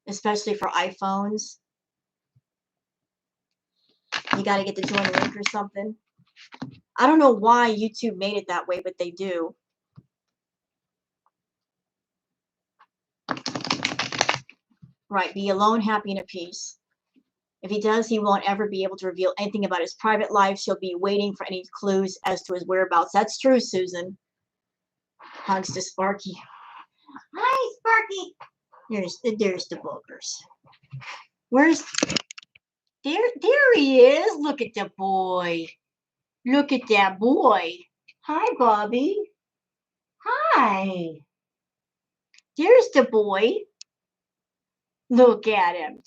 especially for iPhones. You got to get the join link or something. I don't know why YouTube made it that way, but they do. Right, be alone, happy, and at peace. If he does, he won't ever be able to reveal anything about his private life. She'll be waiting for any clues as to his whereabouts. That's true, Susan. Hugs to Sparky. Hi, Sparky. There's the boogers. Where's there he is. Look at the boy. Look at that boy. Hi, Bobby. Hi. There's the boy. Look at him.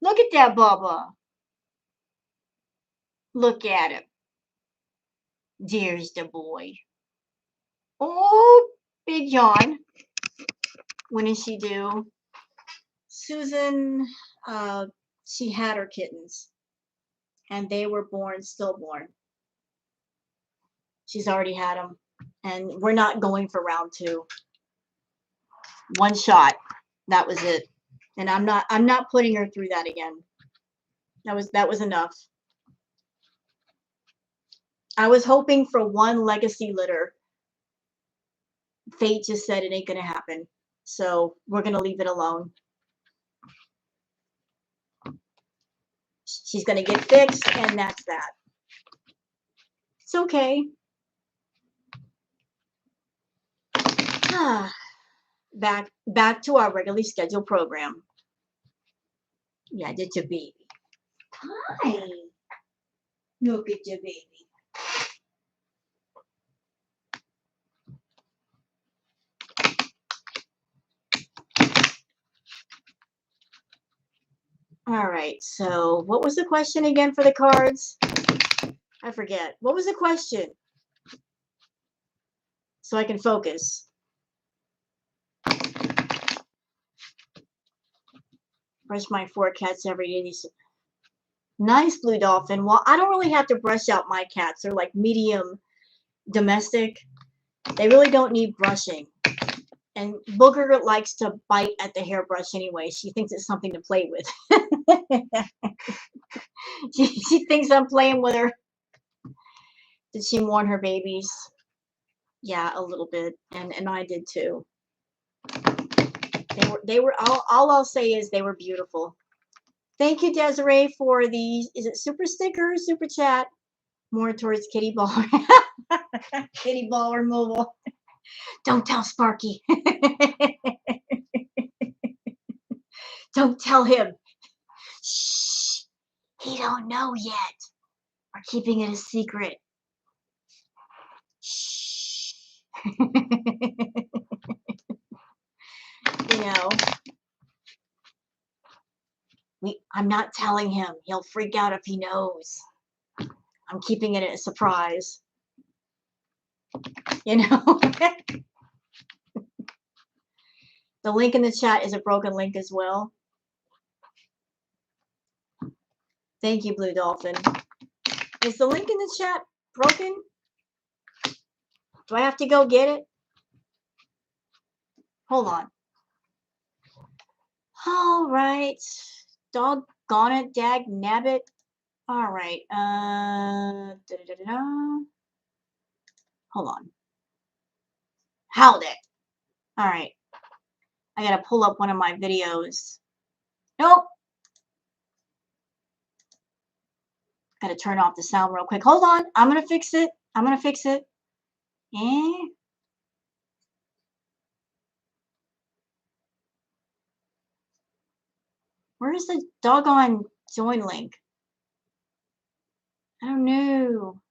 Look at that Bubba. Look at him. There's the boy. Oh, Big John. When did she do? Susan, she had her kittens. And they were born, stillborn. She's already had them. And we're not going for round 2. One shot. That was it. And I'm not putting her through that again. That was enough. I was hoping for one legacy litter. Fate just said it ain't gonna happen. So we're gonna leave it alone. She's gonna get fixed, and that's that. It's okay. Back to our regularly scheduled program. Yeah, that's your baby. Hi. Look at your baby. All right, so what was the question again for the cards? I forget. What was the question? So I can focus. Brush my 4 cats every day. Nice, Blue Dolphin. Well, I don't really have to brush out my cats. They're like medium domestic. They really don't need brushing. And Booger likes to bite at the hairbrush anyway. She thinks it's something to play with. she thinks I'm playing with her. Did she mourn her babies? Yeah, a little bit. And I did too. They were all I'll say is they were beautiful. Thank you, Desiree, for the, is it super sticker, super chat? More towards kitty ball. Kitty ball removal. Don't tell Sparky. Don't tell him. Shh. He don't know yet. We're keeping it a secret. Shh. You know. I'm not telling him. He'll freak out if he knows. I'm keeping it a surprise. You know? The link in the chat is a broken link as well. Thank you, Blue Dolphin. Is the link in the chat broken? Do I have to go get it? Hold on. All right. Doggone it, dag nabbit. All right. Hold on. How'd it? All right. I gotta pull up one of my videos. Nope. Gotta turn off the sound real quick. Hold on. I'm gonna fix it. I'm gonna fix it. Eh? Where's the doggone join link? I don't know.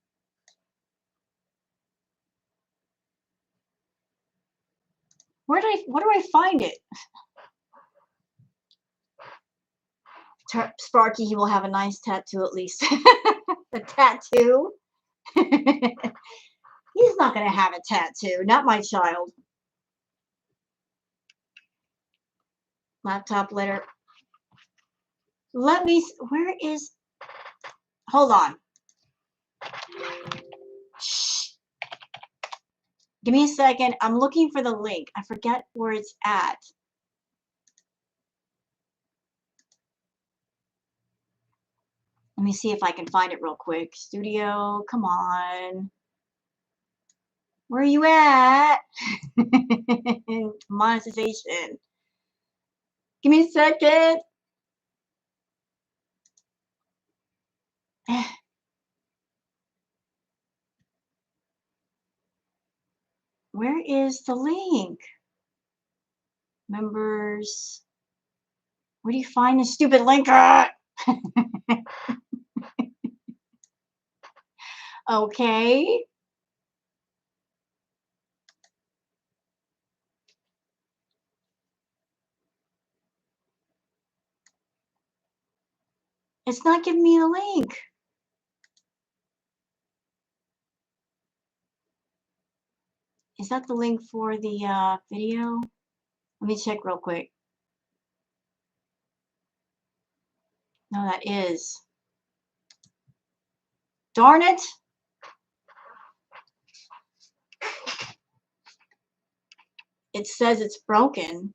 Where do I find it? Sparky, he will have a nice tattoo at least. A tattoo? He's not going to have a tattoo. Not my child. Laptop letter. Let me, where is, hold on. Shh. Give me a second. I'm looking for the link. I forget where it's at. Let me see if I can find it real quick. Studio, come on. Where are you at? Monetization. Give me a second. Where is the link? Members. Where do you find the stupid link at? Okay. It's not giving me the link. Is that the link for the video? Let me check real quick. No, that is. Darn it. It says it's broken.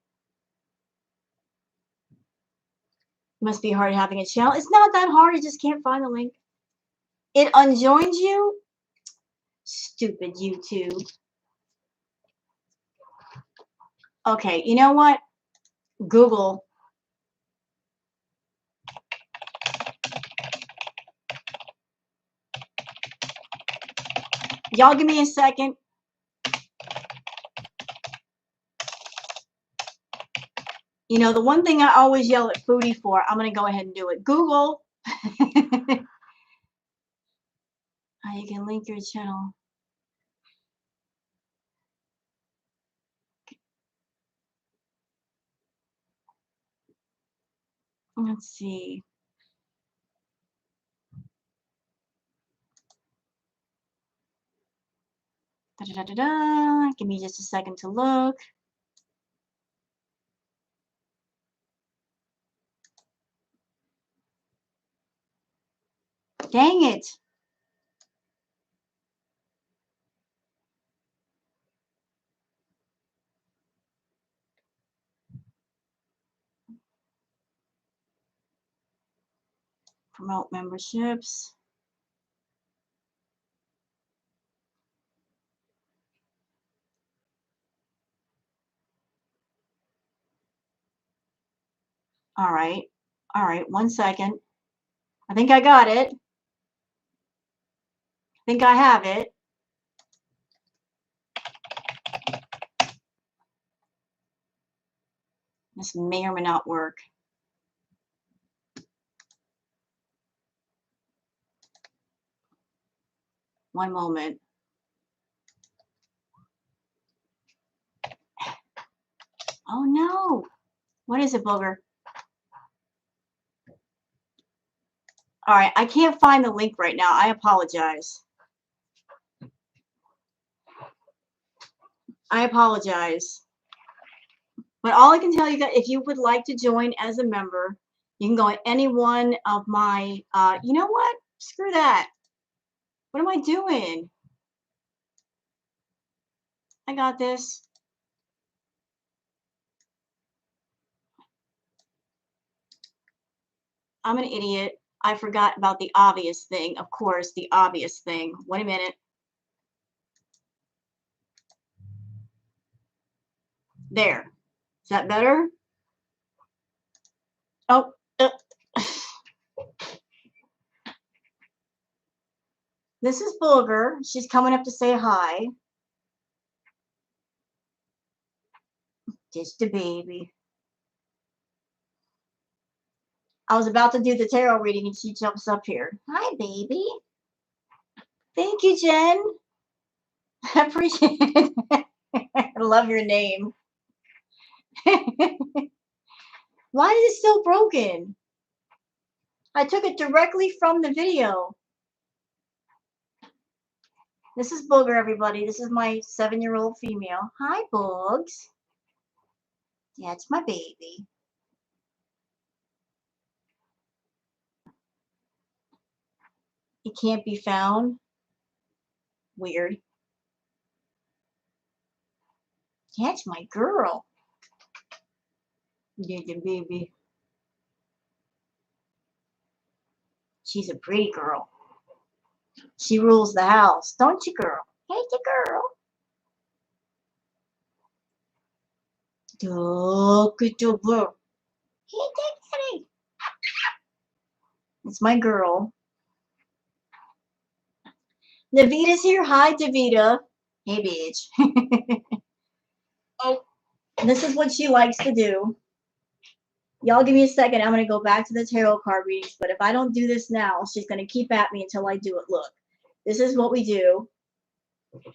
Must be hard having a channel. It's not that hard. You just can't find the link. It unjoins you? Stupid YouTube. Okay, you know what? Google. Y'all give me a second. You know, the one thing I always yell at Foodie for, I'm going to go ahead and do it. Google. How you can link your channel. Let's see. Da-da-da-da-da. Give me just a second to look. Dang it. Promote memberships. All right. All right. 1 second. I think I got it. I think I have it. This may or may not work. One moment. Oh no. What is it, Booger? All right. I can't find the link right now. I apologize. I apologize. But all I can tell you that if you would like to join as a member, you can go at any one of my, you know what? Screw that. What am I doing? I got this. I'm an idiot. I forgot about the obvious thing. Of course, the obvious thing. Wait a minute. There. Is that better? Oh. This is Booger. She's coming up to say hi. Just a baby. I was about to do the tarot reading and she jumps up here. Hi, baby. Thank you, Jen. I appreciate it. I love your name. Why is it still broken? I took it directly from the video. This is Booger, everybody. This is my 7-year-old female. Hi, Boogs. Yeah, it's my baby. It can't be found. Weird. Yeah, it's my girl. Yeah, the baby. She's a pretty girl. She rules the house, don't you, girl? Hey, you girl. Look at the bird. It's my girl. Davita's here. Hi, Davita. Hey, bitch. Oh, this is what she likes to do. Y'all give me a second. I'm going to go back to the tarot card readings. But if I don't do this now, she's going to keep at me until I do it. Look, this is what we do.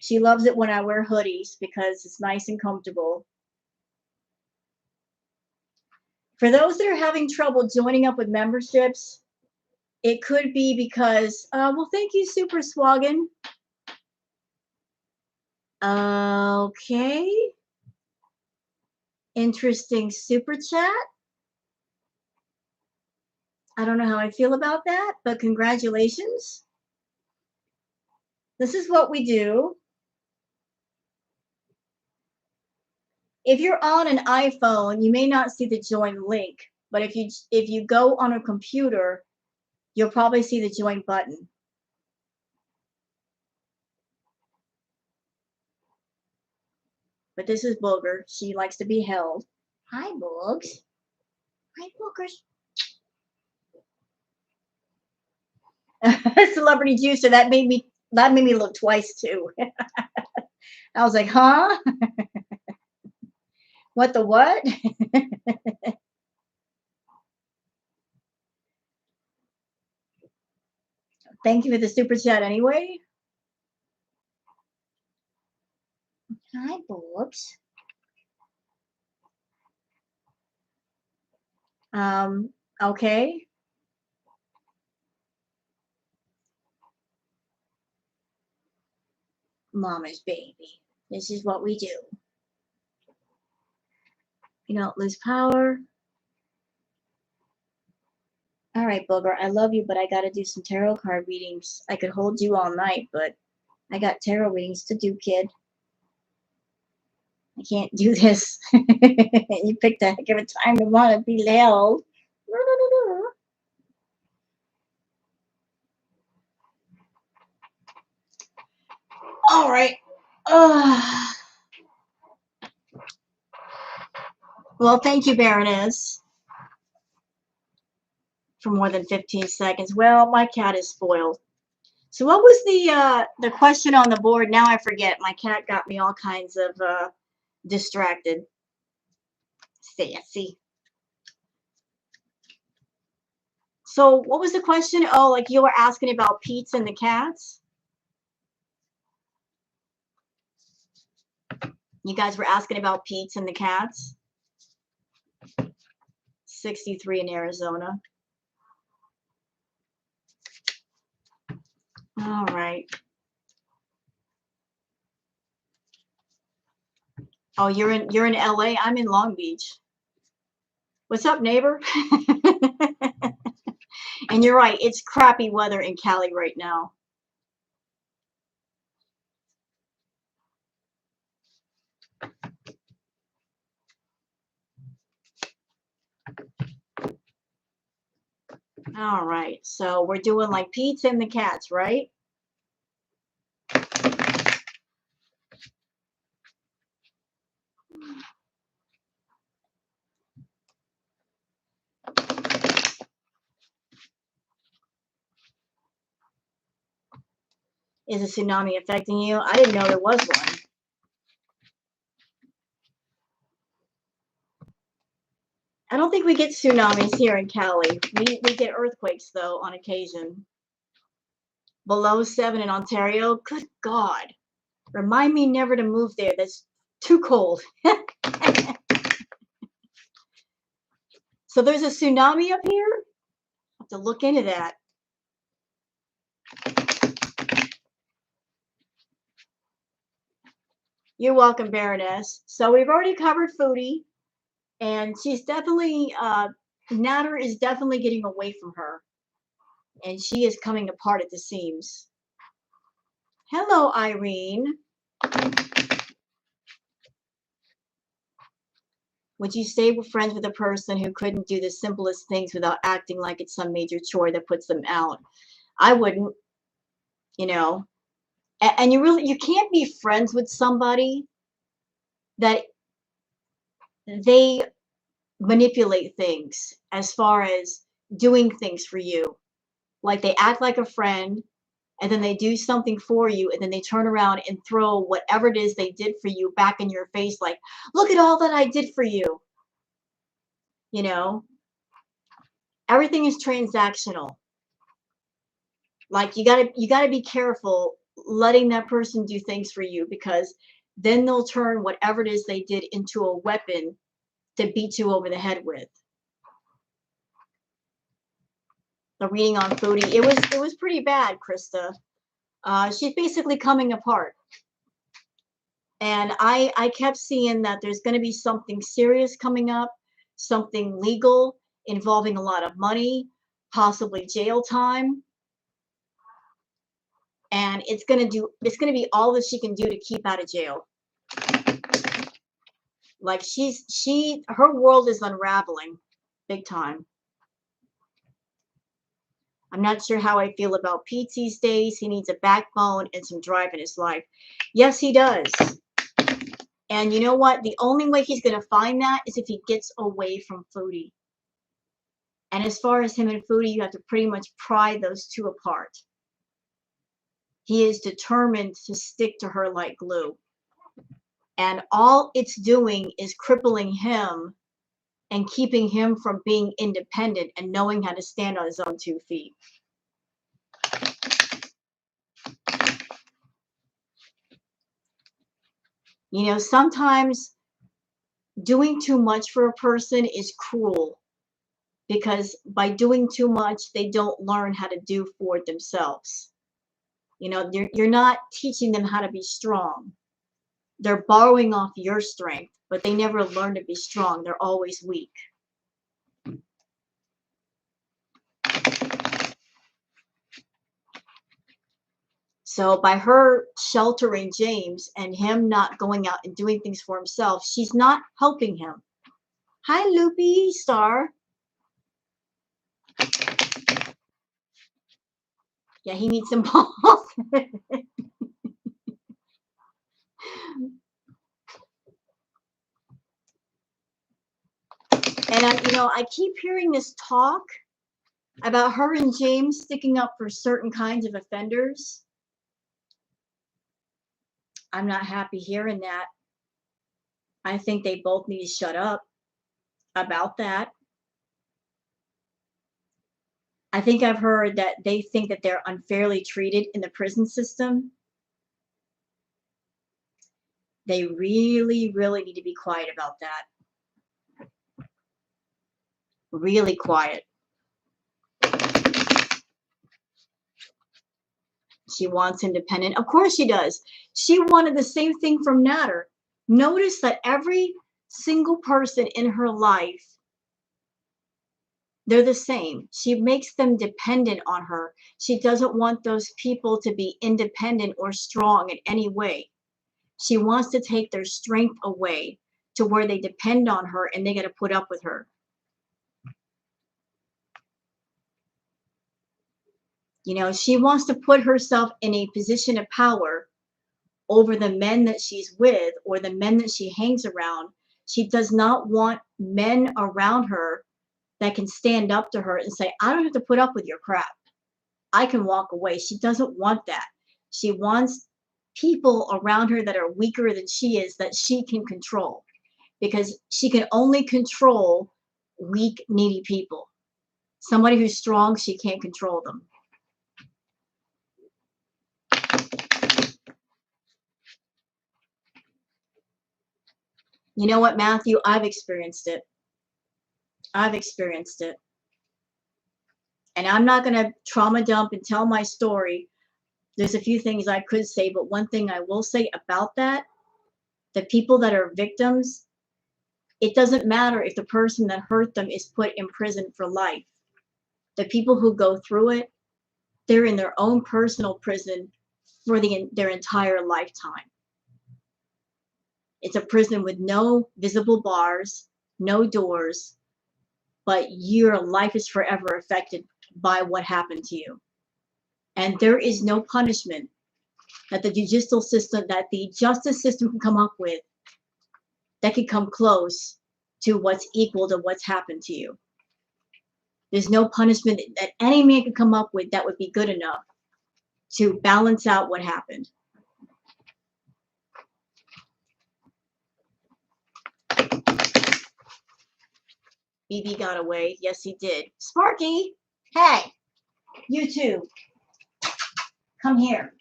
She loves it when I wear hoodies because it's nice and comfortable. For those that are having trouble joining up with memberships, it could be because, well, thank you, Super Swaggin. Okay. Interesting super chat. I don't know how I feel about that, but congratulations. This is what we do. If you're on an iPhone, you may not see the join link, but if you go on a computer, you'll probably see the join button. But this is Booger. She likes to be held. Hi, Boogs. Hi, Boogers. Celebrity juicer. That made me look twice too. I was like, huh? What the what? Thank you for the super chat anyway. Hi, Boogs. Okay. Mama's baby. This is what we do. You don't lose power. All right, Booger, I love you, but I got to do some tarot card readings. I could hold you all night, but I got tarot readings to do, kid. I can't do this. You picked a heck of a time to want to be held. All right. Well, thank you, Baroness, for more than 15 seconds. Well, my cat is spoiled. So what was the question on the board? Now I forget. My cat got me all kinds of distracted. Sassy. So what was the question? Oh, like you were asking about Pete's and the cats? You guys were asking about Pete's and the cats? 63 in Arizona. All right. Oh, you're in LA? I'm in Long Beach. What's up, neighbor? And you're right, it's crappy weather in Cali right now. All right, so we're doing like Pete's and the cats, right? Is a tsunami affecting you? I didn't know there was one. I don't think we get tsunamis here in Cali. We get earthquakes, though, on occasion. Below 7 in Ontario? Good God. Remind me never to move there. That's too cold. So there's a tsunami up here? I'll have to look into that. You're welcome, Baroness. So we've already covered Foodie, and she's definitely, Nader is definitely getting away from her, and she is coming apart at the seams. Hello, Irene. Would you stay with friends with a person who couldn't do the simplest things without acting like it's some major chore that puts them out? I wouldn't, you know. And you can't be friends with somebody that they manipulate things as far as doing things for you. Like they act like a friend, and then they do something for you, and then they turn around and throw whatever it is they did for you back in your face, like, look at all that I did for you. You know, everything is transactional. Like you gotta be careful letting that person do things for you, because then they'll turn whatever it is they did into a weapon to beat you over the head with. The reading on Foodie, it was pretty bad, Krista. She's basically coming apart. And I kept seeing that there's going to be something serious coming up, something legal involving a lot of money, possibly jail time. And it's going to be all that she can do to keep out of jail. Like her world is unraveling big time. I'm not sure how I feel about Pete these days. He needs a backbone and some drive in his life. Yes, he does. And you know what? The only way he's going to find that is if he gets away from Foodie. And as far as him and Foodie, you have to pretty much pry those two apart. He is determined to stick to her like glue. And all it's doing is crippling him and keeping him from being independent and knowing how to stand on his own 2 feet. You know, sometimes doing too much for a person is cruel, because by doing too much, they don't learn how to do for it themselves. You know, you're not teaching them how to be strong. They're borrowing off your strength, but they never learn to be strong. They're always weak. So by her sheltering James and him not going out and doing things for himself, she's not helping him. Hi, Loopy Star. Yeah, he needs some balls. And you know, I keep hearing this talk about her and James sticking up for certain kinds of offenders. I'm not happy hearing that. I think they both need to shut up about that. I think I've heard that they think that they're unfairly treated in the prison system. They really, really need to be quiet about that. Really quiet. She wants independent. Of course she does. She wanted the same thing from Nader. Notice that every single person in her life, they're the same. She makes them dependent on her. She doesn't want those people to be independent or strong in any way. She wants to take their strength away to where they depend on her and they got to put up with her. You know, she wants to put herself in a position of power over the men that she's with or the men that she hangs around. She does not want men around her that can stand up to her and say, I don't have to put up with your crap. I can walk away. She doesn't want that. She wants people around her that are weaker than she is that she can control, because she can only control weak, needy people. Somebody who's strong, she can't control them. You know what, Matthew? I've experienced it. I've experienced it. And I'm not going to trauma dump and tell my story. There's a few things I could say, but one thing I will say about that, the people that are victims, it doesn't matter if the person that hurt them is put in prison for life. The people who go through it, they're in their own personal prison for their entire lifetime. It's a prison with no visible bars, no doors, but your life is forever affected by what happened to you. And there is no punishment that the judicial system, that the justice system can come up with that could come close to what's equal to what's happened to you. There's no punishment that any man could come up with that would be good enough to balance out what happened. BB got away. Yes, he did. Sparky, hey, you too. Come here.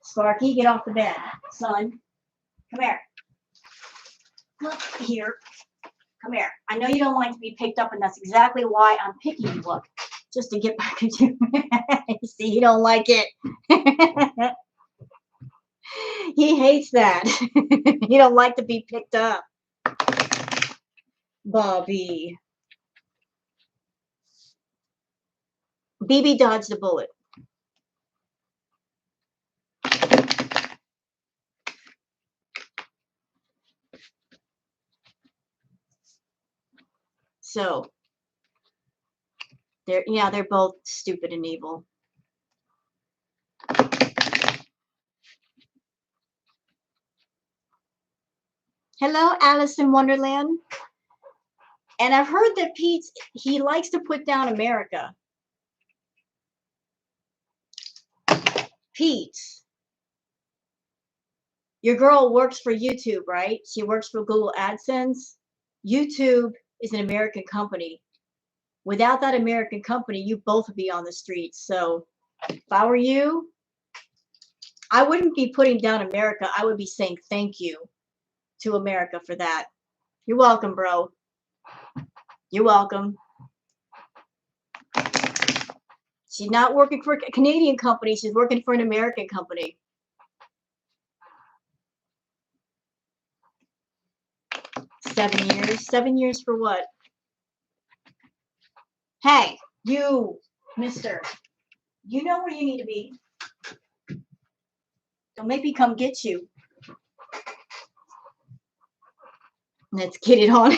Sparky, get off the bed. Son, come here. Look here. Come here. I know you don't like to be picked up, and that's exactly why I'm picking you up. Just to get back at you. See, he don't like it. He hates that. He don't like to be picked up. Bobby. BB dodged the bullet. So they're both stupid and evil. Hello, Alice in Wonderland. And I've heard that he likes to put down America. Pete, your girl works for YouTube, right? She works for Google AdSense. YouTube is an American company. Without that American company, you both would be on the streets. So if I were you, I wouldn't be putting down America. I would be saying thank you to America for that. You're welcome, bro. You're welcome. She's not working for a Canadian company. She's working for an American company. $7 years. 7 years for what? Hey, you, mister. You know where you need to be. Don't make me come get you. Let's get it on.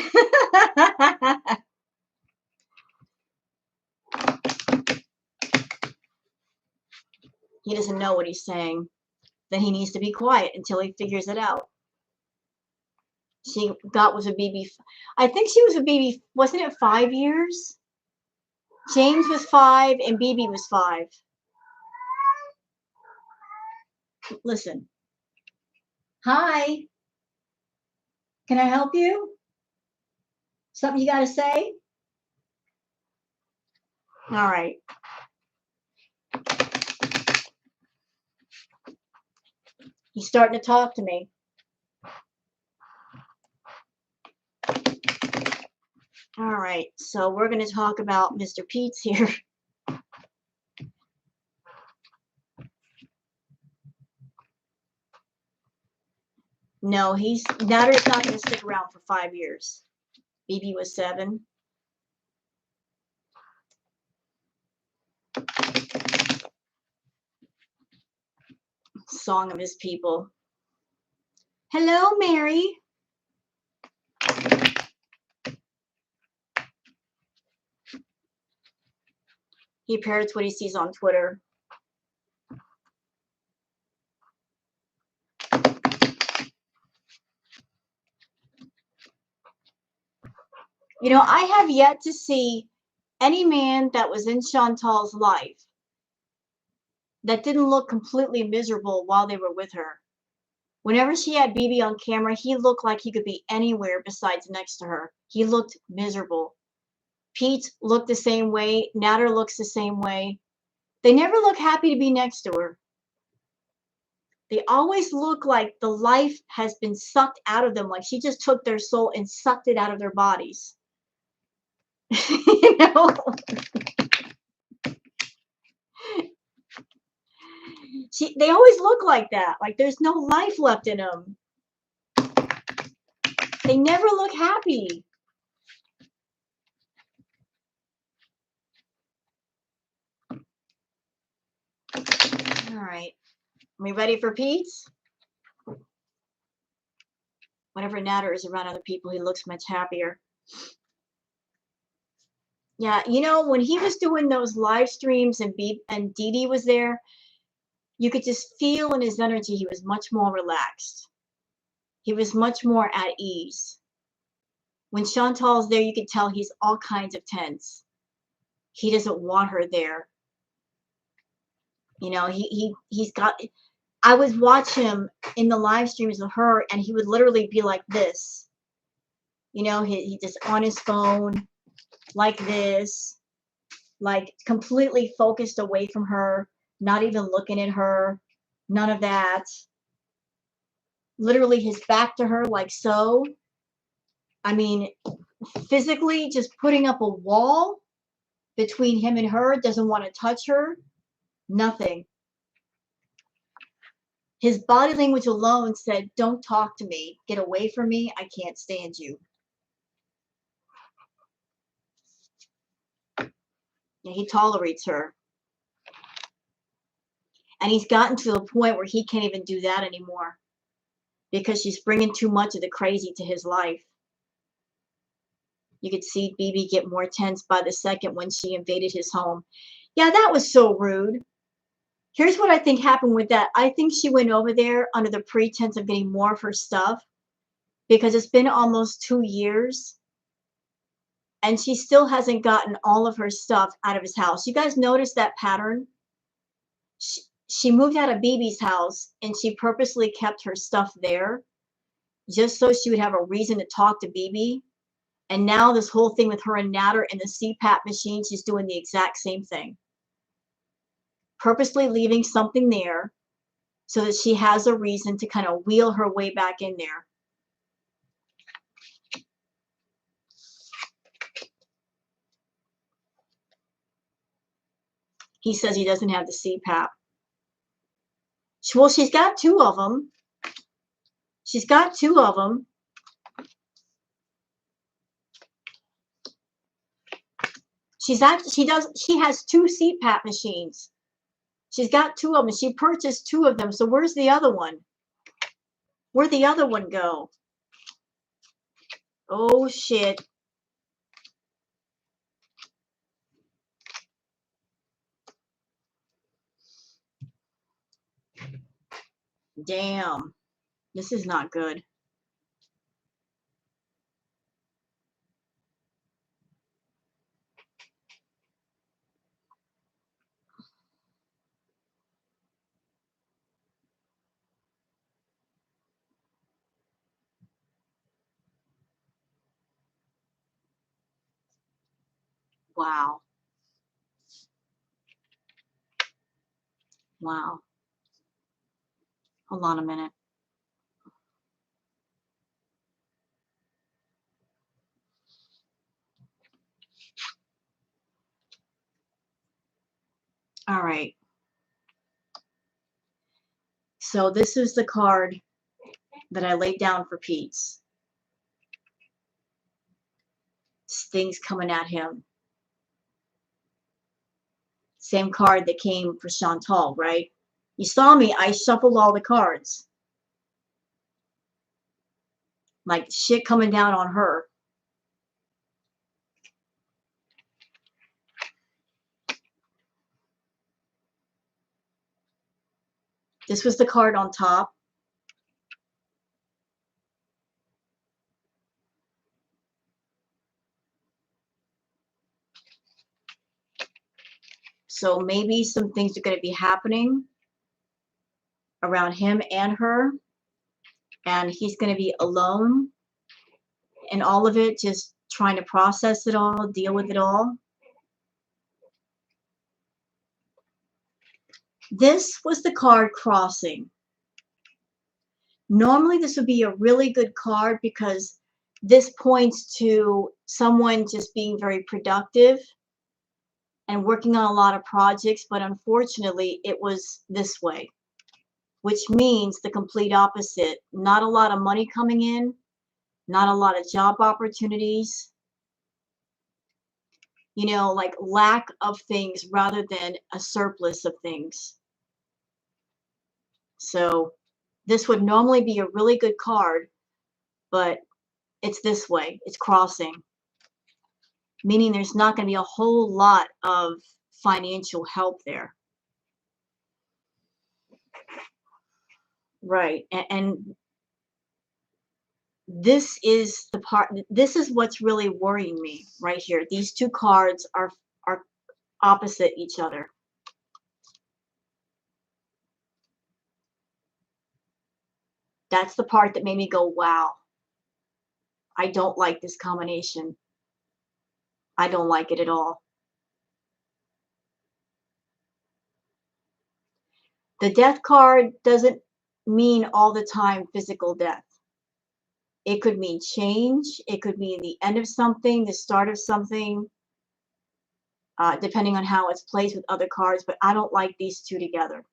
He doesn't know what he's saying. Then he needs to be quiet until he figures it out. She got with a BB. I think she was a BB. Wasn't it 5 years? James was 5 and BB was 5. Listen. Hi. Can I help you? Something you got to say? All right. He's starting to talk to me. All right. So we're going to talk about Mr. Pete's here. No, Nader's not going to stick around for 5 years. BB was 7. Song of his people. Hello, Mary. He parrots what he sees on Twitter. You know, I have yet to see any man that was in Chantal's life that didn't look completely miserable while they were with her. Whenever she had BB on camera, he looked like he could be anywhere besides next to her. He looked miserable. Pete looked the same way. Nader looks the same way. They never look happy to be next to her. They always look like the life has been sucked out of them, like she just took their soul and sucked it out of their bodies. You know? They always look like that, like there's no life left in them. They never look happy. All right. Are we ready for Pete's? Whenever Nader is around other people, he looks much happier. Yeah, you know, when he was doing those live streams and Dee Dee was there, you could just feel in his energy he was much more relaxed. He was much more at ease. When Chantal's there, you can tell he's all kinds of tense. He doesn't want her there. You know, he's got. I would watch him in the live streams of her, and he would literally be like this. You know, he just on his phone like this, like completely focused away from her, not even looking at her, none of that. Literally his back to her, like so. I mean, physically just putting up a wall between him and her, doesn't want to touch her, nothing. His body language alone said, don't talk to me, get away from me, I can't stand you. And he tolerates her. And he's gotten to the point where he can't even do that anymore because she's bringing too much of the crazy to his life. You could see BB get more tense by the second when she invaded his home. Yeah, that was so rude. Here's what I think happened with that. I think she went over there under the pretense of getting more of her stuff because it's been almost 2 years and she still hasn't gotten all of her stuff out of his house. You guys notice that pattern? She moved out of BB's house and she purposely kept her stuff there just so she would have a reason to talk to BB. And now this whole thing with her and Nader and the CPAP machine, she's doing the exact same thing. Purposely leaving something there so that she has a reason to kind of wheel her way back in there. He says he doesn't have the CPAP. Well, she's got 2 of them. She's got 2 of them. She has 2 CPAP machines. She's got 2 of them. She purchased 2 of them. So where's the other one? Where'd the other one go? Oh, shit. Damn. This is not good. Wow. Wow. Hold on a minute. All right. So this is the card that I laid down for Pete's. Things coming at him. Same card that came for Chantal, right? You saw me, I shuffled all the cards. Like shit coming down on her. This was the card on top. So maybe some things are going to be happening around him and her. And he's going to be alone in all of it, just trying to process it all, deal with it all. This was the card crossing. Normally this would be a really good card because this points to someone just being very productive and working on a lot of projects, but unfortunately it was this way, which means the complete opposite. Not a lot of money coming in, not a lot of job opportunities, you know, like lack of things rather than a surplus of things. So this would normally be a really good card, but it's this way, it's crossing, meaning there's not going to be a whole lot of financial help there. Right. And This is the part, this is what's really worrying me right here. These two cards are opposite each other. That's the part that made me go, wow, I don't like this combination. I don't like it at all. The death card doesn't mean all the time physical death. It could mean change. It could mean the end of something, the start of something, depending on how it's placed with other cards. But I don't like these two together.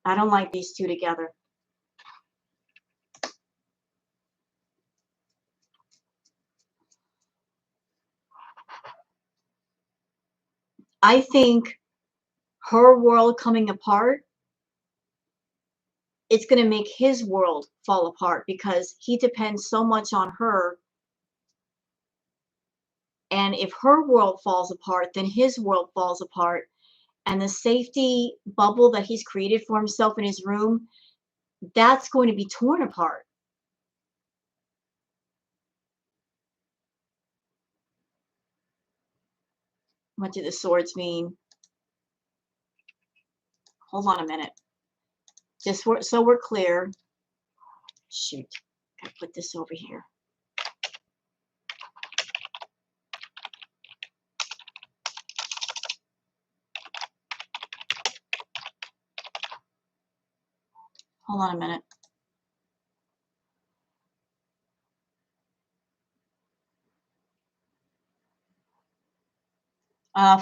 I don't like these two together. I think her world coming apart, it's going to make his world fall apart because he depends so much on her. And if her world falls apart, then his world falls apart. And the safety bubble that he's created for himself in his room, that's going to be torn apart. What do the swords mean? Hold on a minute. Just so we're clear. Shoot, gotta put this over here. Hold on a minute.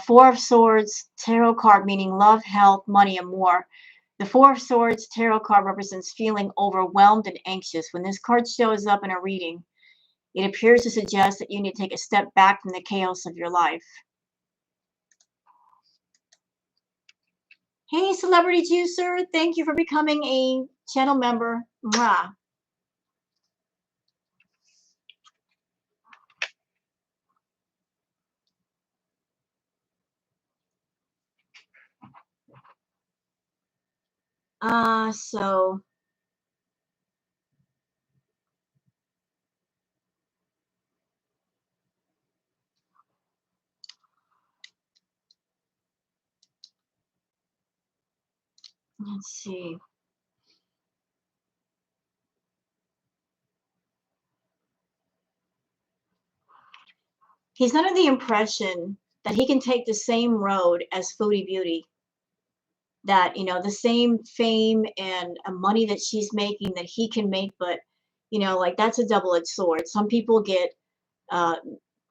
Four of Swords, tarot card meaning love, health, money, and more. The Four of Swords tarot card represents feeling overwhelmed and anxious. When this card shows up in a reading, it appears to suggest that you need to take a step back from the chaos of your life. Hey, Celebrity Juicer, thank you for becoming a channel member. Mwah. So let's see. He's under the impression that he can take the same road as Foodie Beauty. That, you know, the same fame and money that she's making that he can make, but, you know, like that's a double-edged sword. Some people get uh,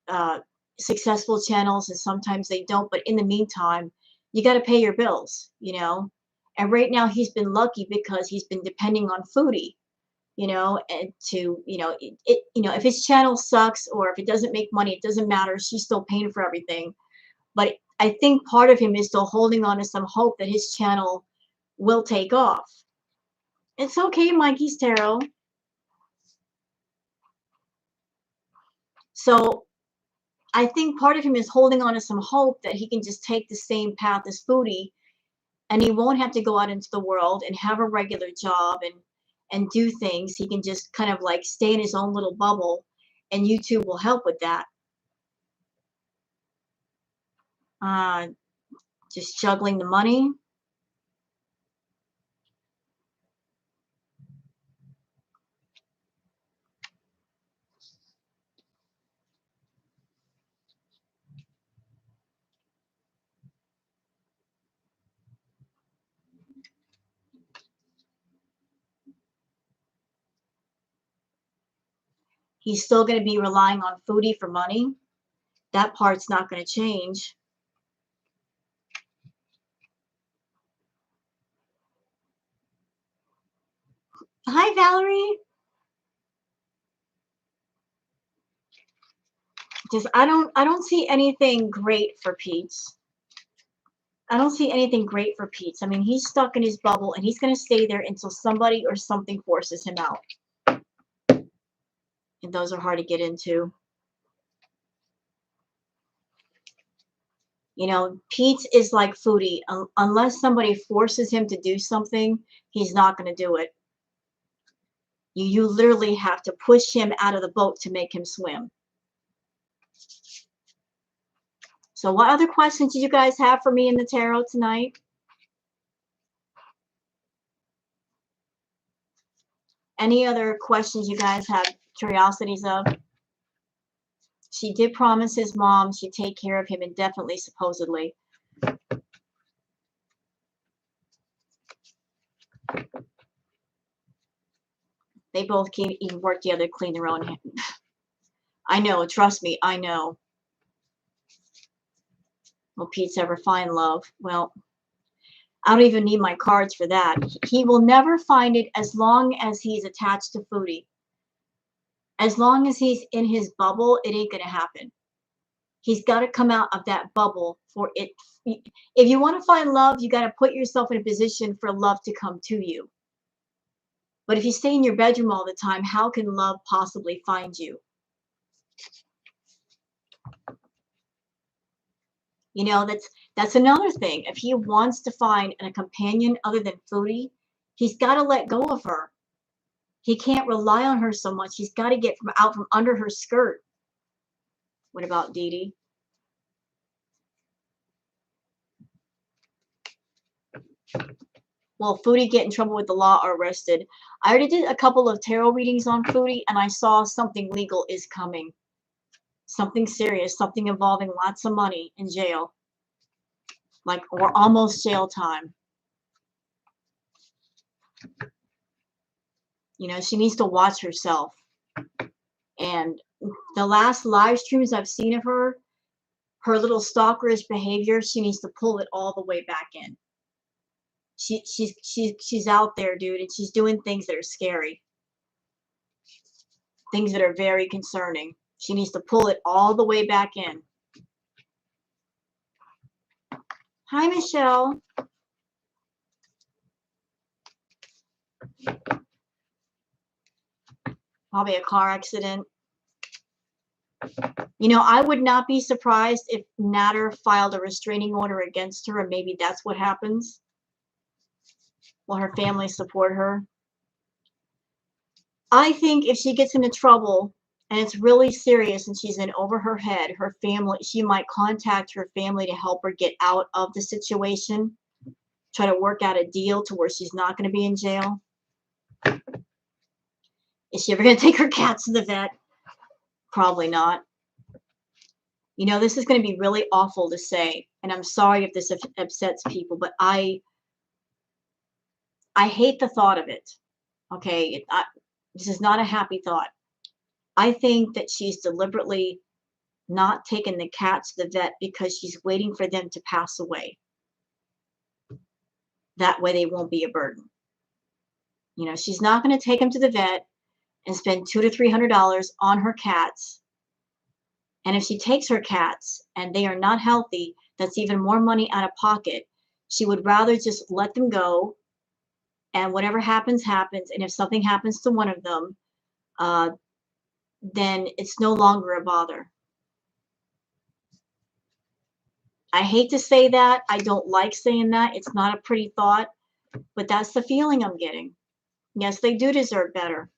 uh, successful channels and sometimes they don't, but in the meantime, you got to pay your bills, you know. And right now he's been lucky because he's been depending on Foodie, you know, and to, you know, you know, if his channel sucks or if it doesn't make money, it doesn't matter. She's still paying for everything. But I think part of him is still holding on to some hope that his channel will take off. It's okay, Mikey's Tarot. So I think part of him is holding on to some hope that he can just take the same path as Foodie and he won't have to go out into the world and have a regular job and do things. He can just kind of like stay in his own little bubble and YouTube will help with that. Uh, just juggling the money. He's still going to be relying on Foodie for money. That part's not going to change. Hi, Valerie. Just I don't see anything great for Pete's. I don't see anything great for Pete's. I mean, he's stuck in his bubble and he's going to stay there until somebody or something forces him out. And those are hard to get into. You know, Pete's is like Foodie. Unless somebody forces him to do something, he's not going to do it. You literally have to push him out of the boat to make him swim. So what other questions did you guys have for me in the tarot tonight? Any other questions you guys have curiosities of? She did promise his mom she'd take care of him indefinitely, supposedly. They both can't even work together to clean their own hands. I know, trust me, I know. Will Pete's ever find love? Well, I don't even need my cards for that. He will never find it as long as he's attached to Foodie. As long as he's in his bubble, it ain't gonna happen. He's got to come out of that bubble for it. If you want to find love, you got to put yourself in a position for love to come to you. But if you stay in your bedroom all the time, how can love possibly find you? You know, that's another thing. If he wants to find a companion other than Foodie, he's got to let go of her. He can't rely on her so much. He's got to get out from under her skirt. What about Dee Dee? Will Foodie get in trouble with the law or arrested? I already did a couple of tarot readings on Foodie, and I saw something legal is coming. Something serious, something involving lots of money in jail. Like, or almost jail time. You know, she needs to watch herself. And the last live streams I've seen of her little stalkerish behavior, she needs to pull it all the way back in. She's out there, dude, and she's doing things that are scary. Things that are very concerning. She needs to pull it all the way back in. Hi, Michelle. Probably a car accident. You know, I would not be surprised if Nader filed a restraining order against her, and maybe that's what happens. Will her family support her? I think if she gets into trouble and it's really serious and she's in over her head, her family, she might contact her family to help her get out of the situation, try to work out a deal to where she's not going to be in jail. Is she ever going to take her cats to the vet? Probably not. You know, this is going to be really awful to say, and I'm sorry if this upsets people, but I hate the thought of it. Okay, this is not a happy thought. I think that she's deliberately not taking the cats to the vet because she's waiting for them to pass away. That way they won't be a burden. You know, she's not going to take them to the vet and spend $200 to $300 on her cats. And if she takes her cats and they are not healthy, that's even more money out of pocket. She would rather just let them go, and whatever happens, happens. And if something happens to one of them, then it's no longer a bother. I hate to say that. I don't like saying that. It's not a pretty thought, but that's the feeling I'm getting. Yes, they do deserve better.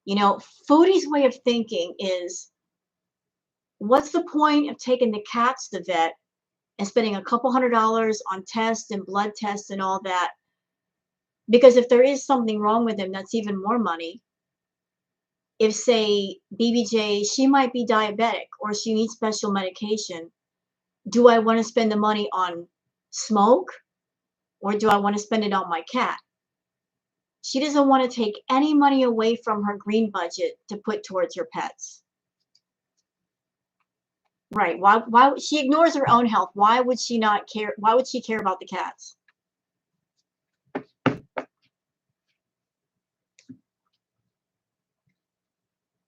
You know, Foodie's way of thinking is, what's the point of taking the cats to the vet and spending a couple $100 on tests and blood tests and all that? Because if there is something wrong with them, that's even more money. If, say, BBJ, she might be diabetic or she needs special medication, do I want to spend the money on smoke or do I want to spend it on my cat? She doesn't want to take any money away from her green budget to put towards her pets. Right. Why she ignores her own health? Why would she not care? Why would she care about the cats?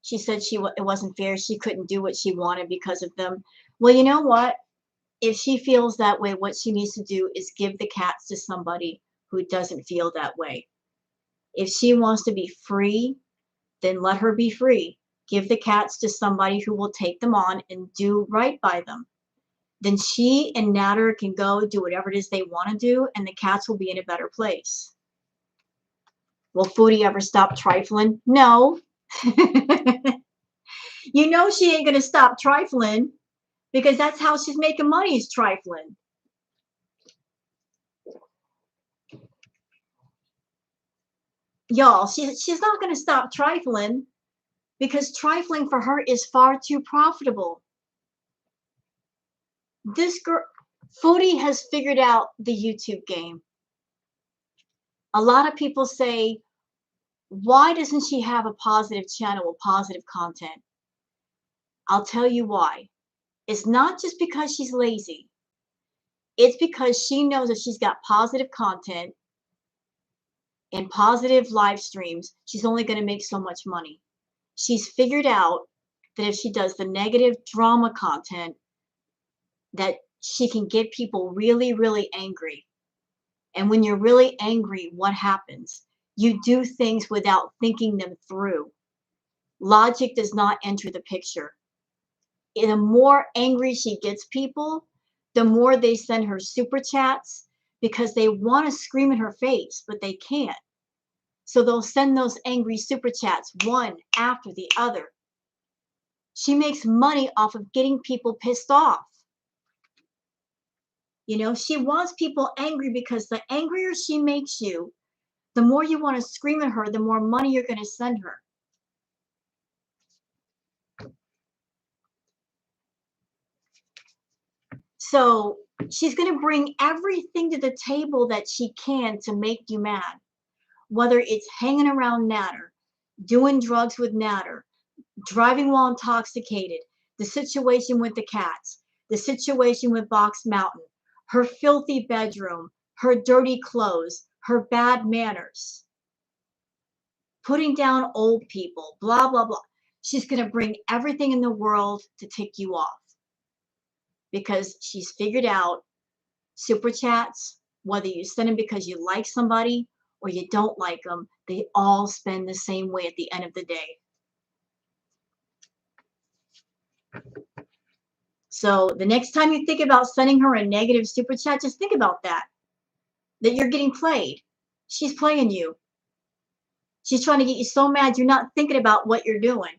She said it wasn't fair. She couldn't do what she wanted because of them. Well, you know what? If she feels that way, what she needs to do is give the cats to somebody who doesn't feel that way. If she wants to be free, then let her be free. Give the cats to somebody who will take them on and do right by them. then she and Nader can go do whatever it is they want to do, and the cats will be in a better place. Will Foodie ever stop trifling? No. You know she ain't going to stop trifling because that's how she's making money, is trifling. Y'all, she's not going to stop trifling because trifling for her is far too profitable. This girl, Foodie, has figured out the YouTube game. A lot of people say, why doesn't she have a positive channel with positive content? I'll tell you why. It's not just because she's lazy. It's because she knows that she's got positive content and positive live streams, she's only going to make so much money. She's figured out that if she does the negative drama content, that she can get people really, really angry. And when you're really angry, what happens? You do things without thinking them through. Logic does not enter the picture. And the more angry she gets people, the more they send her super chats because they want to scream in her face, but they can't. So they'll send those angry super chats one after the other. She makes money off of getting people pissed off. You know, she wants people angry because the angrier she makes you, the more you want to scream at her, the more money you're going to send her. So she's going to bring everything to the table that she can to make you mad. Whether it's hanging around Nader, doing drugs with Nader, driving while intoxicated, the situation with the cats, the situation with Box Mountain, her filthy bedroom, her dirty clothes, her bad manners, putting down old people, blah, blah, blah. She's going to bring everything in the world to tick you off because she's figured out super chats, whether you send them because you like somebody or you don't like them, they all spend the same way at the end of the day. So the next time you think about sending her a negative super chat, just think about that you're getting played. She's playing you. She's trying to get you so mad you're not thinking about what you're doing.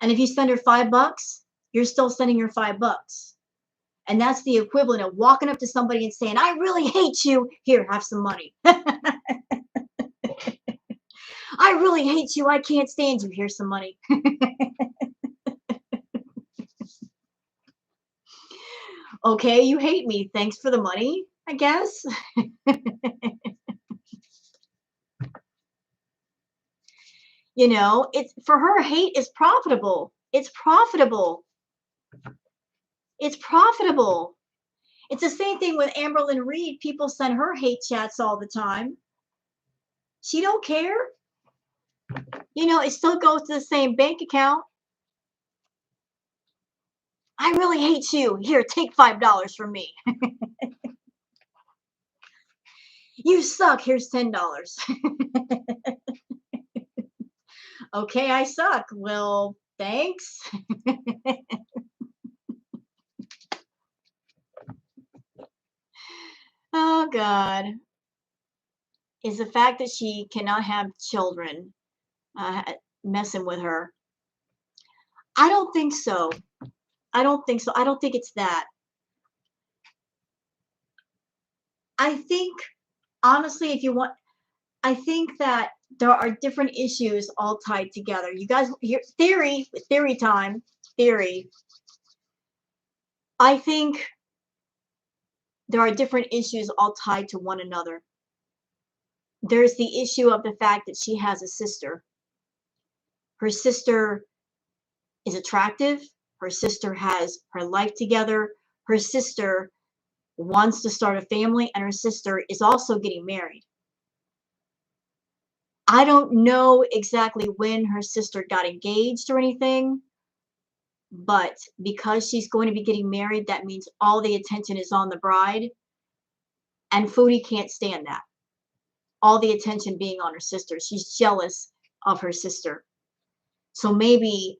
And if you send her $5, you're still sending her $5. And that's the equivalent of walking up to somebody and saying, I really hate you. Here, have some money. I really hate you. I can't stand you. Here's some money. Okay, you hate me. Thanks for the money, I guess. You know, it's for her, hate is profitable. It's profitable. It's profitable. It's the same thing with Amberlynn Reed. People send her hate chats all the time. She don't care. You know, it still goes to the same bank account. I really hate you. Here, take $5 from me. You suck. Here's $10. Okay, I suck. Well, thanks. Oh, God. Is the fact that she cannot have children messing with her? I don't think so. I don't think so. I don't think it's that. I think, honestly, if you want, I think that there are different issues all tied together. You guys, your theory time, theory. I think there are different issues all tied to one another. There's the issue of the fact that she has a sister. Her sister is attractive. Her sister has her life together. Her sister wants to start a family, and her sister is also getting married. I don't know exactly when her sister got engaged or anything, but because she's going to be getting married, that means all the attention is on the bride, and Foodie can't stand that. All the attention being on her sister. She's jealous of her sister. So maybe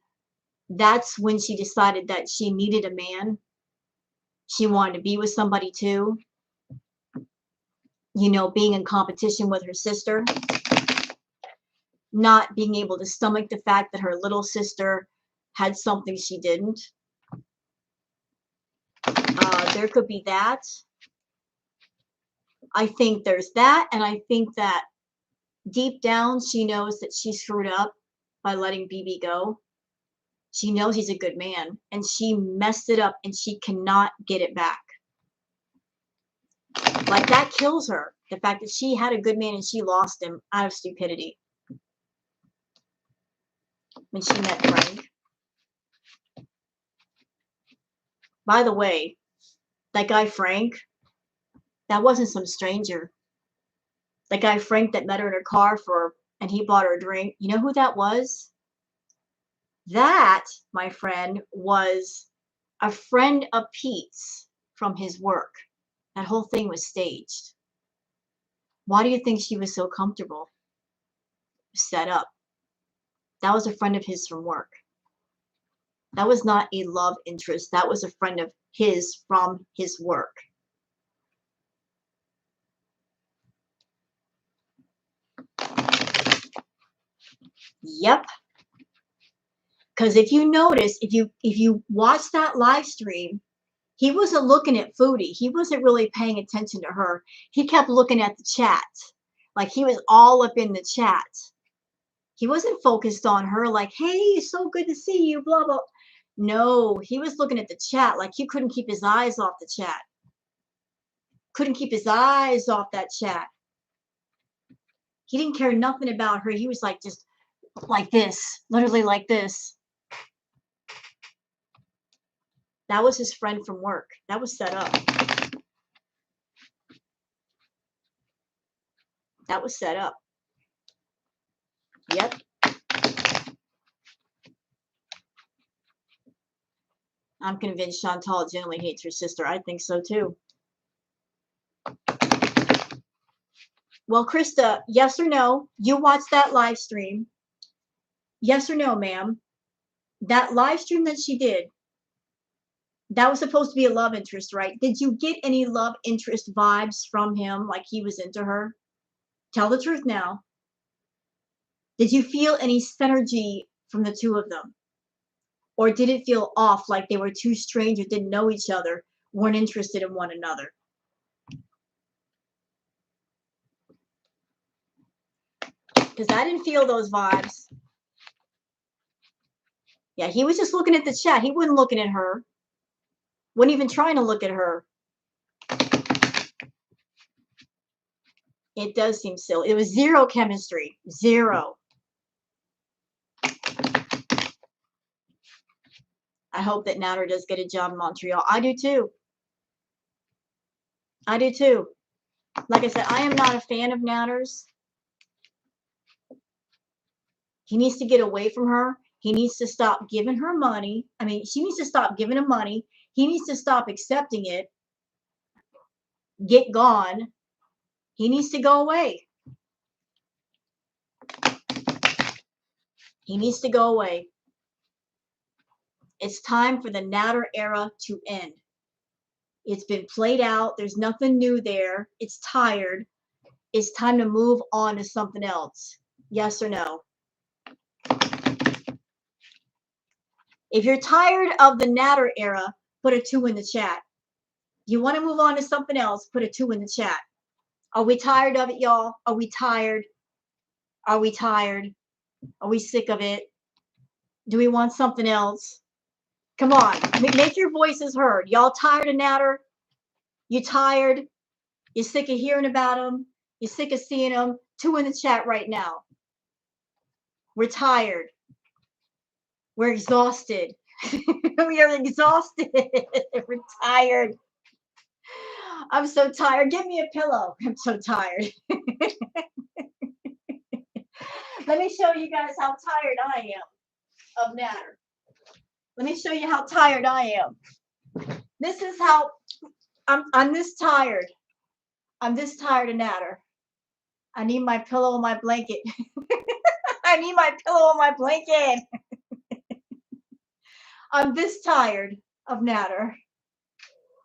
that's when she decided that she needed a man, She wanted to be with somebody too. You know, being in competition with her sister. Not being able to stomach the fact that her little sister had something she didn't. There could be that. I think there's that, and I think that deep down she knows that she screwed up by letting BB go. She knows he's a good man, and she messed it up, and she cannot get it back. Like, that kills her. The fact that she had a good man and she lost him out of stupidity. When she met Frank. By the way, that guy Frank, that wasn't some stranger. That guy Frank that met her in her car and he bought her a drink. You know who that was? That, my friend, was a friend of Pete's from his work. That whole thing was staged. Why do you think she was so comfortable? Set up. That was a friend of his from work. That was not a love interest. That was a friend of his from his work. Yep. Because if you notice, if you watch that live stream, he wasn't looking at Foodie. He wasn't really paying attention to her. He kept looking at the chat. Like, he was all up in the chat. He wasn't focused on her like, hey, so good to see you, blah, blah. No, he was looking at the chat like he couldn't keep his eyes off the chat. Couldn't keep his eyes off that chat. He didn't care nothing about her. He was like, just like this, literally like this. That was his friend from work. That was set up. That was set up. Yep. I'm convinced Chantal genuinely hates her sister. I think so too. Well, Krista, yes or no? You watched that live stream. Yes or no, ma'am? That live stream that she did, that was supposed to be a love interest, right? Did you get any love interest vibes from him, like he was into her? Tell the truth now. Did you feel any synergy from the two of them? Or did it feel off, like they were two strangers, didn't know each other, weren't interested in one another? Because I didn't feel those vibes. Yeah, he was just looking at the chat. He wasn't looking at her. Wasn't even trying to look at her. It does seem silly. It was zero chemistry. Zero. I hope that Nader does get a job in Montreal. I do too. I do too. Like I said, I am not a fan of Nader's. He needs to get away from her. He needs to stop giving her money. I mean, she needs to stop giving him money. He needs to stop accepting it. Get gone. He needs to go away. He needs to go away. It's time for the Nader era to end. It's been played out. There's nothing new there. It's tired. It's time to move on to something else. Yes or no? If you're tired of the Nader era, put a 2 in the chat. You want to move on to something else, put a 2 in the chat. Are we tired of it, y'all? Are we tired? Are we tired? Are we sick of it? Do we want something else? Come on, make your voices heard. Y'all tired of Nader? You tired? You sick of hearing about him? You sick of seeing him? 2 in the chat right now. We're tired. We're exhausted. We are exhausted. We're tired. I'm so tired. Give me a pillow. I'm so tired. Let me show you guys how tired I am of Nader. Let me show you how tired I am. This is how I'm this tired. I'm this tired of Nader. I need my pillow and my blanket. I need my pillow and my blanket. I'm this tired of Nader.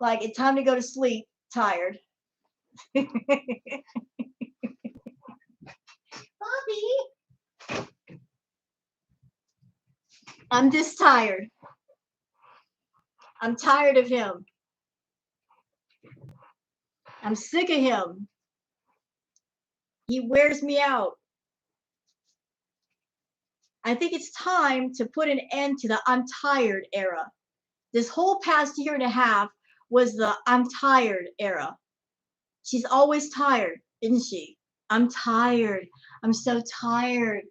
Like, it's time to go to sleep. Tired. Bobby, I'm just tired. I'm tired of him. I'm sick of him. He wears me out. I think it's time to put an end to the I'm tired era. This whole past year and a half was the I'm tired era. She's always tired, isn't she? I'm tired. I'm so tired.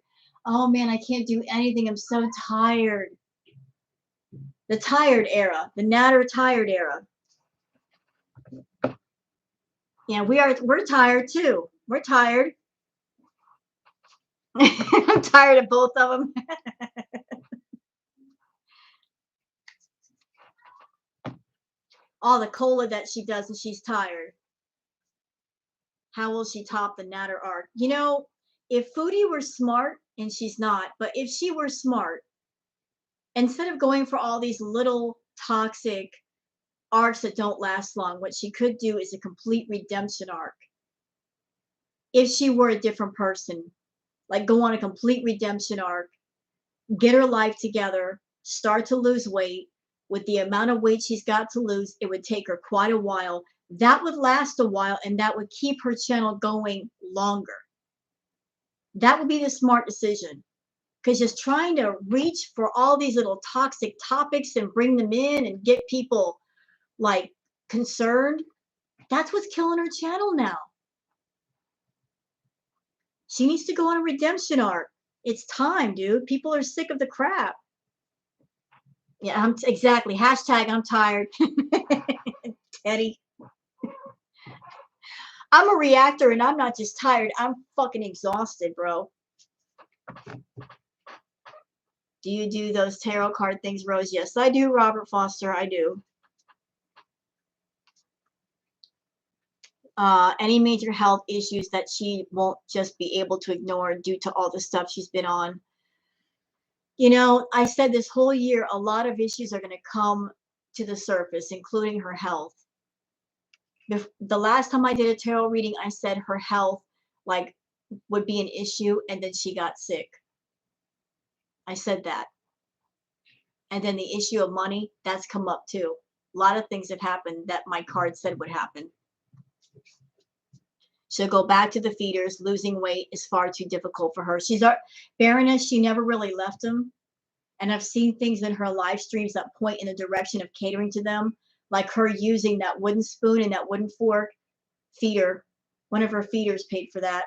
Oh man, I can't do anything. I'm so tired. The tired era, the Nader tired era. Yeah, we're tired too. We're tired. I'm tired of both of them. All the cola that she does and she's tired. How will she top the Nader arc? You know, if Foodie were smart, and she's not, but if she were smart, instead of going for all these little toxic arcs that don't last long, what she could do is a complete redemption arc. If she were a different person, like go on a complete redemption arc, get her life together, start to lose weight. With the amount of weight she's got to lose, it would take her quite a while. That would last a while and that would keep her channel going longer. That would be the smart decision. Because just trying to reach for all these little toxic topics and bring them in and get people like concerned, that's what's killing her channel now. She needs to go on a redemption arc. It's time, dude. People are sick of the crap. Yeah, exactly. Hashtag I'm tired. Teddy. I'm a reactor and I'm not just tired. I'm fucking exhausted, bro. Do you do those tarot card things, Rose? Yes, I do, Robert Foster. I do. Any major health issues that she won't just be able to ignore due to all the stuff she's been on. You know, I said this whole year, a lot of issues are going to come to the surface, including her health. The last time I did a tarot reading, I said her health like would be an issue, and then she got sick. I said that. And then the issue of money, that's come up too. A lot of things have happened that my card said would happen. She'll go back to the feeders. Losing weight is far too difficult for her. She's our Baroness. She never really left them. And I've seen things in her live streams that point in the direction of catering to them, like her using that wooden spoon and that wooden fork feeder. One of her feeders paid for that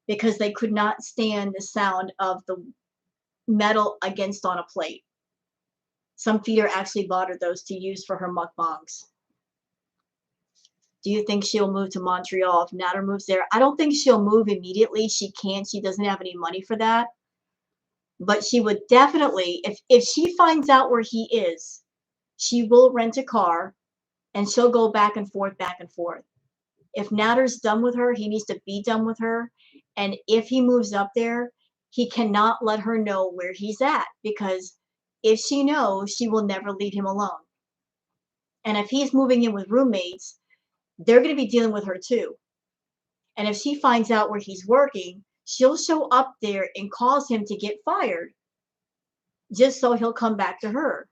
because they could not stand the sound of the metal against on a plate. Some feeder actually bought her those to use for her mukbangs. Do you think she'll move to Montreal if Nader moves there? I don't think she'll move immediately. She can't. She doesn't have any money for that. But she would definitely, if she finds out where he is, she will rent a car and she'll go back and forth, back and forth. If Nader's done with her, he needs to be done with her. And if he moves up there, he cannot let her know where he's at, because if she knows, she will never leave him alone. And if he's moving in with roommates, they're going to be dealing with her too. And if she finds out where he's working, she'll show up there and cause him to get fired just so he'll come back to her.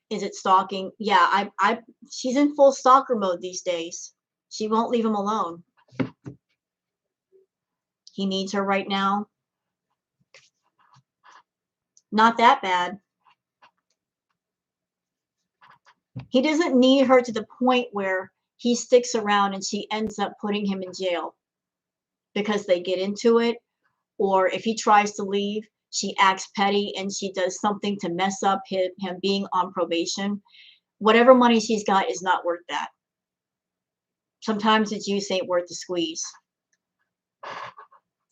Is it stalking? Yeah, she's in full stalker mode these days. She won't leave him alone. He needs her right now. Not that bad. He doesn't need her to the point where he sticks around and she ends up putting him in jail because they get into it. Or if he tries to leave, she acts petty and she does something to mess up him being on probation. Whatever money she's got is not worth that. Sometimes the juice ain't worth the squeeze.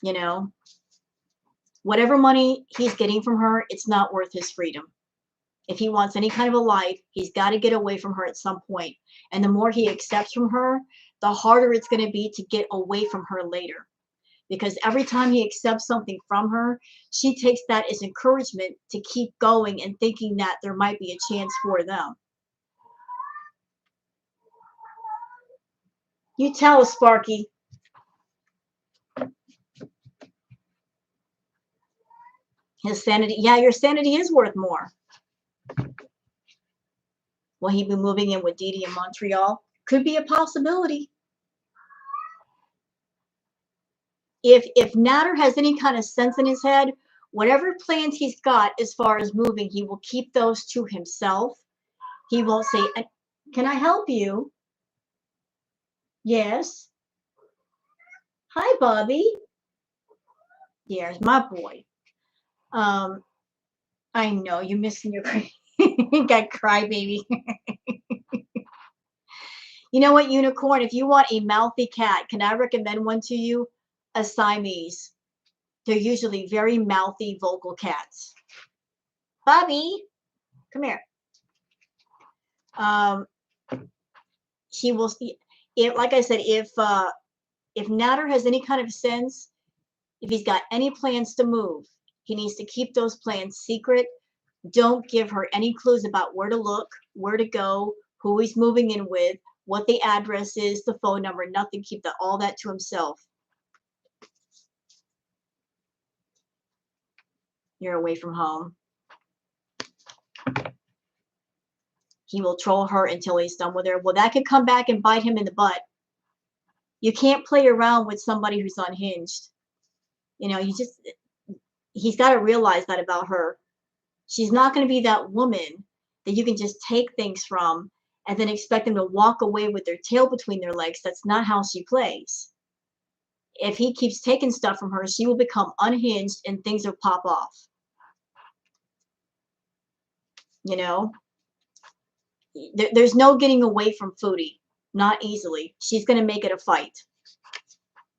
You know, whatever money he's getting from her, it's not worth his freedom. If he wants any kind of a life, he's got to get away from her at some point. And the more he accepts from her, the harder it's going to be to get away from her later. because every time he accepts something from her, she takes that as encouragement to keep going and thinking that there might be a chance for them. You tell us, Sparky. His sanity, yeah, your sanity is worth more. Will he be moving in with Dee Dee in Montreal? Could be a possibility. If Nader has any kind of sense in his head, whatever plans he's got as far as moving, he will keep those to himself. He won't say, "Can I help you?" Yes. Hi, Bobby. There's my boy. I know you're missing your got crybaby. You know what, Unicorn? If you want a mouthy cat, can I recommend one to you? A Siamese. They're usually very mouthy, vocal cats. Bobby, come here. He will see. If, like I said, if Nader has any kind of sense, if he's got any plans to move, he needs to keep those plans secret. Don't give her any clues about where to look, where to go, who he's moving in with, what the address is, the phone number, nothing. Keep all that to himself. You're away from home. He will troll her until he's done with her. Well, that could come back and bite him in the butt. You can't play around with somebody who's unhinged. You know, he's got to realize that about her. She's not going to be that woman that you can just take things from and then expect them to walk away with their tail between their legs. That's not how she plays. If he keeps taking stuff from her, she will become unhinged and things will pop off. You know, there's no getting away from Foodie. Not easily. She's going to make it a fight.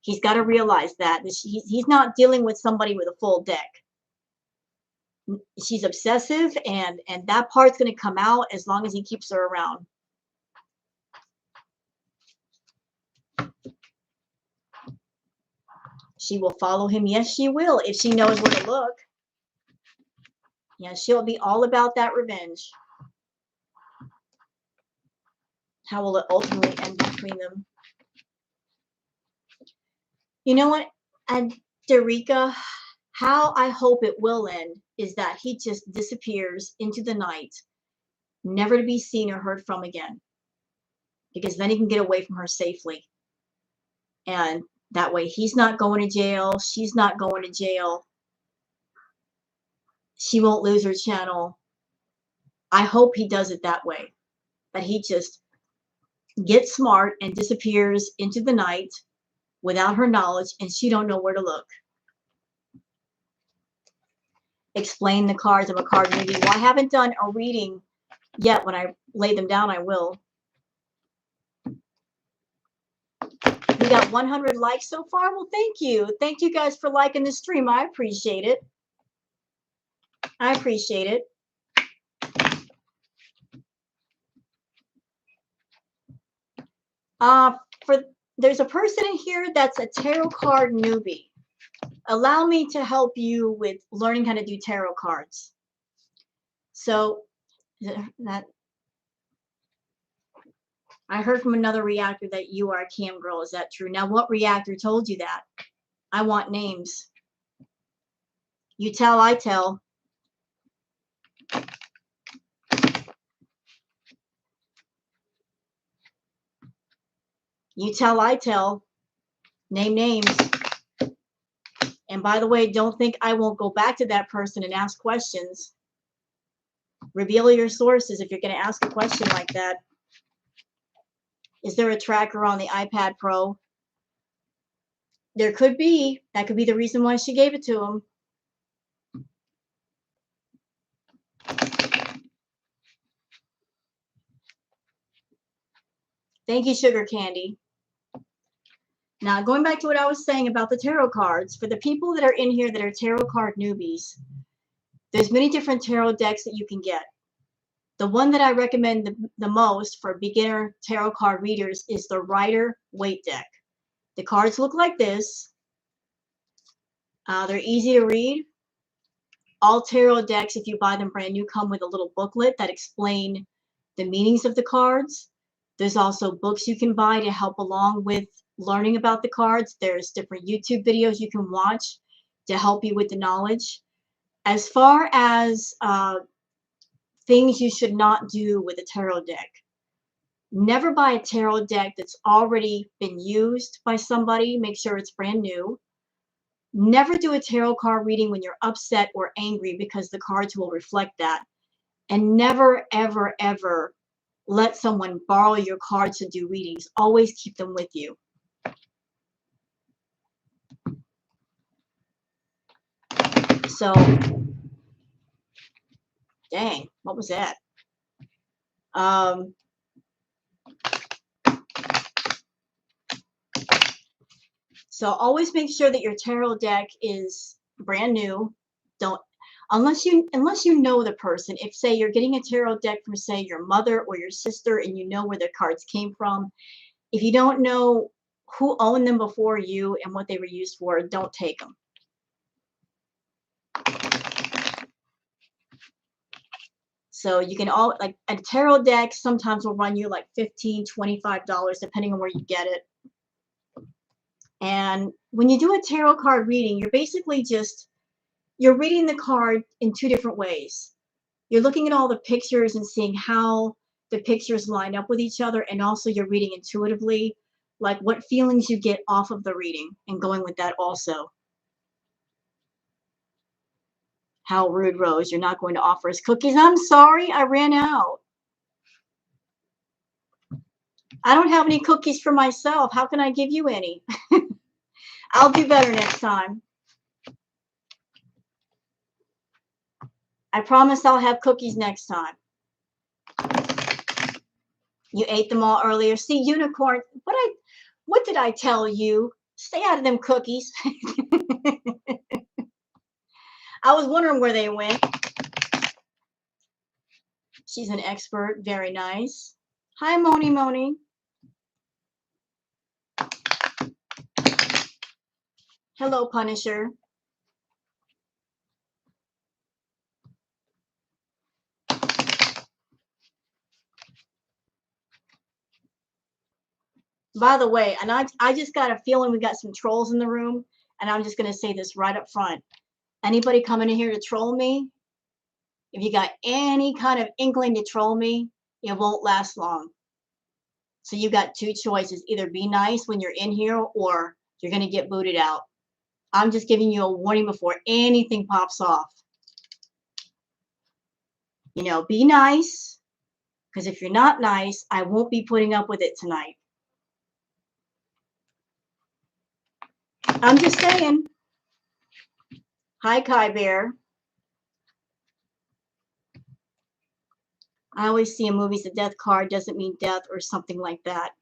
He's got to realize that he's not dealing with somebody with a full deck. She's obsessive, and that part's going to come out as long as he keeps her around. She will follow him. Yes, she will, if she knows where to look. Yeah, she'll be all about that revenge. How will it ultimately end between them? You know what, and Derica, how I hope it will end is that he just disappears into the night, never to be seen or heard from again. Because then he can get away from her safely. And that way he's not going to jail. She's not going to jail. She won't lose her channel. I hope he does it that way. That he just gets smart and disappears into the night without her knowledge, and she don't know where to look. Explain the cards. I'm a card reading. Well, I haven't done a reading yet. When I lay them down, I will. We got 100 likes so far. Well, thank you. Thank you guys for liking the stream. I appreciate it. I appreciate it. There's a person in here that's a tarot card newbie. Allow me to help you with learning how to do tarot cards. So that I heard from another reactor that you are a cam girl. Is that true? Now, what reactor told you that? I want names. You tell, I tell. You tell, I tell. Name names. And by the way, don't think I won't go back to that person and ask questions. Reveal your sources if you're going to ask a question like that. Is there a tracker on the iPad Pro? There could be. That could be the reason why she gave it to him. Thank you, Sugar Candy. Now, going back to what I was saying about the tarot cards, for the people that are in here that are tarot card newbies, there's many different tarot decks that you can get. The one that I recommend the most for beginner tarot card readers is the Rider Waite deck. The cards look like this. They're easy to read. All tarot decks, if you buy them brand new, come with a little booklet that explain the meanings of the cards. There's also books you can buy to help along with learning about the cards. There's different YouTube videos you can watch to help you with the knowledge. As far as things you should not do with a tarot deck, never buy a tarot deck that's already been used by somebody. Make sure it's brand new. Never do a tarot card reading when you're upset or angry, because the cards will reflect that. And never, ever, ever let someone borrow your cards to do readings. Always keep them with you. So, dang, what was that? So always make sure that your tarot deck is brand new. Don't, unless you know the person. If, say, you're getting a tarot deck from, say, your mother or your sister, and you know where the cards came from, if you don't know who owned them before you and what they were used for, don't take them. So you can all, like, a tarot deck sometimes will run you like $15, $25, depending on where you get it. And when you do a tarot card reading, you're basically just, you're reading the card in two different ways. You're looking at all the pictures and seeing how the pictures line up with each other, and also you're reading intuitively, like what feelings you get off of the reading, and going with that also. How rude, Rose. You're not going to offer us cookies? I'm sorry, I ran out. I don't have any cookies for myself. How can I give you any? I'll do better next time. I promise I'll have cookies next time. You ate them all earlier. See, unicorn, what did I tell you? Stay out of them cookies. I was wondering where they went. She's an expert. Very nice. Hi, Moni Moni. Hello, Punisher. By the way, and I just got a feeling we got some trolls in the room, and I'm just going to say this right up front. Anybody coming in here to troll me, if you got any kind of inkling to troll me, it won't last long. So you got two choices. Either be nice when you're in here, or you're going to get booted out. I'm just giving you a warning before anything pops off. You know, be nice, because if you're not nice, I won't be putting up with it tonight. I'm just saying. Hi, Kai Bear. I always see in movies the death card doesn't mean death or something like that.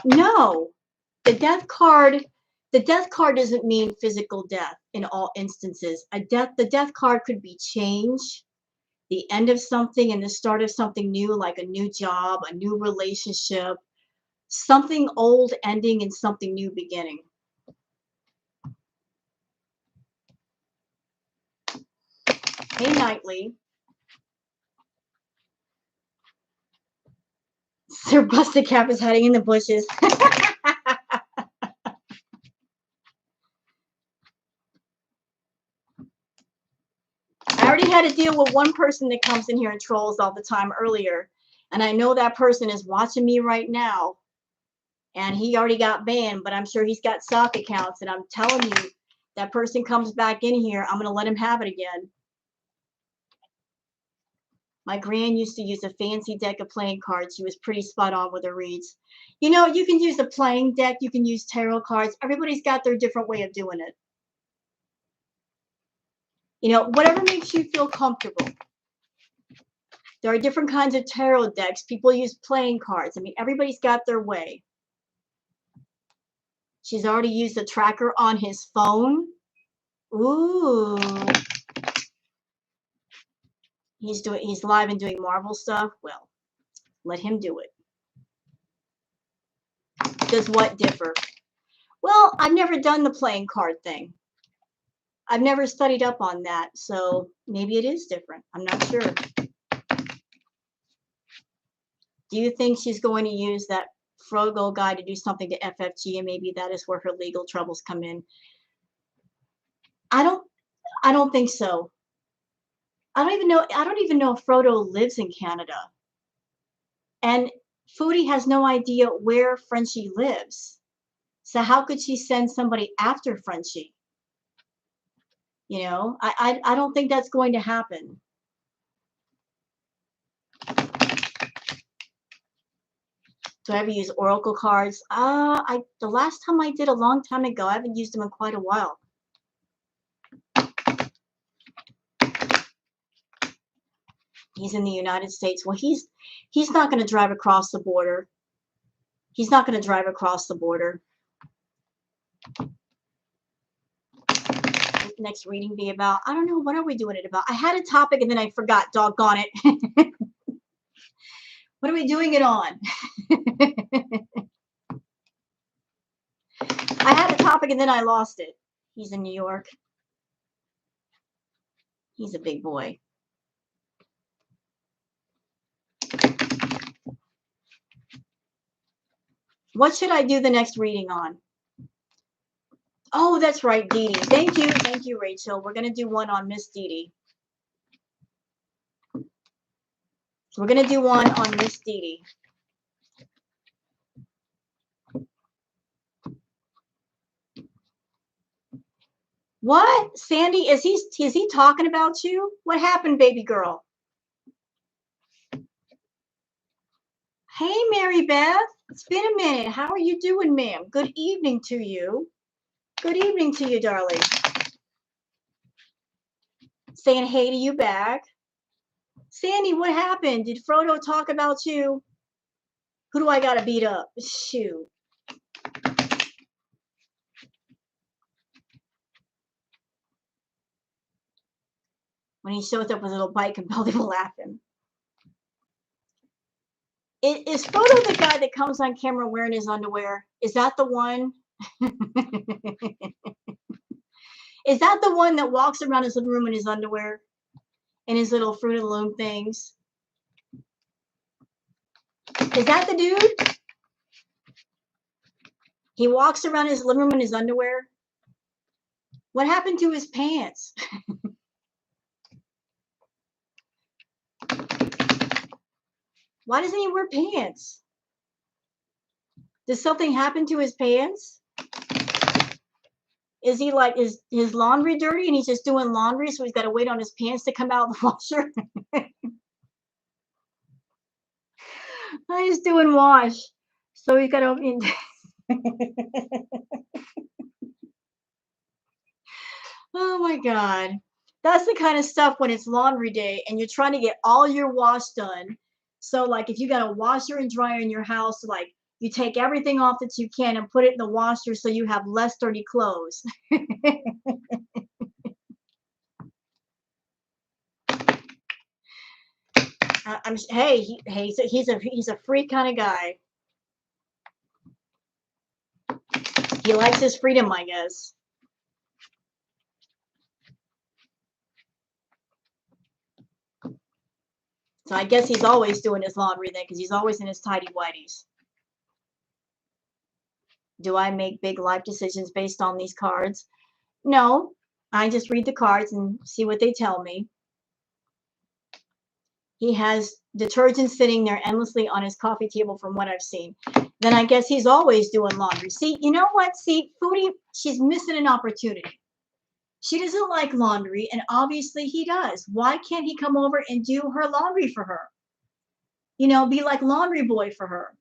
No, the death card doesn't mean physical death in all instances. The death card could be change, the end of something and the start of something new, like a new job, a new relationship, something old ending and something new beginning. Hey, Knightley. Sir Busted Cap is hiding in the bushes. I already had to deal with one person that comes in here and trolls all the time earlier. And I know that person is watching me right now. And he already got banned, but I'm sure he's got sock accounts. And I'm telling you, that person comes back in here, I'm going to let him have it again. My gran used to use a fancy deck of playing cards. She was pretty spot on with her reads. You know, you can use a playing deck. You can use tarot cards. Everybody's got their different way of doing it. You know, whatever makes you feel comfortable. There are different kinds of tarot decks. People use playing cards. I mean, everybody's got their way. She's already used the tracker on his phone. Ooh. He's live and doing Marvel stuff. Well, let him do it. Does what differ? Well, I've never done the playing card thing. I've never studied up on that, so maybe it is different. I'm not sure. Do you think she's going to use that Frogo guy to do something to FFG, and maybe that is where her legal troubles come in? I don't I don't think so. I don't even know if Frodo lives in Canada. And Foodie has no idea where Frenchie lives. So how could she send somebody after Frenchie? You know, I don't think that's going to happen. Do I ever use oracle cards? The last time I did a long time ago. I haven't used them in quite a while. He's in the United States. Well, he's not going to drive across the border. He's not going to drive across the border. Next reading be about? I don't know. What are we doing it about? I had a topic and then I forgot. Doggone it. What are we doing it on? I had a topic and then I lost it. He's in New York. He's a big boy. What should I do the next reading on? Oh, that's right, Dee Dee. Thank you. Thank you, Rachel. We're going to do one on Miss Dee Dee. We're going to do one on Miss Dee Dee. What? Sandy, is he talking about you? What happened, baby girl? Hey, Mary Beth. It's been a minute. How are you doing, ma'am? Good evening to you. Good evening to you, darling. Saying hey to you back. Sandy, what happened? Did Frodo talk about you? Who do I got to beat up? Shoot. When he shows up with a little bike and Belly will laugh him. Is Frodo the guy that comes on camera wearing his underwear? Is that the one? Is that the one that walks around his living room in his underwear and his little Fruit of the Loom things? Is that the dude? He walks around his living room in his underwear. What happened to his pants? Why doesn't he wear pants? Did something happen to his pants? Is he like, is his laundry dirty and he's just doing laundry, so he's got to wait on his pants to come out of the washer? He's doing wash, so he's got to. Oh my God. That's the kind of stuff when it's laundry day and you're trying to get all your wash done. So like if you got a washer and dryer in your house, like you take everything off that you can and put it in the washer so you have less dirty clothes. He's a free kind of guy. He likes his freedom, I guess. So I guess he's always doing his laundry then, because he's always in his tidy whities. Do I make big life decisions based on these cards? No, I just read the cards and see what they tell me. He has detergent sitting there endlessly on his coffee table from what I've seen. Then I guess he's always doing laundry. See, you know what? See, Foodie, she's missing an opportunity. She doesn't like laundry, and obviously he does. Why can't he come over and do her laundry for her? You know, be like laundry boy for her.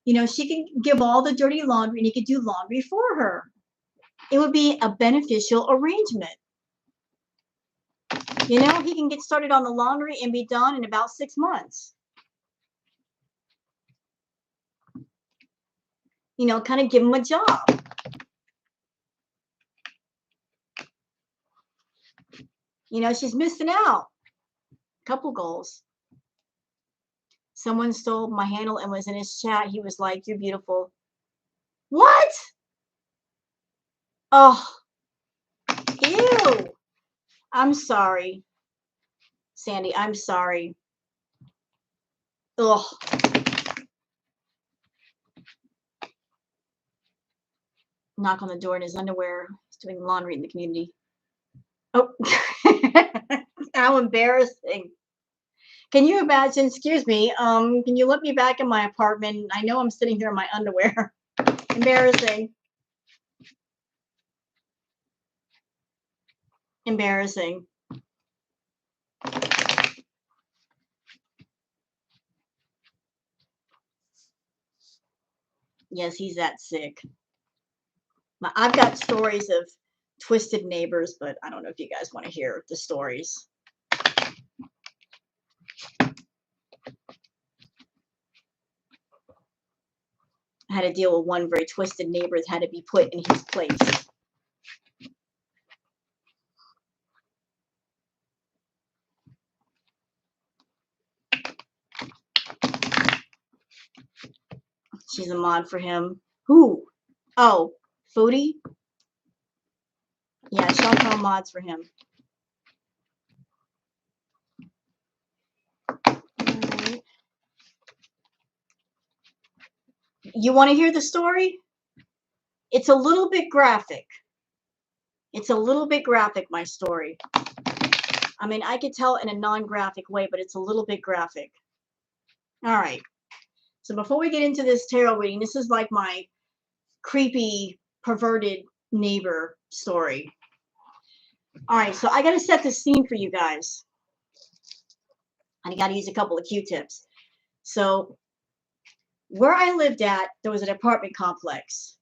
You know, she can give all the dirty laundry and he could do laundry for her. It would be a beneficial arrangement. You know, he can get started on the laundry and be done in about 6 months. You know, kind of give him a job. You know, she's missing out. Couple goals. Someone stole my handle and was in his chat. He was like, "You're beautiful." What? Oh, Ew. I'm sorry, Sandy. I'm sorry. Ugh. Knock on the door in his underwear. He's doing laundry in the community. Oh, how embarrassing. Can you imagine? Excuse me. Can you let me back in my apartment? I know I'm sitting here in my underwear. Embarrassing. Embarrassing. Yes, he's that sick. I've got stories of twisted neighbors, but I don't know if you guys want to hear the stories. I had to deal with one very twisted neighbor that had to be put in his place. She's a mod for him. Who? Oh, Foodie? Yeah, she'll call mods for him. Right. You want to hear the story? It's a little bit graphic. It's a little bit graphic, my story. I mean, I could tell in a non-graphic way, but it's a little bit graphic. All right. So before we get into this tarot reading, this is like my creepy, perverted neighbor story. All right, so I got to set the scene for you guys. And I got to use a couple of Q-tips. So where I lived at, there was an apartment complex.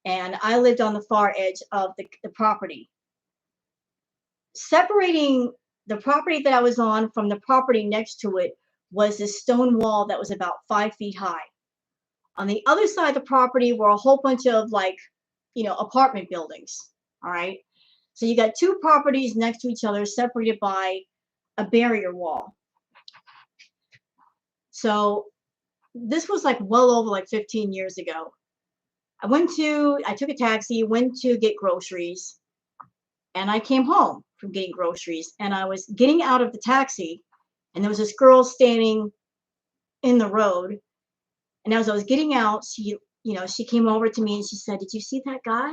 And I lived on the far edge of the property. Separating the property that I was on from the property next to it was this stone wall that was about 5 feet high. On the other side of the property were a whole bunch of apartment buildings. All right. So you got two properties next to each other separated by a barrier wall. So this was like well over like 15 years ago. I took a taxi, went to get groceries, and I came home from getting groceries, and I was getting out of the taxi, and there was this girl standing in the road. And as I was getting out, she came over to me and she said, "Did you see that guy?"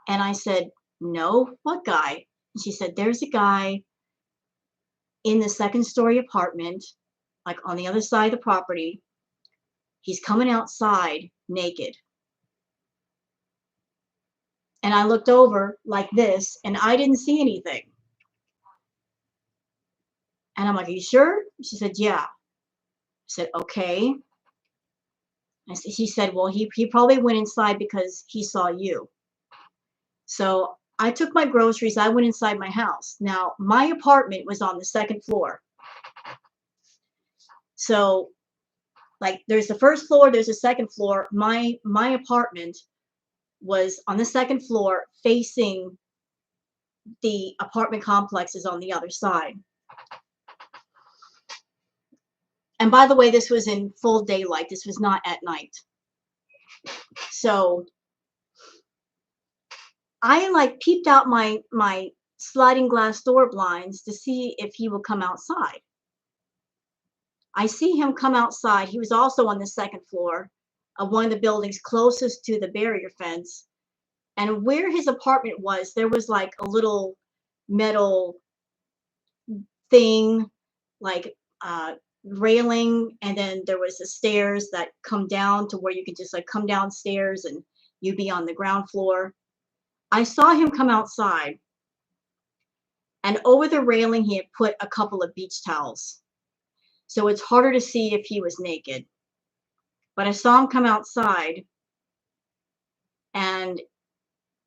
And I said, "No, what guy?" And she said, "There's a guy in the second story apartment, like on the other side of the property. He's coming outside naked." And I looked over like this and I didn't see anything. And I'm like, "Are you sure?" She said, "Yeah." I said, "Okay." She said, "Well, he probably went inside because he saw you." So I took my groceries. I went inside my house. Now, my apartment was on the second floor. So, like, there's the first floor, there's a second floor. My apartment was on the second floor facing the apartment complexes on the other side. And by the way, this was in full daylight. This was not at night. So I like peeped out my sliding glass door blinds to see if he would come outside. I see him come outside. He was also on the second floor of one of the buildings closest to the barrier fence. And where his apartment was, there was like a little metal thing, like railing, and then there was the stairs that come down to where you could just like come downstairs and you'd be on the ground floor. I saw him come outside, and over the railing he had put a couple of beach towels. So it's harder to see if he was naked. But I saw him come outside and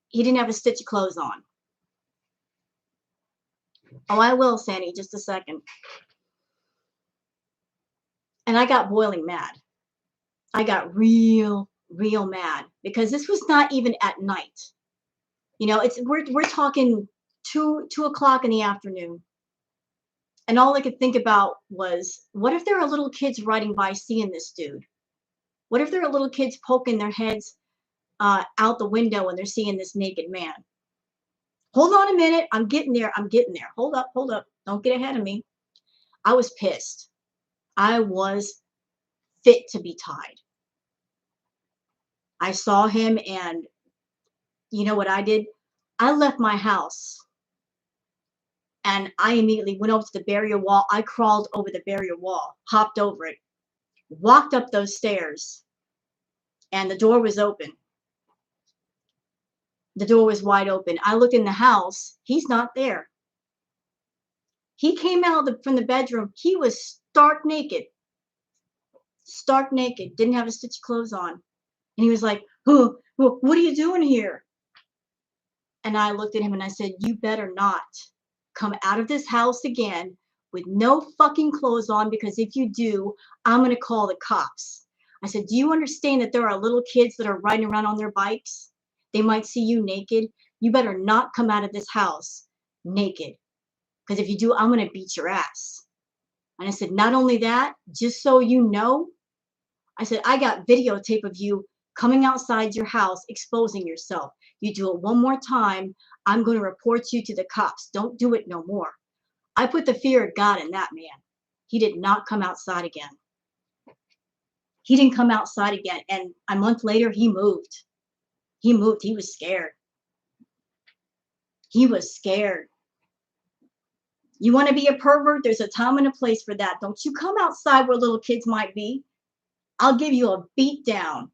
he didn't have a stitch of clothes on. Oh, I will, Sandy, just a second. And I got boiling mad. I got real mad because this was not even at night. We're talking 2 o'clock in the afternoon. And all I could think about was, what if there are little kids riding by seeing this dude? What if there are little kids poking their heads out the window and they're seeing this naked man? Hold on a minute. I'm getting there. I'm getting there. Hold up. Hold up. Don't get ahead of me. I was pissed. I was fit to be tied. I saw him, and you know what I did? I left my house and I immediately went over to the barrier wall. I crawled over the barrier wall, hopped over it, walked up those stairs, and the door was open. The door was wide open. I looked in the house. He's not there. He came out from the bedroom. He was stark naked. Stark naked. Didn't have a stitch of clothes on. And he was like, oh, what are you doing here? And I looked at him and I said, you better not come out of this house again with no fucking clothes on, because if you do, I'm going to call the cops. I said, do you understand that there are little kids that are riding around on their bikes? They might see you naked. You better not come out of this house naked, because if you do, I'm going to beat your ass. And I said, not only that, just so you know, I said, I got videotape of you coming outside your house, exposing yourself. You do it one more time, I'm going to report you to the cops. Don't do it no more. I put the fear of God in that man. He did not come outside again. He didn't come outside again. And a month later, he moved. He moved. He was scared. He was scared. You want to be a pervert? There's a time and a place for that. Don't you come outside where little kids might be. I'll give you a beat down.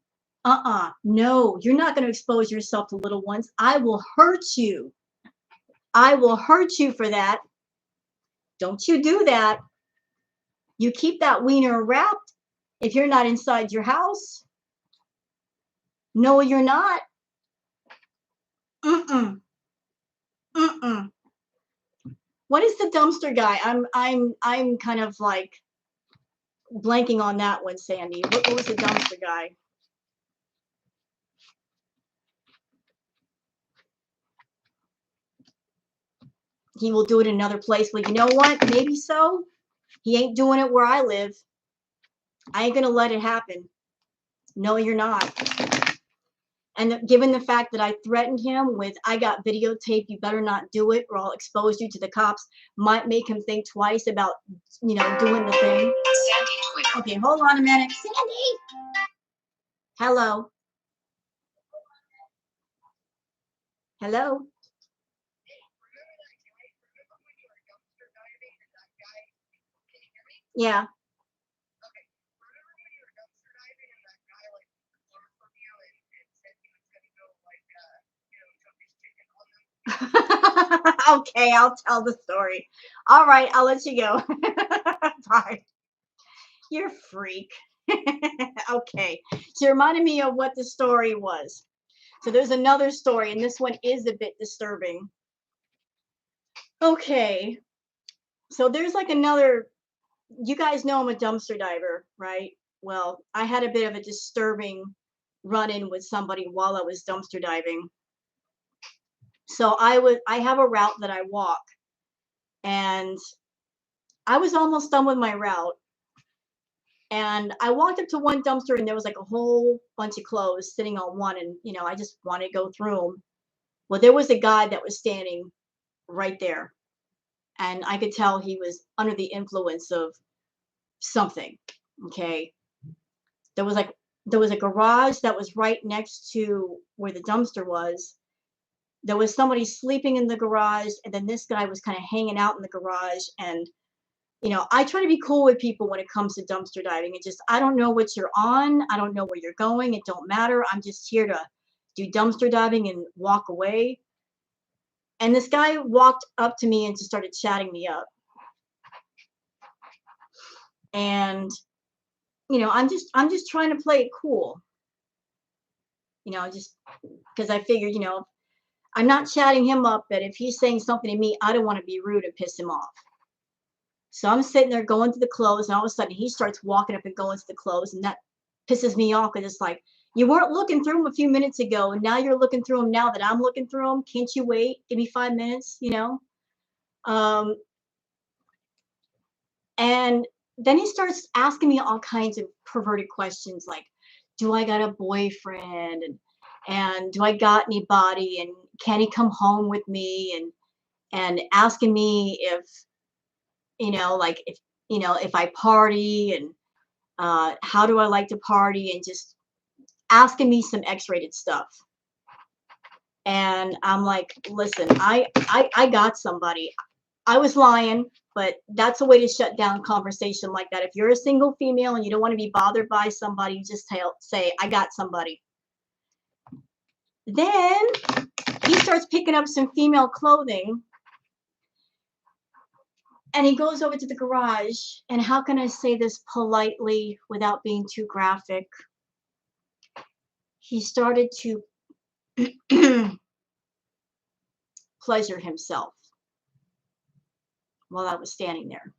No, you're not going to expose yourself to little ones. I will hurt you. I will hurt you for that. Don't you do that. You keep that wiener wrapped if you're not inside your house. No, you're not. Mm-mm. Mm-mm. What is the dumpster guy? I'm kind of like blanking on that one, Sandy. What was the dumpster guy? He will do it in another place. Well, you know what? Maybe so. He ain't doing it where I live. I ain't gonna let it happen. No, you're not. And given the fact that I threatened him with, I got videotape, you better not do it or I'll expose you to the cops, might make him think twice about, doing the thing. Okay, hold on a minute. Sandy! Hello. Hello? Yeah. Okay, I'll tell the story. All right, I'll let you go. Bye. You're a freak. Okay. So you reminded me of what the story was. So there's another story, and this one is a bit disturbing. Okay. So there's like another, you guys know I'm a dumpster diver, right? Well, I had a bit of a disturbing run-in with somebody while I was dumpster diving. So I have a route that I walk, and I was almost done with my route. And I walked up to one dumpster and there was like a whole bunch of clothes sitting on one, and I just wanted to go through them. Well, there was a guy that was standing right there, and I could tell he was under the influence of something. Okay. There was like there was a garage that was right next to where the dumpster was. There was somebody sleeping in the garage, and then this guy was kind of hanging out in the garage. And I try to be cool with people when it comes to dumpster diving. It just, I don't know what you're on. I don't know where you're going. It don't matter. I'm just here to do dumpster diving and walk away. And this guy walked up to me and just started chatting me up. And I'm just trying to play it cool. Just because I figured, I'm not chatting him up, but if he's saying something to me, I don't want to be rude and piss him off. So I'm sitting there going to the clothes, and all of a sudden he starts walking up and going to the clothes, and that pisses me off because it's like, you weren't looking through them a few minutes ago, and now you're looking through them now that I'm looking through them. Can't you wait? Give me 5 minutes, Um, and then he starts asking me all kinds of perverted questions like, do I got a boyfriend? And do I got anybody? And can he come home with me, and asking me if, like, if I party, and how do I like to party, and just asking me some X-rated stuff. And I'm like, listen, I got somebody. I was lying, but that's a way to shut down conversation like that. If you're a single female and you don't want to be bothered by somebody, you just say, I got somebody. Then he starts picking up some female clothing, and he goes over to the garage, and how can I say this politely without being too graphic? He started to pleasure himself while I was standing there.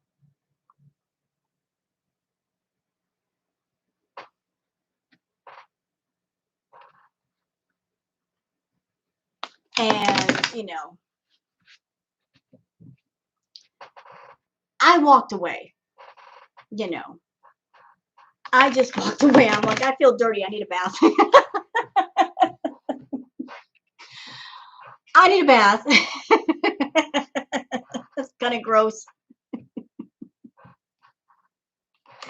And, I walked away, I just walked away. I'm like, I feel dirty. I need a bath. I need a bath. That's kind of gross.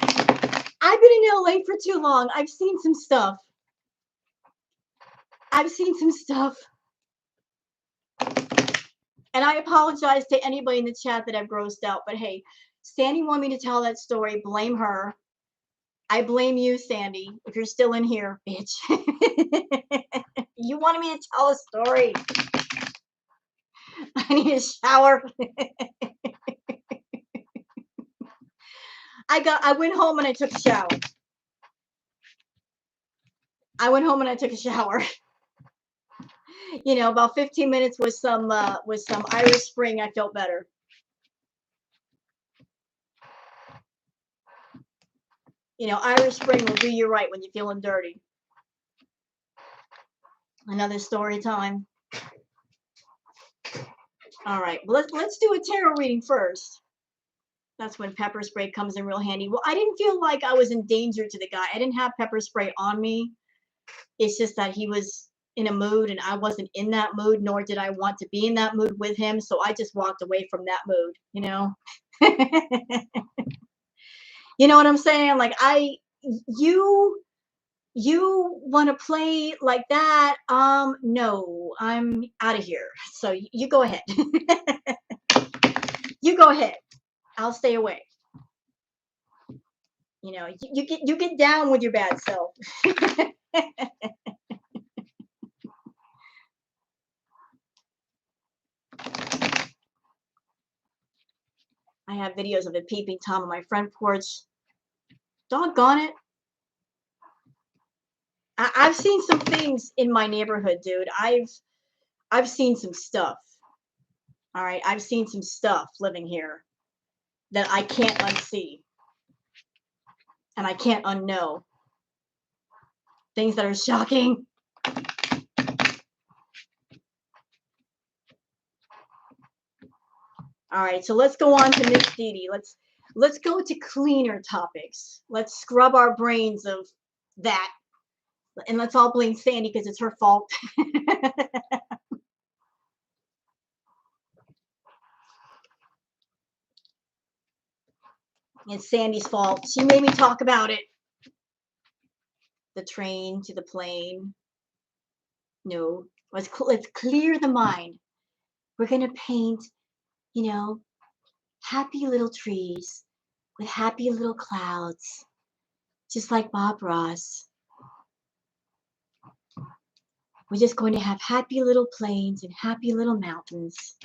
I've been in LA for too long. I've seen some stuff. And I apologize to anybody in the chat that I've grossed out. But hey, Sandy wanted me to tell that story. Blame her. I blame you, Sandy, if you're still in here, bitch. You wanted me to tell a story. I need a shower. I went home and I took a shower. About 15 minutes with some Irish Spring, I felt better. Irish Spring will do you right when you're feeling dirty. Another story time. All right, let's do a tarot reading first. That's when pepper spray comes in real handy. Well, I didn't feel like I was in danger to the guy. I didn't have pepper spray on me. It's just that he was in a mood and I wasn't in that mood, nor did I want to be in that mood with him. So I just walked away from that mood, You know what I'm saying? Like, you want to play like that? No, I'm out of here. So you go ahead. You go ahead. I'll stay away. You get down with your bad self. I have videos of a peeping Tom on my front porch. Doggone it. I've seen some things in my neighborhood, dude. I've seen some stuff. All right, I've seen some stuff living here that I can't unsee. And I can't unknow. Things that are shocking. All right, so let's go on to Miss Dee. Let's go to cleaner topics. Let's scrub our brains of that. And let's all blame Sandy because it's her fault. It's Sandy's fault. She made me talk about it. The train to the plane. No, let's clear the mind. We're going to paint, happy little trees with happy little clouds, just like Bob Ross. We're just going to have happy little plains and happy little mountains.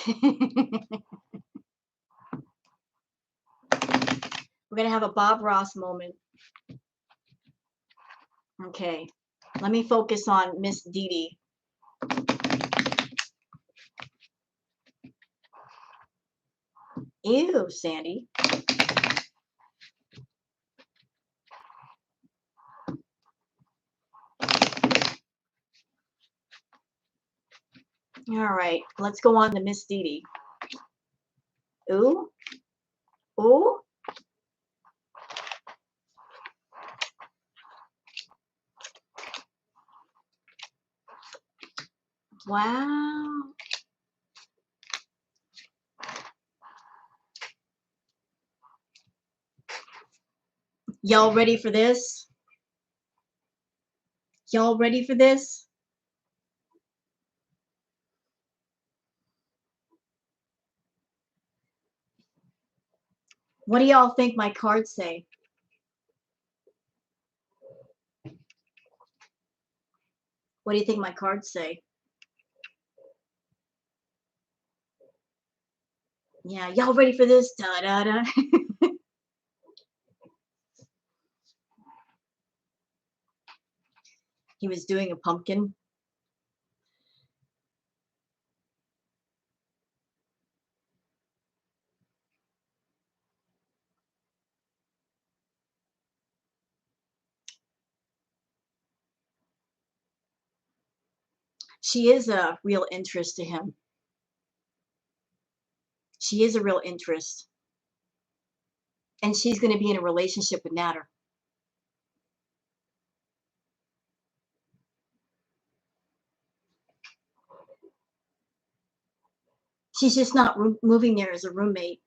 We're going to have a Bob Ross moment. Okay, let me focus on Miss Dee. Ew, Sandy. All right, let's go on to Miss Dee. Ooh. Ooh. Wow. Y'all ready for this? Y'all ready for this? What do y'all think my cards say? What do you think my cards say? Yeah, y'all ready for this? Da da da. He was doing a pumpkin. She is a real interest to him. She is a real interest. And she's going to be in a relationship with Nader. She's just not moving there as a roommate.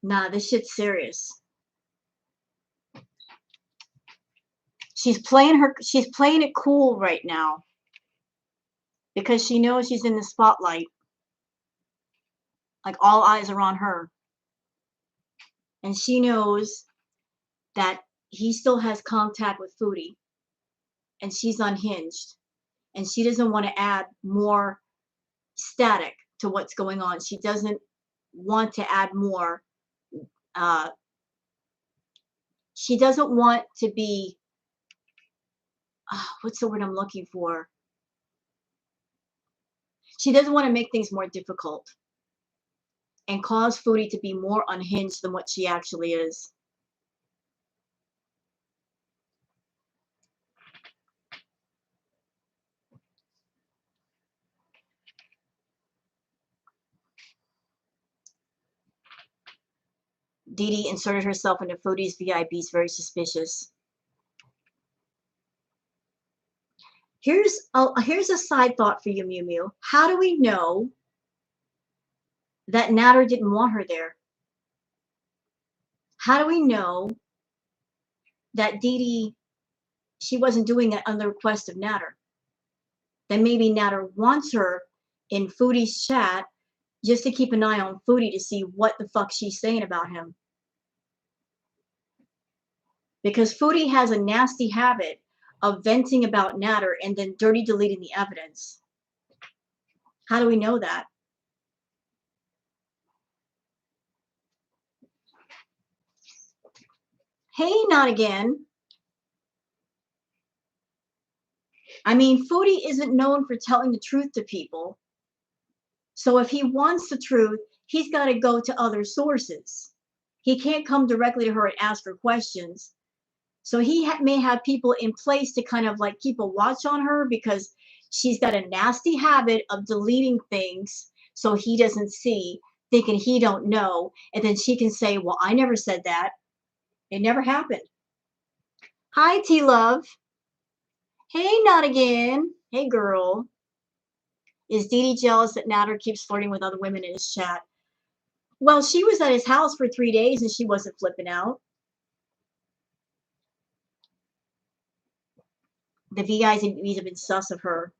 Nah, this shit's serious. She's playing it cool right now because she knows she's in the spotlight. Like all eyes are on her. And she knows that he still has contact with Foodie and she's unhinged. And she doesn't want to add more static to what's going on. She doesn't want to add more. She doesn't want to be, what's the word I'm looking for? She doesn't want to make things more difficult and cause Foodie to be more unhinged than what she actually is. Dee Dee inserted herself into Foodie's VIBs, very suspicious. Here's a side thought for you, Mew Mew. How do we know that Nader didn't want her there? How do we know that Dee Dee, she wasn't doing it on the request of Nader? Then maybe Nader wants her in Foodie's chat just to keep an eye on Foodie to see what the fuck she's saying about him. Because Foodie has a nasty habit of venting about Nader and then dirty deleting the evidence. How do we know that? Hey, not again. I mean, Foodie isn't known for telling the truth to people. So if he wants the truth, he's got to go to other sources. He can't come directly to her and ask her questions. So he may have people in place to kind of like keep a watch on her because she's got a nasty habit of deleting things so he doesn't see, thinking he don't know. And then she can say, well, I never said that. It never happened. Hi, T-Love. Hey, not again. Hey, girl. Is Dee Dee jealous that Nader keeps flirting with other women in his chat? Well, she was at his house for 3 days and she wasn't flipping out. The VIs have been sus of her.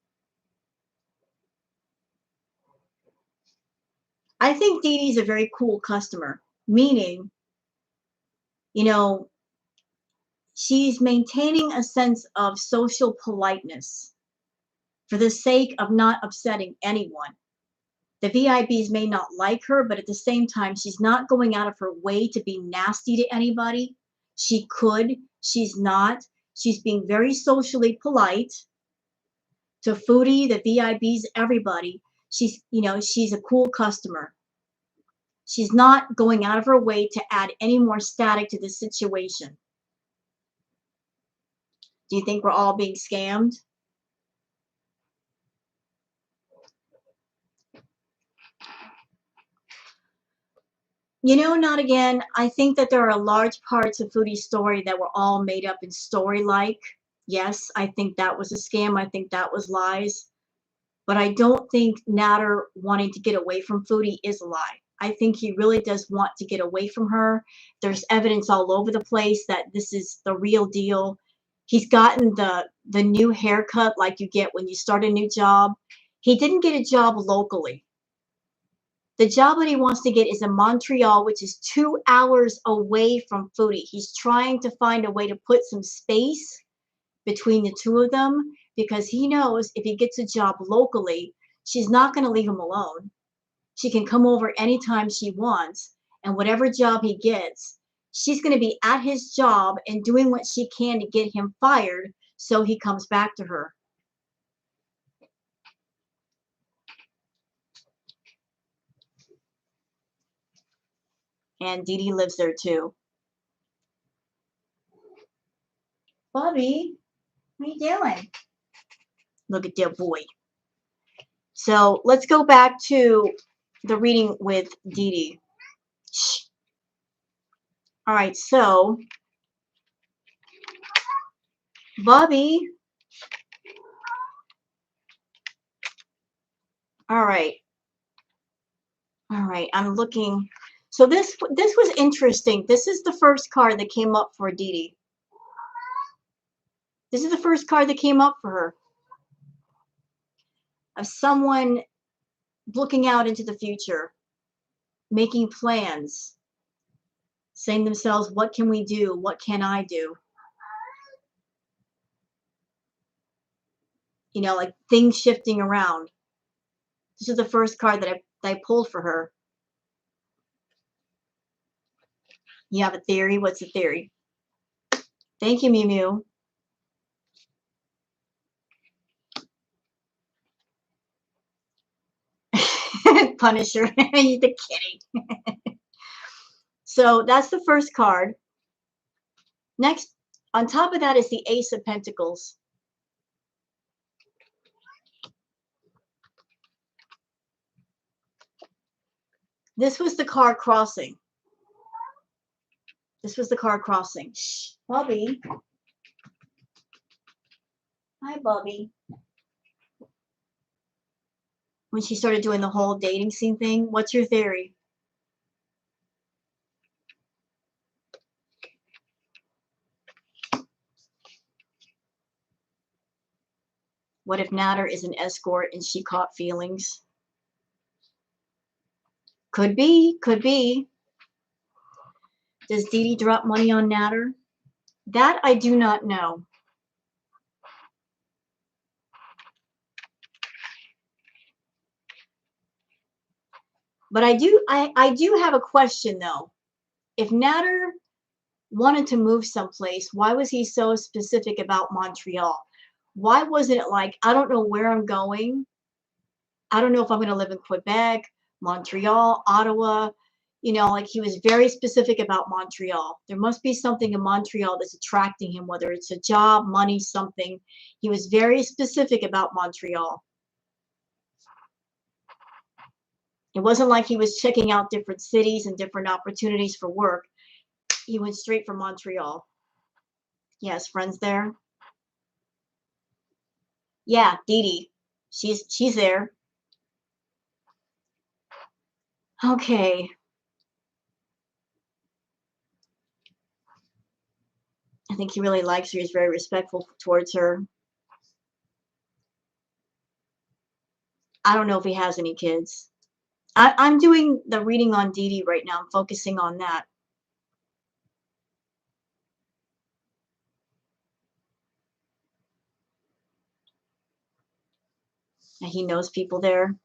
I think Dee Dee's a very cool customer, meaning, you know, she's maintaining a sense of social politeness for the sake of not upsetting anyone. The VIBs may not like her, but at the same time, she's not going out of her way to be nasty to anybody. She could, she's not. She's being very socially polite to Foodie, the VIBs, everybody. She's, you know, she's a cool customer. She's not going out of her way to add any more static to the situation. Do you think we're all being scammed? You know, not again. I think that there are large parts of Foodie's story that were all made up in story-like. Yes, I think that was a scam. I think that was lies. But I don't think Nader wanting to get away from Foodie is a lie. I think he really does want to get away from her. There's evidence all over the place that this is the real deal. He's gotten the new haircut like you get when you start a new job. He didn't get a job locally. The job that he wants to get is in Montreal, which is 2 hours away from Foodie. He's trying to find a way to put some space between the two of them because he knows if he gets a job locally, she's not going to leave him alone. She can come over anytime she wants, and whatever job he gets, she's going to be at his job and doing what she can to get him fired so he comes back to her. And Dee Dee lives there too. Bobby, what are you doing? Look at that boy. So let's go back to the reading with Dee Dee. Shh. All right, so Bobby. All right. All right, I'm looking. So this was interesting. This is the first card that came up for Dee Dee. This is the first card that came up for her. Of someone looking out into the future, making plans, saying to themselves, what can we do? What can I do? You know, like things shifting around. This is the first card that I pulled for her. You have a theory? What's the theory? Thank you, Mew Mew. Punisher. You're the kitty. So that's the first card. Next, on top of that is the Ace of Pentacles. This was the card crossing. This was the card crossing. Shh, Bobby. Hi, Bobby. When she started doing the whole dating scene thing, what's your theory? What if Nader is an escort and she caught feelings? Could be, could be. Does Dee Dee drop money on Nader? That I do not know. But I do have a question though. If Nader wanted to move someplace, why was he so specific about Montreal? Why wasn't it like, I don't know where I'm going. I don't know if I'm going to live in Quebec, Montreal, Ottawa. You know, like he was very specific about Montreal. There must be something in Montreal that's attracting him, whether it's a job, money, something. He was very specific about Montreal. It wasn't like he was checking out different cities and different opportunities for work. He went straight for Montreal. Yes, friends there. Yeah, Dee Dee. She's there. Okay. I think he really likes her. He's very respectful towards her. I don't know if he has any kids. I'm doing the reading on Dee Dee right now. I'm focusing on that. And he knows people there.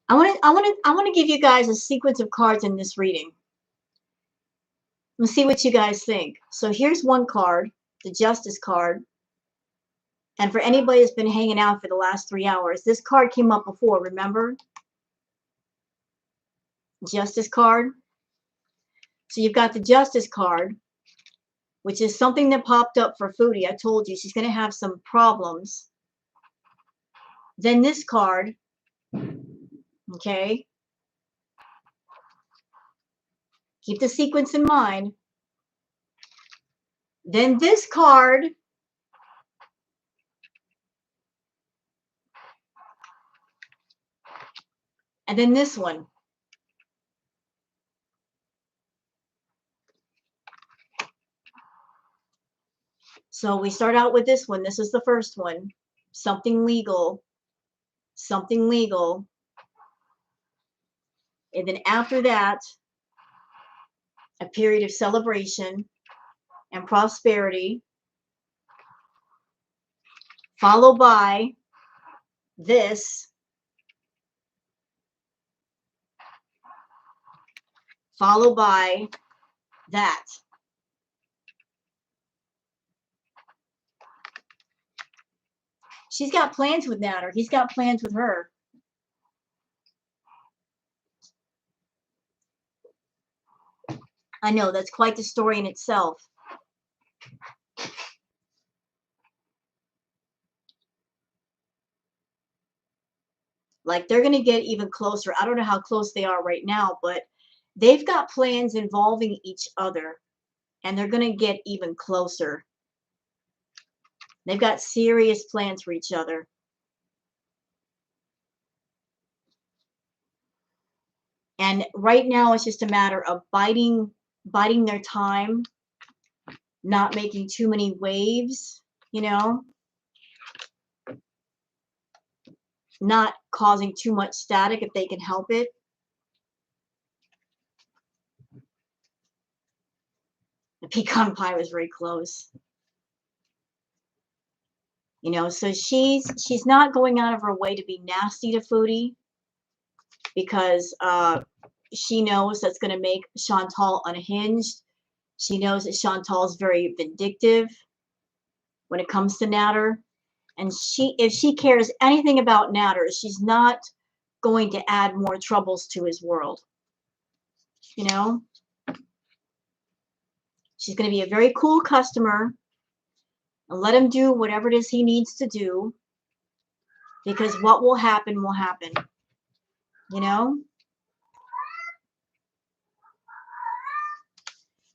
I want to give you guys a sequence of cards in this reading. Let's see what you guys think. So here's one card, the Justice card. And for anybody that's been hanging out for the last 3 hours, this card came up before, remember? Justice card. So you've got the Justice card, which is something that popped up for Foodie. I told you she's going to have some problems. Then this card, Okay? Keep the sequence in mind. Then this card, and then this one. So we start out with this one. This is the first one. Something legal. Something legal. And then after that, a period of celebration and prosperity, followed by this, followed by that. She's got plans with Nader. He's got plans with her. I know, that's quite the story in itself. Like, they're going to get even closer. I don't know how close they are right now, but they've got plans involving each other, and they're going to get even closer. They've got serious plans for each other. And right now, it's just a matter of biding their time, not making too many waves, you know, not causing too much static if they can help it. The pecan pie was very close. You know, so she's not going out of her way to be nasty to Foodie, because she knows that's going to make Chantal unhinged. She knows that Chantal is very vindictive when it comes to Nader. And if she cares anything about Nader, she's not going to add more troubles to his world. You know? She's going to be a very cool customer and let him do whatever it is he needs to do, because what will happen will happen. You know?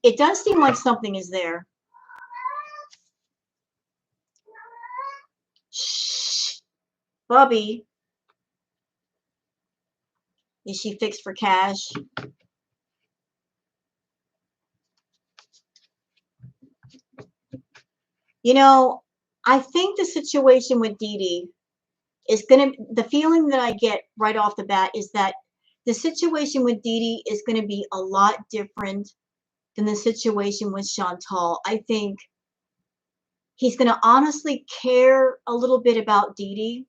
It does seem like something is there. Shh. Bubby. Is she fixed for cash? You know, I think the situation with Dee Dee is going to, the feeling that I get right off the bat is that the situation with Dee Dee is going to be a lot different than the situation with Chantal. I think he's going to honestly care a little bit about Dee Dee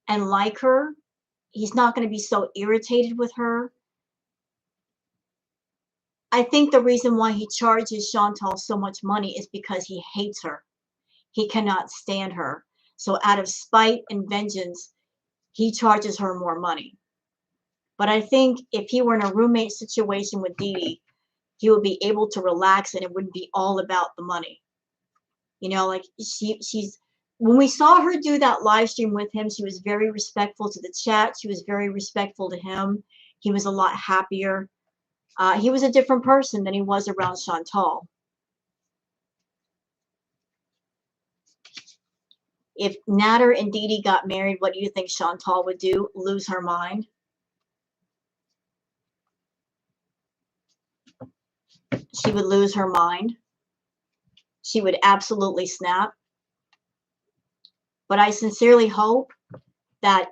and like her. He's not going to be so irritated with her. I think the reason why he charges Chantal so much money is because he hates her. He cannot stand her. So out of spite and vengeance, he charges her more money. But I think if he were in a roommate situation with Dee Dee, he would be able to relax and it wouldn't be all about the money. You know, like she's, when we saw her do that live stream with him, she was very respectful to the chat. She was very respectful to him. He was a lot happier. He was a different person than he was around Chantal. If Nader and Dee Dee got married, what do you think Chantal would do? Lose her mind? She would lose her mind. She would absolutely snap. But I sincerely hope that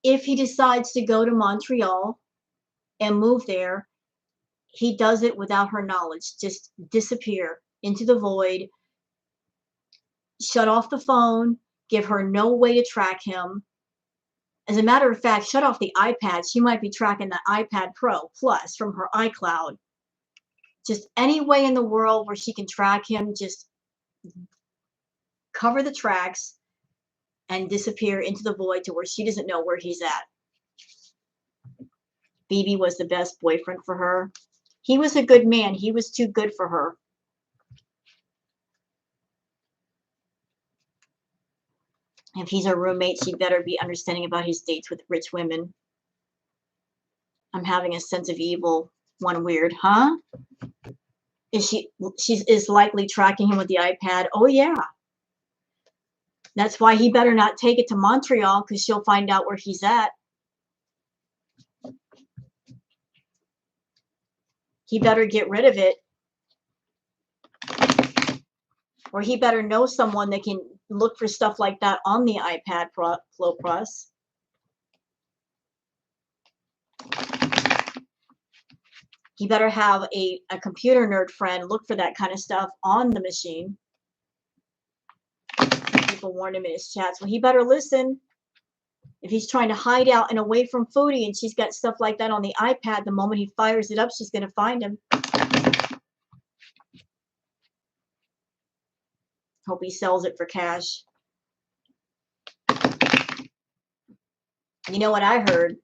if he decides to go to Montreal and move there, he does it without her knowledge. Just disappear into the void, shut off the phone, give her no way to track him. As a matter of fact, shut off the iPad. She might be tracking the iPad Pro Plus from her iCloud. Just any way in the world where she can track him, just cover the tracks and disappear into the void to where she doesn't know where he's at. BB was the best boyfriend for her. He was a good man. He was too good for her. If he's her roommate, she better be understanding about his dates with rich women. I'm having a sense of evil. One weird, huh? Is likely tracking him with the iPad. Oh yeah. That's why he better not take it to Montreal, because she'll find out where he's at. He better get rid of it. Or he better know someone that can look for stuff like that on the iPad Pro Plus. He better have a computer nerd friend look for that kind of stuff on the machine. People warned him in his chats. Well, he better listen. If he's trying to hide out and away from Foodie and she's got stuff like that on the iPad, the moment he fires it up, she's going to find him. Hope he sells it for cash. You know what I heard?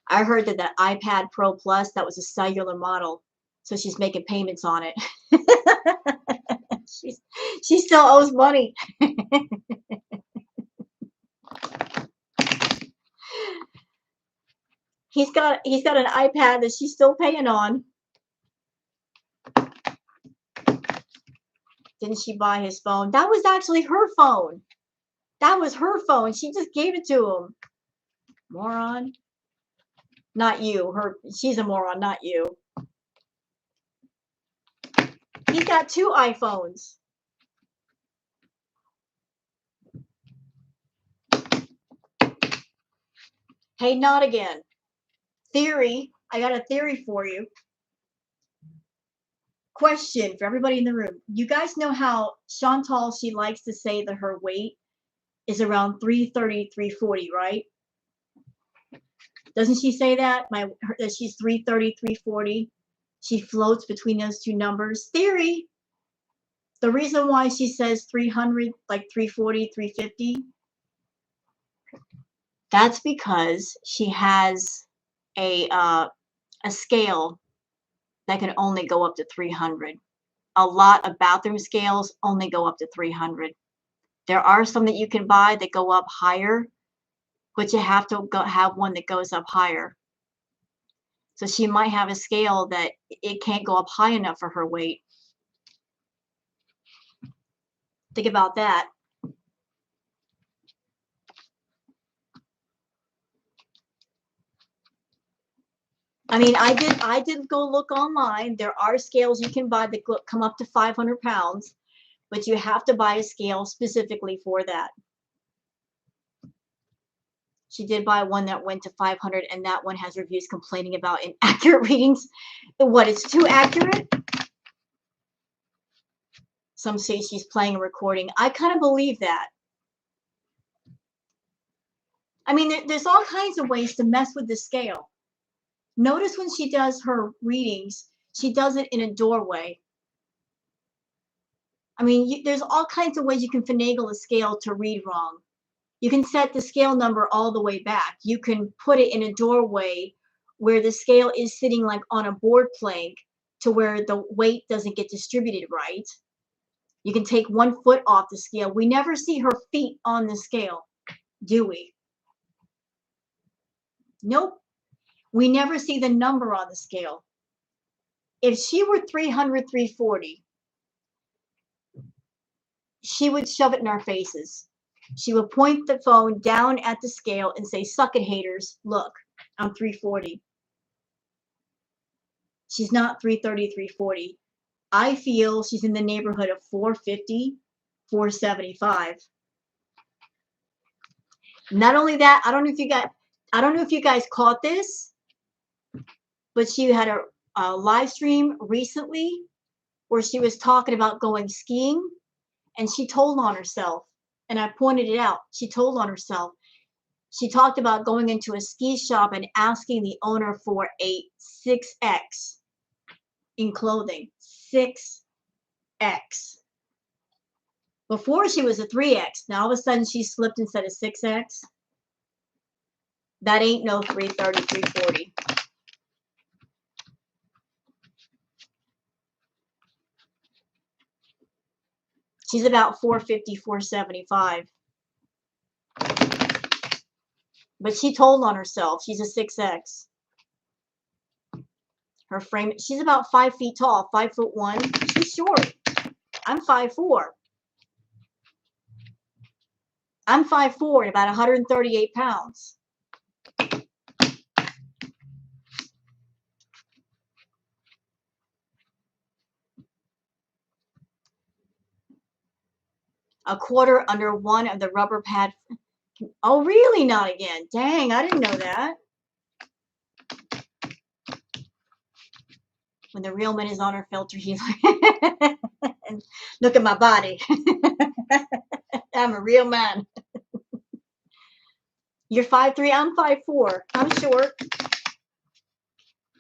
I heard that the iPad Pro Plus, that was a cellular model. So she's making payments on it. She still owes money. He's got an iPad that she's still paying on. Didn't she buy his phone? That was actually her phone. That was her phone. She just gave it to him. Moron. Not you. She's a moron, not you. He's got 2 iPhones. Hey, not again. Theory. I got a theory for you. Question for everybody in the room. You guys know how Chantal, she likes to say that her weight is around 330, 340, right? Doesn't she say that? That she's 330, 340? She floats between those 2 numbers. Theory. The reason why she says 300, like 340, 350, that's because she has a scale that can only go up to 300. A lot of bathroom scales only go up to 300. There are some that you can buy that go up higher, but you have to have one that goes up higher. So she might have a scale that it can't go up high enough for her weight. Think about that. I mean, I did go look online. There are scales you can buy that come up to 500 pounds, but you have to buy a scale specifically for that. She did buy one that went to 500, and that one has reviews complaining about inaccurate readings. What, it's too accurate? Some say she's playing a recording. I kind of believe that. I mean, there's all kinds of ways to mess with the scale. Notice when she does her readings, she does it in a doorway. I mean, there's all kinds of ways you can finagle a scale to read wrong. You can set the scale number all the way back. You can put it in a doorway where the scale is sitting like on a board plank to where the weight doesn't get distributed right. You can take 1 foot off the scale. We never see her feet on the scale, do we? Nope. We never see the number on the scale. If she were 300, 340, she would shove it in our faces. She would point the phone down at the scale and say, "Suck it, haters. Look, I'm 340. She's not 330, 340. I feel she's in the neighborhood of 450, 475. Not only that, I don't know if you guys caught this, but she had a live stream recently where she was talking about going skiing, and she told on herself. And I pointed it out. She told on herself. She talked about going into a ski shop and asking the owner for a 6X in clothing. 6X. Before she was a 3X. Now all of a sudden she slipped and said a 6X. That ain't no 330, 340. She's about 450, 475. But she told on herself. She's a 6X. Her frame, she's about 5 feet tall, 5'1". She's short. I'm 5'4". I'm 5'4" and about 138 pounds. A quarter under one of the rubber pad. Oh, really? Not again. Dang, I didn't know that. When the real man is on her filter, he's like, look at my body. I'm a real man. You're 5'3", I'm 5'4". I'm short.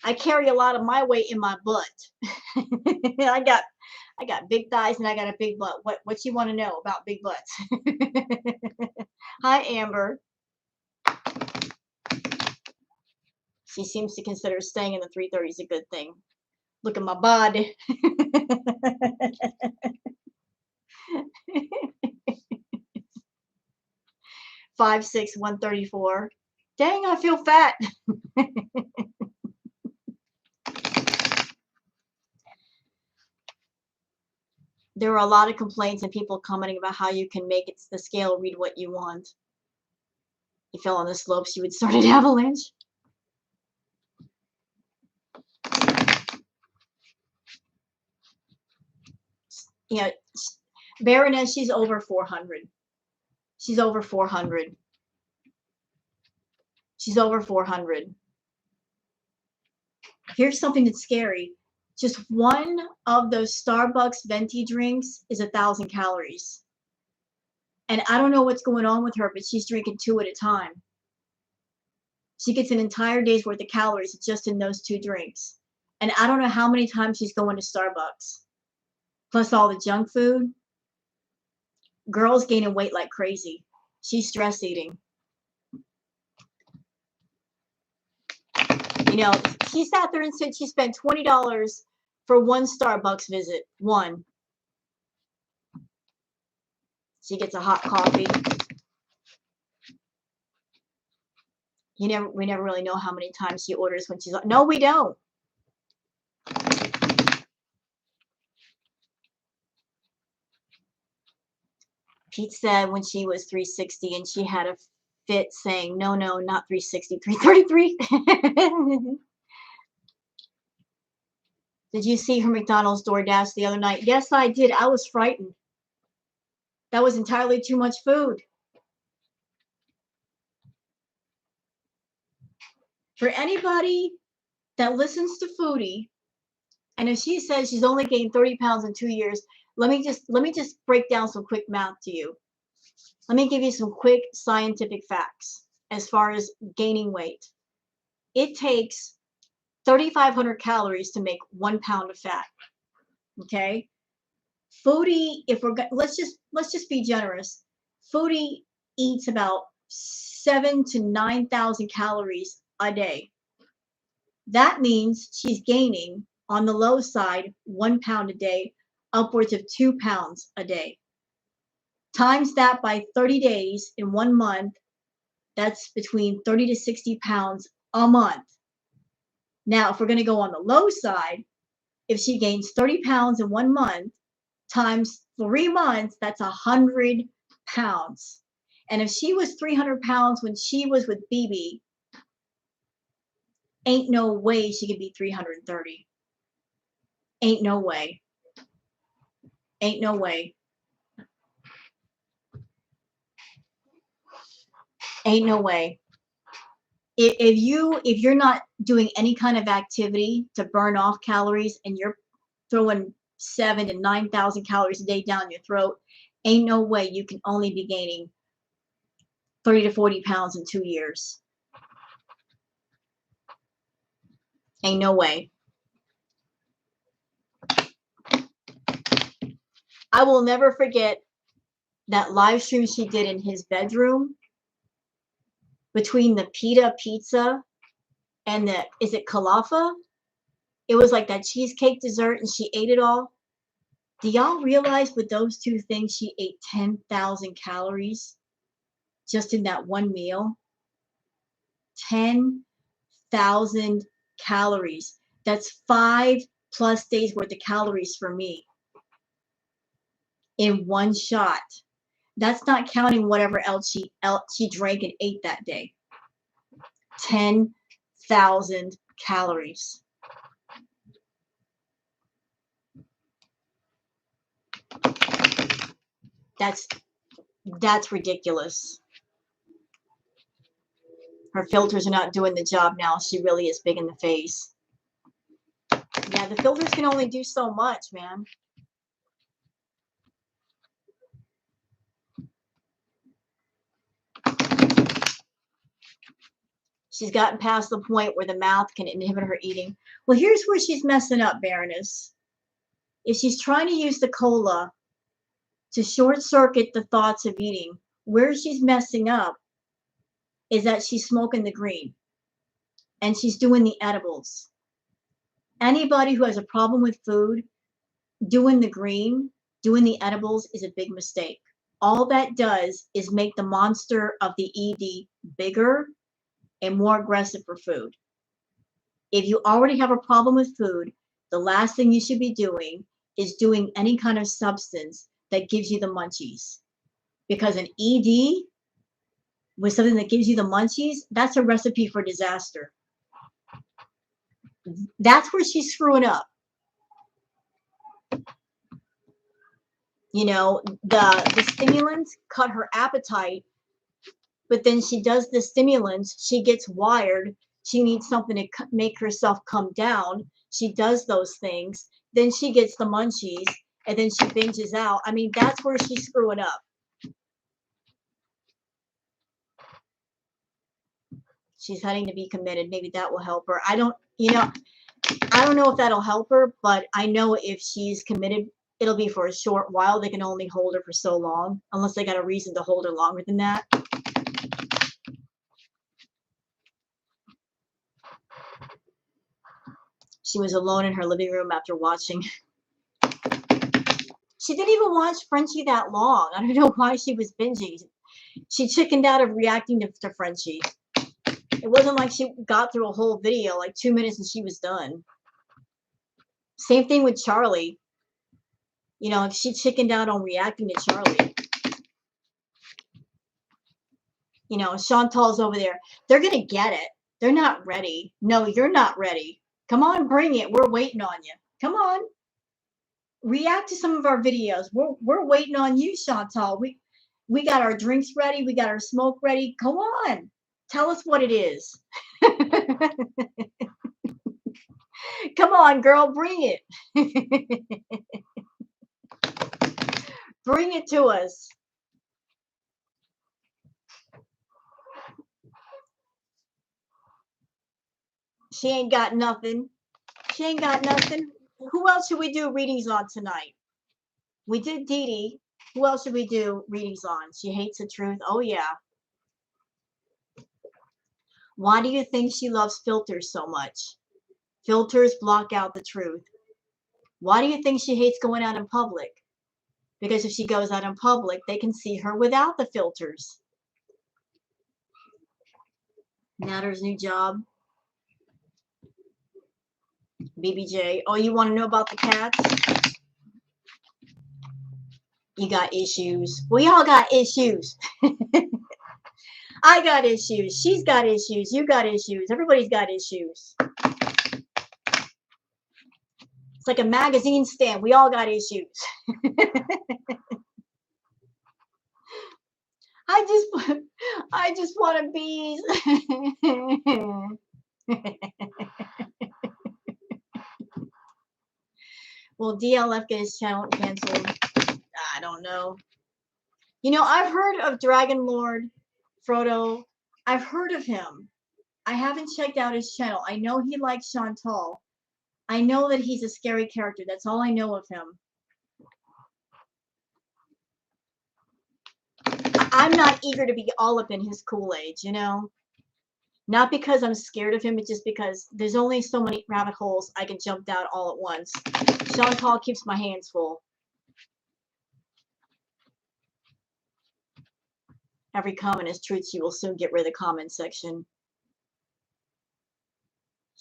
I carry a lot of my weight in my butt. I got big thighs and I got a big butt. What you want to know about big butts? Hi, Amber. She seems to consider staying in the 330 is a good thing. Look at my body. 5'6", 134. Dang, I feel fat. There were a lot of complaints and people commenting about how you can make it the scale read what you want. You fell on the slopes, you would start an avalanche. You know, Baroness, she's over 400. She's over 400. She's over 400. Here's something that's scary. Just one of those Starbucks venti drinks is 1,000 calories. And I don't know what's going on with her, but she's drinking 2 at a time. She gets an entire day's worth of calories just in those 2 drinks. And I don't know how many times she's going to Starbucks. Plus all the junk food. Girl's gaining weight like crazy. She's stress eating. You know, she sat there and said she spent $20 for one Starbucks visit. One. She gets a hot coffee. We never really know how many times she orders when she's like, no, we don't. Pete said when she was 360 and she had a fit saying, no, not 360, 333. Did you see her McDonald's DoorDash the other night? Yes, I did. I was frightened. That was entirely too much food. For anybody that listens to Foodie, and if she says she's only gained 30 pounds in 2 years, let me just break down some quick math to you. Let me give you some quick scientific facts as far as gaining weight. It takes 3,500 calories to make 1 pound of fat. Okay, Foodie, if we're let's just be generous. Foodie eats about 7,000 to 9,000 calories a day. That means she's gaining on the low side 1 pound a day, upwards of 2 pounds a day. Times that by 30 days in 1 month, that's between 30 to 60 pounds a month. Now, if we're going to go on the low side, if she gains 30 pounds in 1 month, times 3 months, that's 100 pounds. And if she was 300 pounds when she was with BB, ain't no way she could be 330. Ain't no way. Ain't no way. Ain't no way. If you're not doing any kind of activity to burn off calories and you're throwing 7,000 to 9,000 calories a day down your throat, ain't no way you can only be gaining 30 to 40 pounds in 2 years. Ain't no way. I will never forget that live stream she did in his bedroom between the pita pizza and the, is it kalafa? It was like that cheesecake dessert and she ate it all. Do y'all realize with those 2 things she ate 10,000 calories just in that one meal? 10,000 calories. That's 5+ days worth of calories for me in one shot. That's not counting whatever else she drank and ate that day. 10,000 calories. That's ridiculous. Her filters are not doing the job now. She really is big in the face. Yeah, the filters can only do so much, man. She's gotten past the point where the mouth can inhibit her eating. Well, here's where she's messing up, Baroness. If she's trying to use the cola to short circuit the thoughts of eating, where she's messing up is that she's smoking the green and she's doing the edibles. Anybody who has a problem with food, doing the green, doing the edibles is a big mistake. All that does is make the monster of the ED bigger and more aggressive for food. If you already have a problem with food, the last thing you should be doing is doing any kind of substance that gives you the munchies. Because an ED with something that gives you the munchies, that's a recipe for disaster. That's where she's screwing up. You know, the stimulants cut her appetite, but then she does the stimulants, she gets wired, she needs something to make herself come down. She does those things, then she gets the munchies, and then she binges out. I mean, that's where she's screwing up. She's having to be committed. Maybe that will help her. I don't know if that'll help her, but I know if she's committed, it'll be for a short while. They can only hold her for so long, unless they got a reason to hold her longer than that. She was alone in her living room after watching. She didn't even watch Frenchie that long. I don't know why she was binging. She chickened out of reacting to Frenchie. It wasn't like she got through a whole video, like 2 minutes and she was done. Same thing with Charlie. You know, if she chickened out on reacting to Charlie. You know, Chantal's over there. They're going to get it. They're not ready. No, you're not ready. Come on, bring it. We're waiting on you. Come on. React to some of our videos. We're waiting on you, Chantal. We got our drinks ready. We got our smoke ready. Come on. Tell us what it is. Come on, girl. Bring it. Bring it to us. She ain't got nothing. She ain't got nothing. Who else should we do readings on tonight? We did Dee Dee. Who else should we do readings on? She hates the truth. Oh, yeah. Why do you think she loves filters so much? Filters block out the truth. Why do you think she hates going out in public? Because if she goes out in public, they can see her without the filters. Nader's new job. BBJ. Oh, you want to know about the cats? You got issues. We all got issues. I got issues. She's got issues. You got issues. Everybody's got issues. It's like a magazine stand. We all got issues. I just want to bees. Will DLF get his channel canceled? I don't know. You know, I've heard of Dragon Lord Frodo. I've heard of him. I haven't checked out his channel. I know he likes Chantal. I know that he's a scary character. That's all I know of him. I'm not eager to be all up in his Kool-Aid, you know? Not because I'm scared of him, but just because there's only so many rabbit holes I can jump down all at once. Chantal keeps my hands full. Every comment is truth. She will soon get rid of the comment section.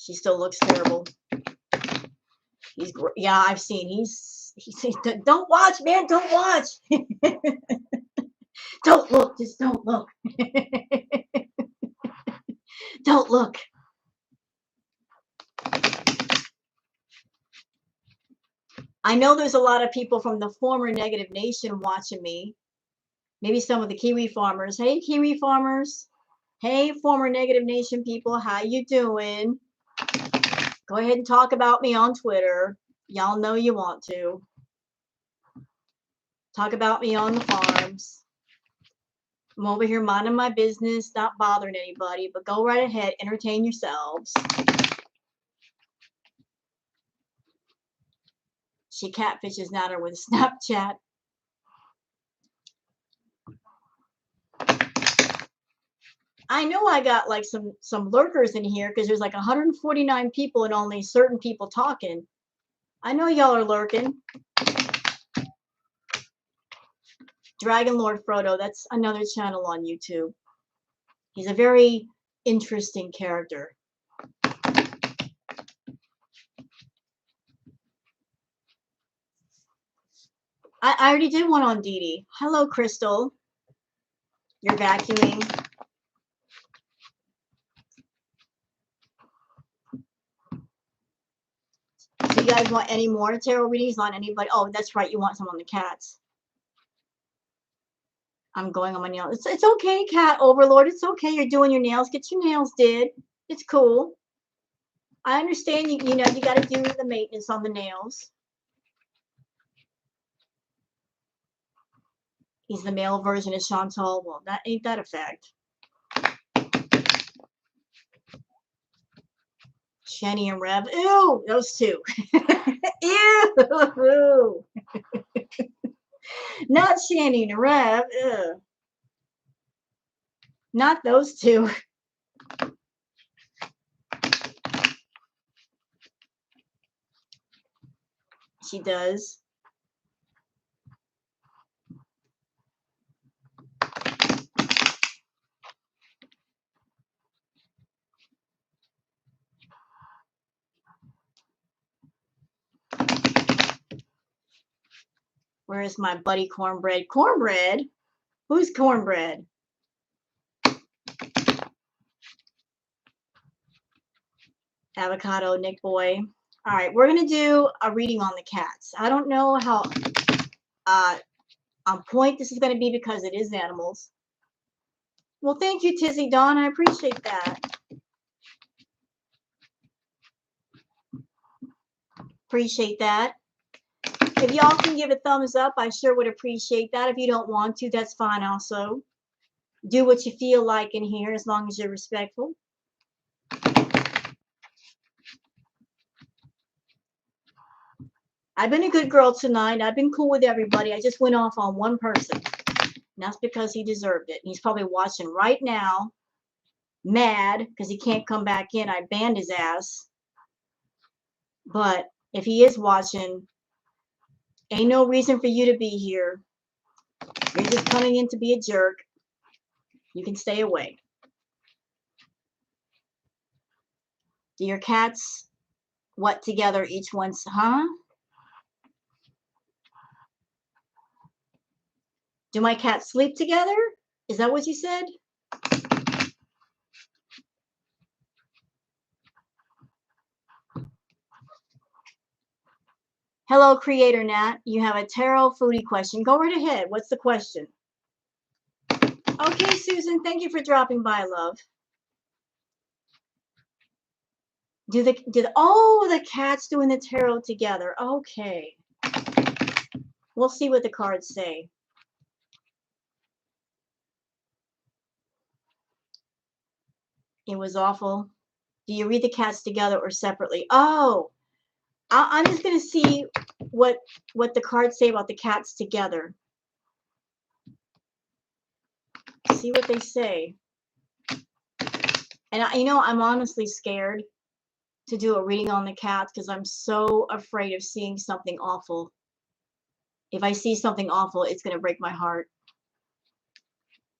She still looks terrible. Yeah, I've seen. He's don't watch, man. Don't watch. Don't look. Just don't look. Don't look. I know there's a lot of people from the former Negative Nation watching me. Maybe some of the Kiwi farmers. Hey, Kiwi farmers. Hey, former Negative Nation people. How you doing? Go ahead and talk about me on Twitter. Y'all know you want to. Talk about me on the farms. I'm over here minding my business, not bothering anybody, but go right ahead, entertain yourselves. She catfishes Nader with Snapchat. I know I got like some lurkers in here because there's like 149 people and only certain people talking. I know y'all are lurking. Dragon Lord Frodo, that's another channel on YouTube. He's a very interesting character. I already did one on Dee Dee. Hello, Crystal. You're vacuuming. So you guys want any more tarot readings on anybody? Oh, that's right. You want some on the cats. I'm going on my nails. It's okay, Cat Overlord. It's okay. You're doing your nails. Get your nails did. It's cool. I understand you know you got to do the maintenance on the nails. He's the male version of Chantal. Well, that ain't that a fact. Shenny and Rev. Ew, those two. Ew. Not Shenny and Rev. Ew. Not those two. She does. Where is my buddy Cornbread? Cornbread? Who's Cornbread? Avocado, Nick Boy. All right, we're going to do a reading on the cats. I don't know how on point this is going to be because it is animals. Well, thank you, Tizzy Dawn. I appreciate that. Appreciate that. If y'all can give a thumbs up, I sure would appreciate that. If you don't want to, that's fine also. Do what you feel like in here as long as you're respectful. I've been a good girl tonight. I've been cool with everybody. I just went off on one person. And that's because he deserved it. And he's probably watching right now, mad because he can't come back in. I banned his ass. But if he is watching, ain't no reason for you to be here. You're just coming in to be a jerk. You can stay away. Do your cats what together each one's, huh? Do my cats sleep together? Is that what you said? Hello, Creator Nat. You have a tarot foodie question. Go right ahead. What's the question? Okay, Susan. Thank you for dropping by, love. Oh, the cats doing the tarot together. Okay. We'll see what the cards say. It was awful. Do you read the cats together or separately? Oh, I'm just going to see what the cards say about the cats together. See what they say. And I'm honestly scared to do a reading on the cats because I'm so afraid of seeing something awful. If I see something awful, it's going to break my heart.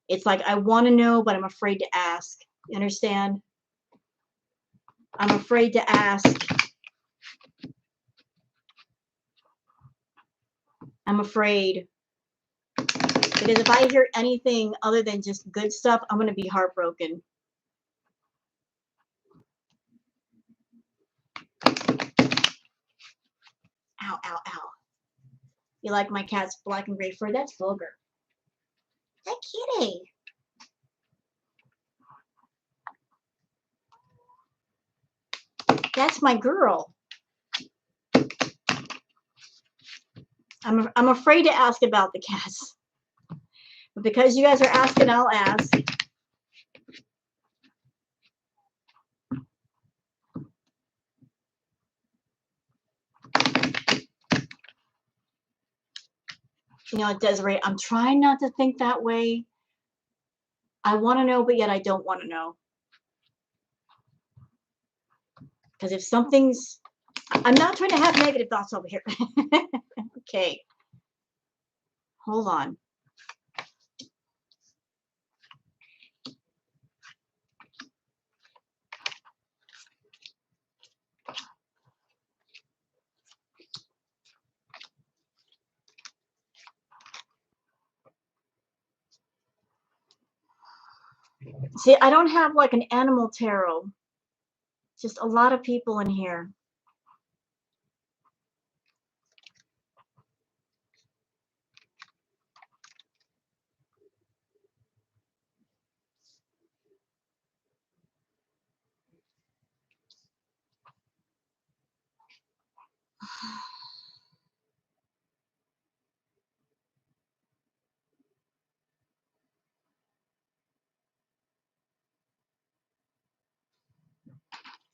It's like I want to know, but I'm afraid to ask. You understand? I'm afraid to ask. I'm afraid. Because if I hear anything other than just good stuff, I'm going to be heartbroken. Ow, ow, ow. You like my cat's black and gray fur? That's vulgar. That kitty. That's my girl. I'm afraid to ask about the cats. But because you guys are asking, I'll ask. You know, Desiree, I'm trying not to think that way. I want to know, but yet I don't want to know. Because if something's... I'm not trying to have negative thoughts over here. Okay. Hold on. See, I don't have like an animal tarot. Just a lot of people in here.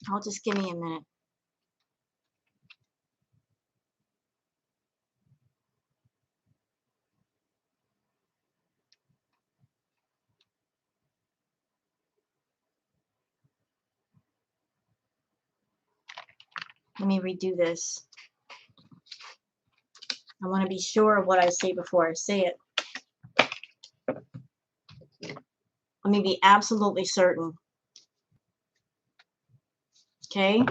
I'll just give me a minute. Let me redo this. I want to be sure of what I say before I say it. Let me be absolutely certain. Okay?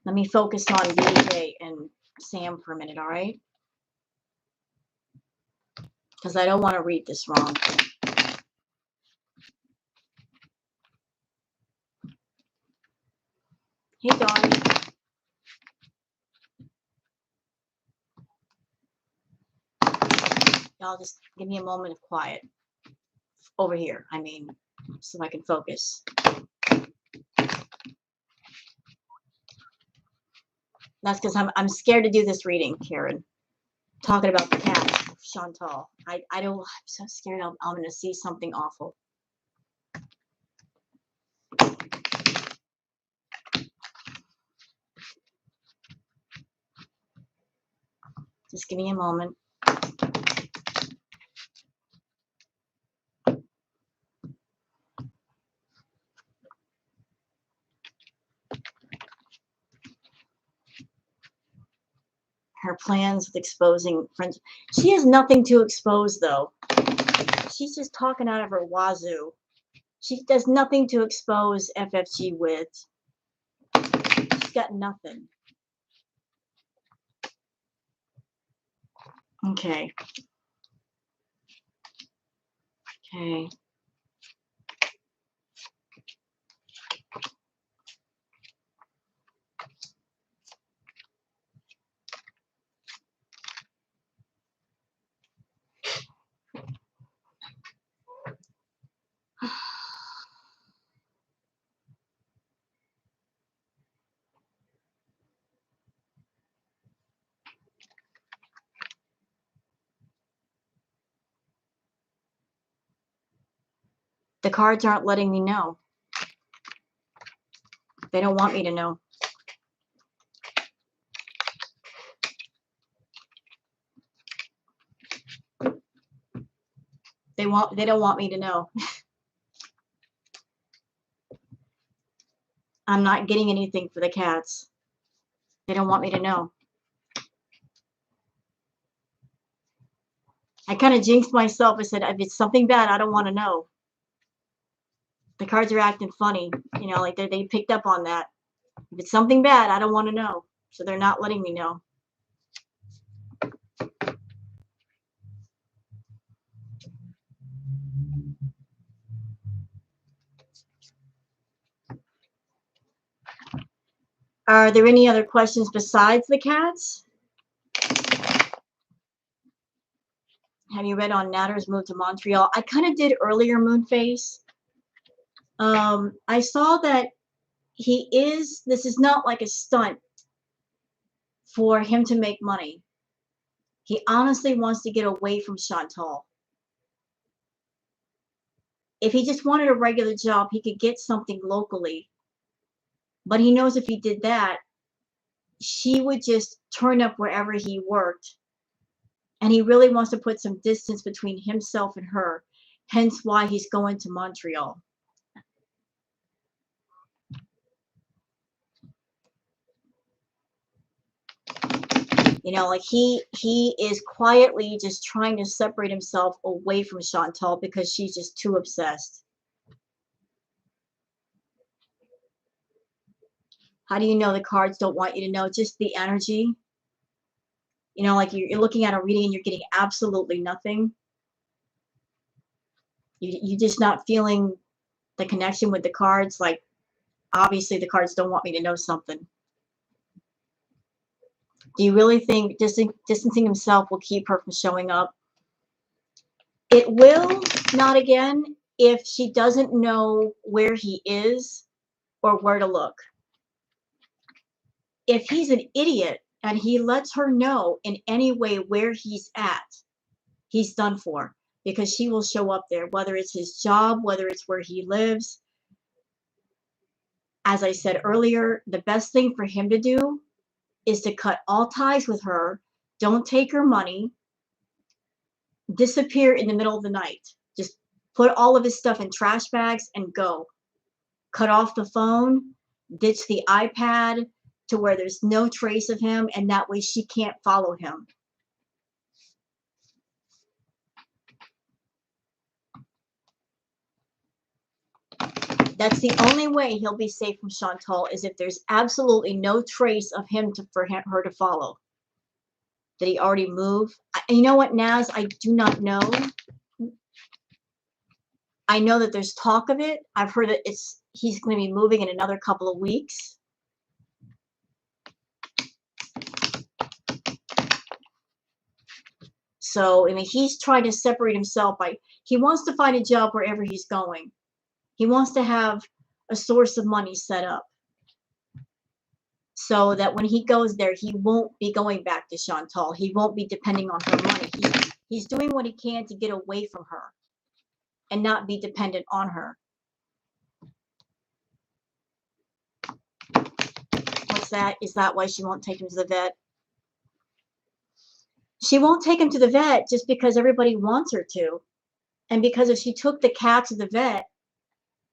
Let me focus on BJ and Sam for a minute, all right? Because I don't want to read this wrong. Hey, Dawn. Y'all just give me a moment of quiet. Over here, I mean, so I can focus. That's because I'm scared to do this reading, Karen. Talking about the cat, Chantal. I don't, I'm so scared I'm going to see something awful. Just give me a moment. Her plans with exposing friends. She has nothing to expose, though. She's just talking out of her wazoo. She does nothing to expose FFG with. She's got nothing. Okay. Okay. The cards aren't letting me know. They don't want me to know. They don't want me to know. I'm not getting anything for the cats. They don't want me to know. I kind of jinxed myself. I said, if it's something bad, I don't want to know. The cards are acting funny. You know, like they picked up on that. If it's something bad, I don't want to know. So they're not letting me know. Are there any other questions besides the cats? Have you read on Nader's move to Montreal? I kind of did earlier, Moonface. I saw that this is not like a stunt for him to make money. He honestly wants to get away from Chantal. If he just wanted a regular job, he could get something locally. But he knows if he did that, she would just turn up wherever he worked. And he really wants to put some distance between himself and her. Hence why he's going to Montreal. You know, like he is quietly just trying to separate himself away from Chantal because she's just too obsessed. How do you know the cards don't want you to know? Just the energy. You know, like you're looking at a reading and you're getting absolutely nothing. You're just not feeling the connection with the cards. Like, obviously the cards don't want me to know something. Do you really think distancing himself will keep her from showing up? It will not again if she doesn't know where he is or where to look. If he's an idiot and he lets her know in any way where he's at, he's done for, because she will show up there, whether it's his job, whether it's where he lives. As I said earlier, the best thing for him to do is to cut all ties with her, don't take her money, disappear in the middle of the night. Just put all of his stuff in trash bags and go. Cut off the phone, ditch the iPad to where there's no trace of him, and that way she can't follow him. That's the only way he'll be safe from Chantal, is if there's absolutely no trace of him for her to follow. Did he already move? You know what, Naz? I do not know. I know that there's talk of it. I've heard that he's going to be moving in another couple of weeks. So, I mean, he's trying to separate himself he wants to find a job wherever he's going. He wants to have a source of money set up so that when he goes there, he won't be going back to Chantal. He won't be depending on her money. He's doing what he can to get away from her and not be dependent on her. What's that? Is that why she won't take him to the vet? She won't take him to the vet just because everybody wants her to. And because if she took the cat to the vet,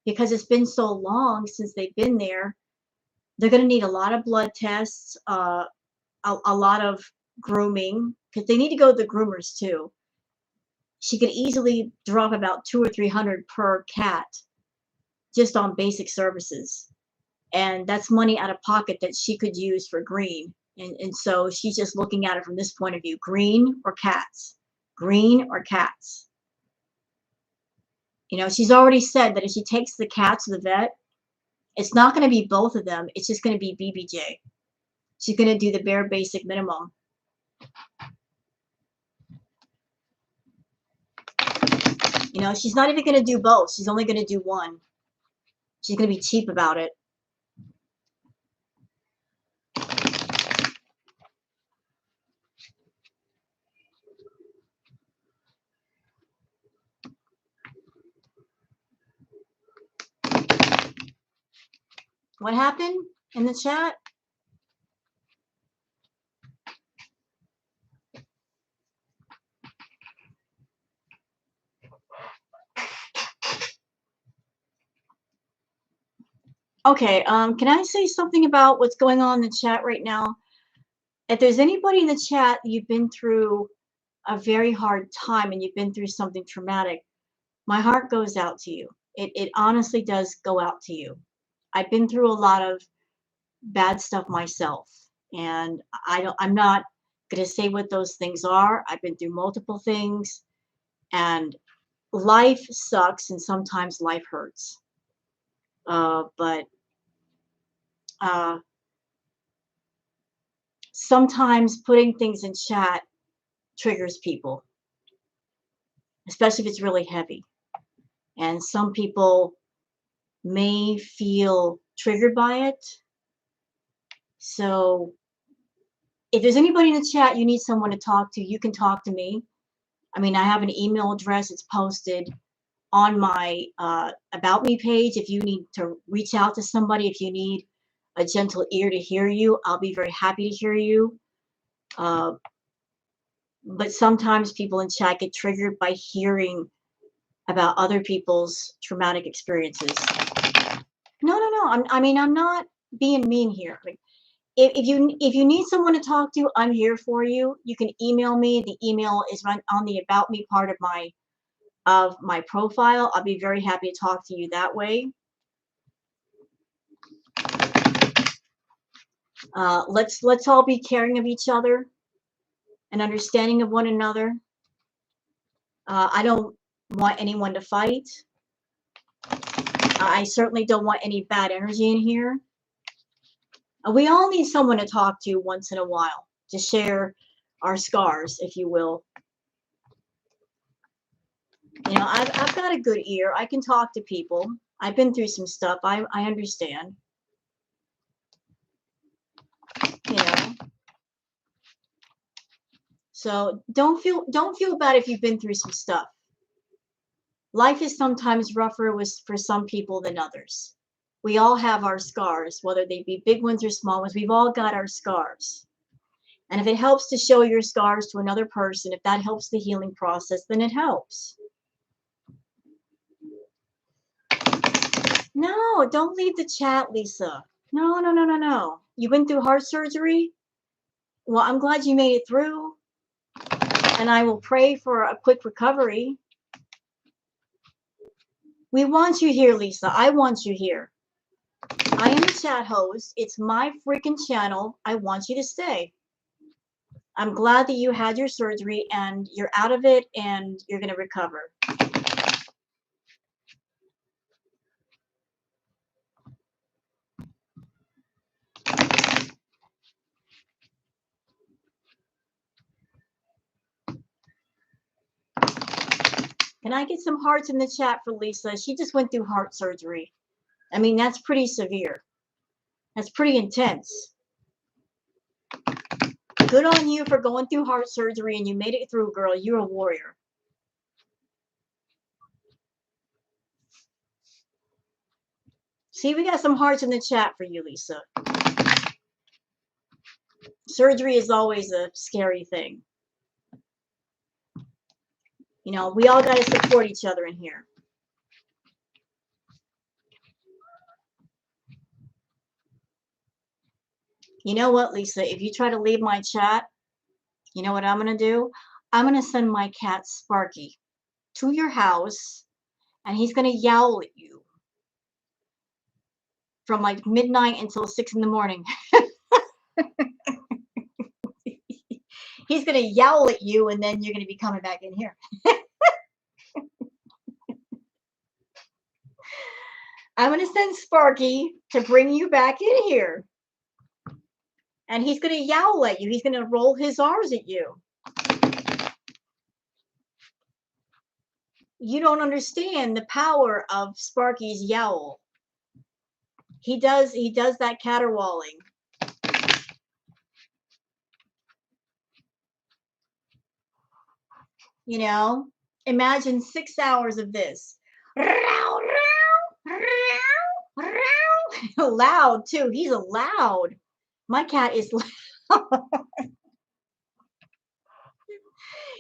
because it's been so long since they've been there, they're going to need a lot of blood tests, a lot of grooming, because they need to go to the groomers too. She could easily drop about $200 or $300 per cat just on basic services. And that's money out of pocket that she could use for green. And so she's just looking at it from this point of view: green or cats? Green or cats? You know, she's already said that if she takes the cat to the vet, it's not going to be both of them. It's just going to be BBJ. She's going to do the bare basic minimum. You know, she's not even going to do both. She's only going to do one. She's going to be cheap about it. What happened in the chat? Okay, can I say something about what's going on in the chat right now? If there's anybody in the chat you've been through a very hard time and you've been through something traumatic, my heart goes out to you. It honestly does go out to you. I've been through a lot of bad stuff myself, and I'm not going to say what those things are. I've been through multiple things, and life sucks, and sometimes life hurts. But uh, sometimes putting things in chat triggers people, especially if it's really heavy. And some people may feel triggered by it. So if there's anybody in the chat you need someone to talk to, you can talk to me. I mean, I have an email address. It's posted on my About Me page. If you need to reach out to somebody, if you need a gentle ear to hear you, I'll be very happy to hear you. But sometimes people in chat get triggered by hearing about other people's traumatic experiences. No. I mean, I'm not being mean here. Like, if you need someone to talk to, I'm here for you. You can email me. The email is right on the About Me part of my profile. I'll be very happy to talk to you that way. Let's all be caring of each other and understanding of one another. I don't want anyone to fight. I certainly don't want any bad energy in here. We all need someone to talk to once in a while, to share our scars, if you will. You know, I've got a good ear. I can talk to people. I've been through some stuff. I understand. You know. So don't feel bad if you've been through some stuff. Life is sometimes rougher for some people than others. We all have our scars, whether they be big ones or small ones. We've all got our scars. And if it helps to show your scars to another person, if that helps the healing process, then it helps. No, don't leave the chat, Lisa. No. You went through heart surgery? Well, I'm glad you made it through. And I will pray for a quick recovery. We want you here, Lisa. I want you here. I am a chat host. It's my freaking channel. I want you to stay. I'm glad that you had your surgery and you're out of it and you're going to recover. Can I get some hearts in the chat for Lisa? She just went through heart surgery. I mean, that's pretty severe. That's pretty intense. Good on you for going through heart surgery and you made it through, girl. You're a warrior. See, we got some hearts in the chat for you, Lisa. Surgery is always a scary thing. You know, we all got to support each other in here. You know what, Lisa? If you try to leave my chat, you know what I'm going to do? I'm going to send my cat Sparky to your house, and he's going to yowl at you from like midnight until 6 in the morning. He's going to yowl at you, and then you're going to be coming back in here. I'm going to send Sparky to bring you back in here. And he's going to yowl at you. He's going to roll his R's at you. You don't understand the power of Sparky's yowl. He does that caterwauling. You know, imagine 6 hours of this. Loud too. He's loud. My cat is loud.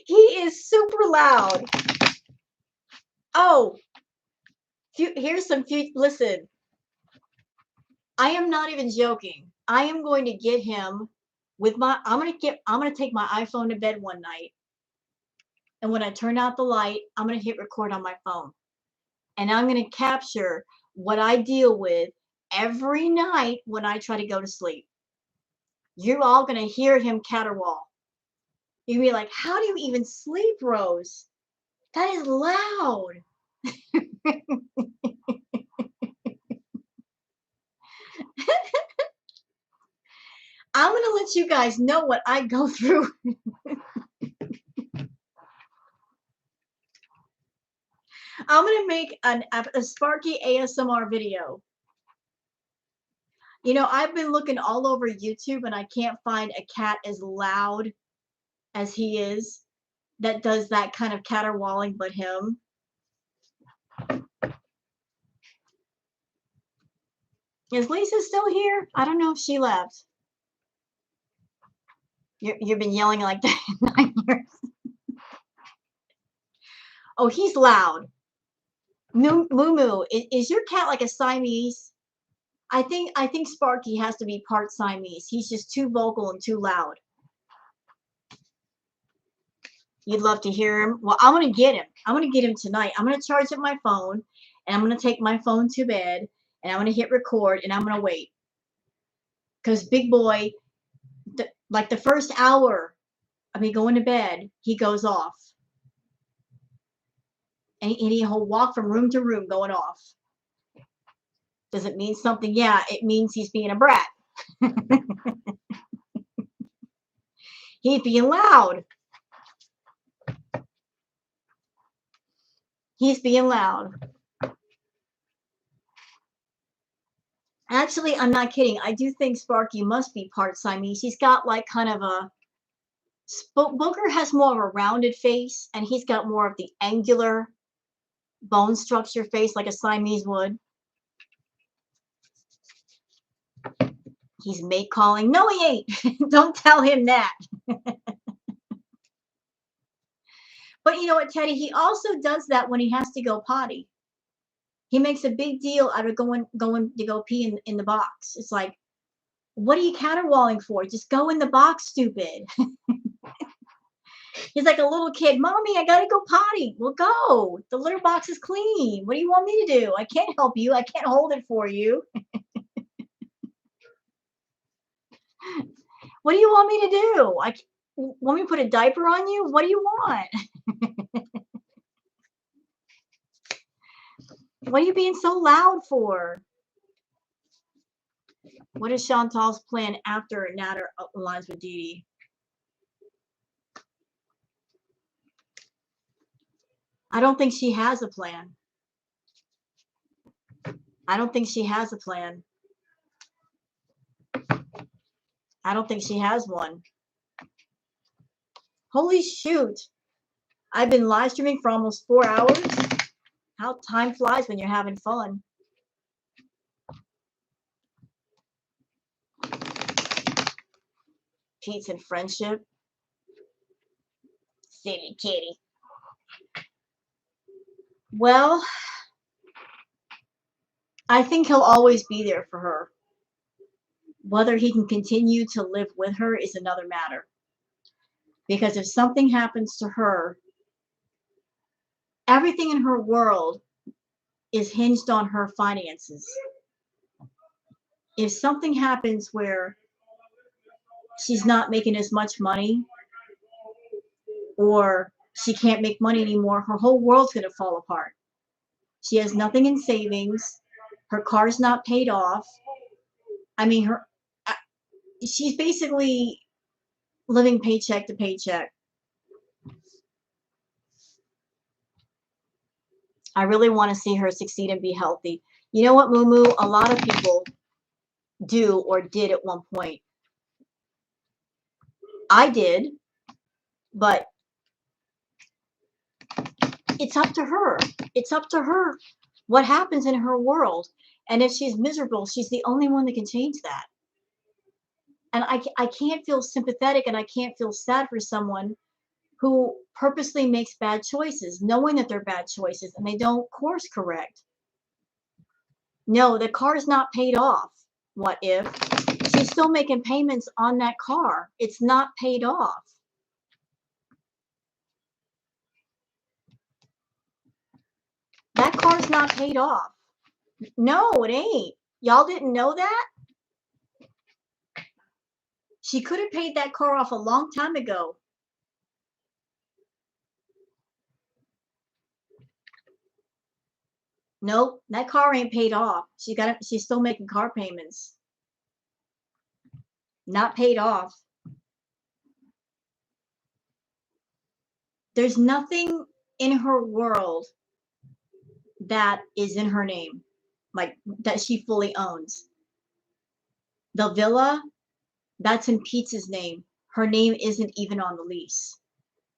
He is super loud. Oh, here's some listen. I am not even joking. I am going to get him with I'm going to take my iPhone to bed one night, And when I turn out the light, I'm going to hit record on my phone. And I'm going to capture what I deal with every night when I try to go to sleep. You're all going to hear him caterwaul. You'll be like, how do you even sleep, Rose? That is loud. I'm going to let you guys know what I go through. I'm going to make a Sparky ASMR video. You know, I've been looking all over YouTube and I can't find a cat as loud as he is that does that kind of caterwauling but him. Is Lisa still here? I don't know if she left. You've been yelling like that in 9 years. Oh, he's loud. Moo Moo, is your cat like a Siamese? I think Sparky has to be part Siamese. He's just too vocal and too loud. You'd love to hear him. Well, I'm gonna get him. I'm gonna get him tonight. I'm gonna charge up my phone, and I'm gonna take my phone to bed, and I'm gonna hit record, and I'm gonna wait. Cause big boy, like the first hour of me going to bed, he goes off, and he'll walk from room to room going off. Does it mean something? Yeah, it means he's being a brat. He's being loud. He's being loud. Actually, I'm not kidding. I do think Sparky must be part Siamese. He's got like kind of a... Booker has more of a rounded face, and he's got more of the angular bone structure face like a Siamese would. He's mate calling. No, he ain't. Don't tell him that. But you know what, Teddy? He also does that when he has to go potty. He makes a big deal out of going to go pee in the box. It's like, what are you caterwauling for? Just go in the box, stupid. He's like a little kid. Mommy, I gotta go potty. Well, go. The litter box is clean. What do you want me to do? I can't help you. I can't hold it for you. What do you want me to do? Want me to put a diaper on you? What do you want? What are you being so loud for? What is Chantal's plan after Nader aligns with Dee Dee? I don't think she has a plan. I don't think she has a plan. I don't think she has one. Holy shoot. I've been live streaming for almost 4 hours. How time flies when you're having fun. Peace and friendship. Silly kitty. Well, I think he'll always be there for her. Whether he can continue to live with her is another matter. Because if something happens to her, everything in her world is hinged on her finances. If something happens where she's not making as much money, or she can't make money anymore, her whole world's going to fall apart. She has nothing in savings. Her car's not paid off. I mean, she's basically living paycheck to paycheck. I really want to see her succeed and be healthy. You know what, Moo Moo? A lot of people do or did at one point. I did, but it's up to her. It's up to her what happens in her world. And if she's miserable, she's the only one that can change that. And I can't feel sympathetic and I can't feel sad for someone who purposely makes bad choices, knowing that they're bad choices, and they don't course correct. No, the car's not paid off. What if? She's still making payments on that car. It's not paid off. That car's not paid off. No, it ain't. Y'all didn't know that? She could have paid that car off a long time ago. Nope, that car ain't paid off. She's still making car payments. Not paid off. There's nothing in her world that is in her name, like that she fully owns. The villa, that's in Pete's name. Her name isn't even on the lease.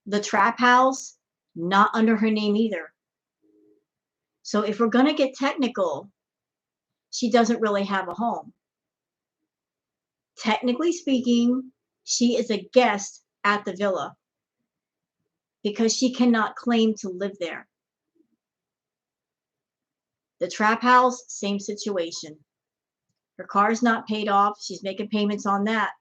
The trap house, not under her name either. So if we're going to get technical, she doesn't really have a home. Technically speaking, she is a guest at the villa because she cannot claim to live there. The trap house, same situation. Her car's not paid off. She's making payments on that.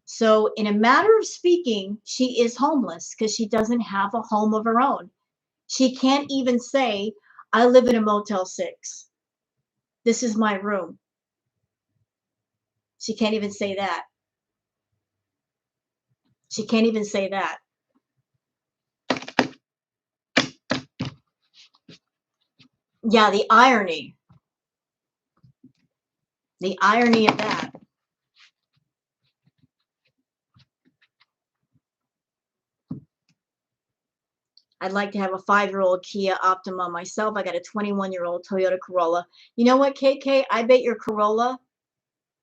So in a matter of speaking, she is homeless because she doesn't have a home of her own. She can't even say, I live in a Motel 6. This is my room. She can't even say that. She can't even say that. Yeah, the irony. The irony of that. I'd like to have a 5-year-old Kia Optima myself. I got a 21-year-old Toyota Corolla. You know what, KK? I bet your Corolla,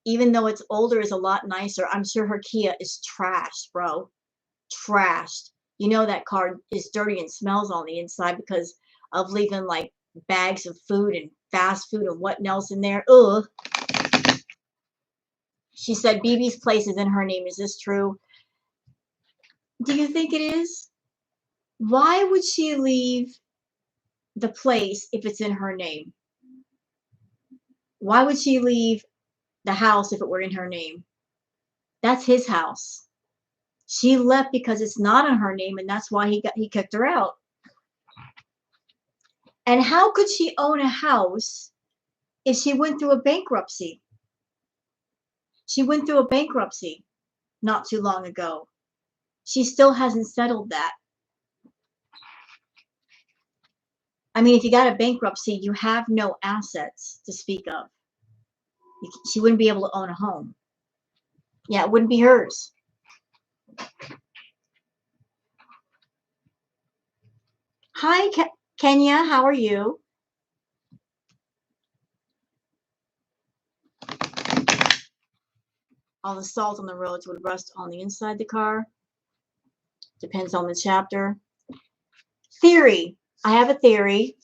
even though it's older, is a lot nicer. I'm sure her Kia is trashed, bro. Trashed. You know that car is dirty and smells on the inside because of leaving like bags of food and fast food and what else in there. Ugh. She said BB's place is in her name. Is this true? Do you think it is? Why would she leave the place if it's in her name? Why would she leave the house if it were in her name? That's his house. She left because it's not in her name, and that's why he kicked her out. And how could she own a house if she went through a bankruptcy? She went through a bankruptcy not too long ago. She still hasn't settled that. I mean, if you got a bankruptcy, you have no assets to speak of. She wouldn't be able to own a home. Yeah, it wouldn't be hers. Hi, Kenya. How are you? All the salt on the roads would rust on the inside of the car. Depends on the chapter. Theory. I have a theory.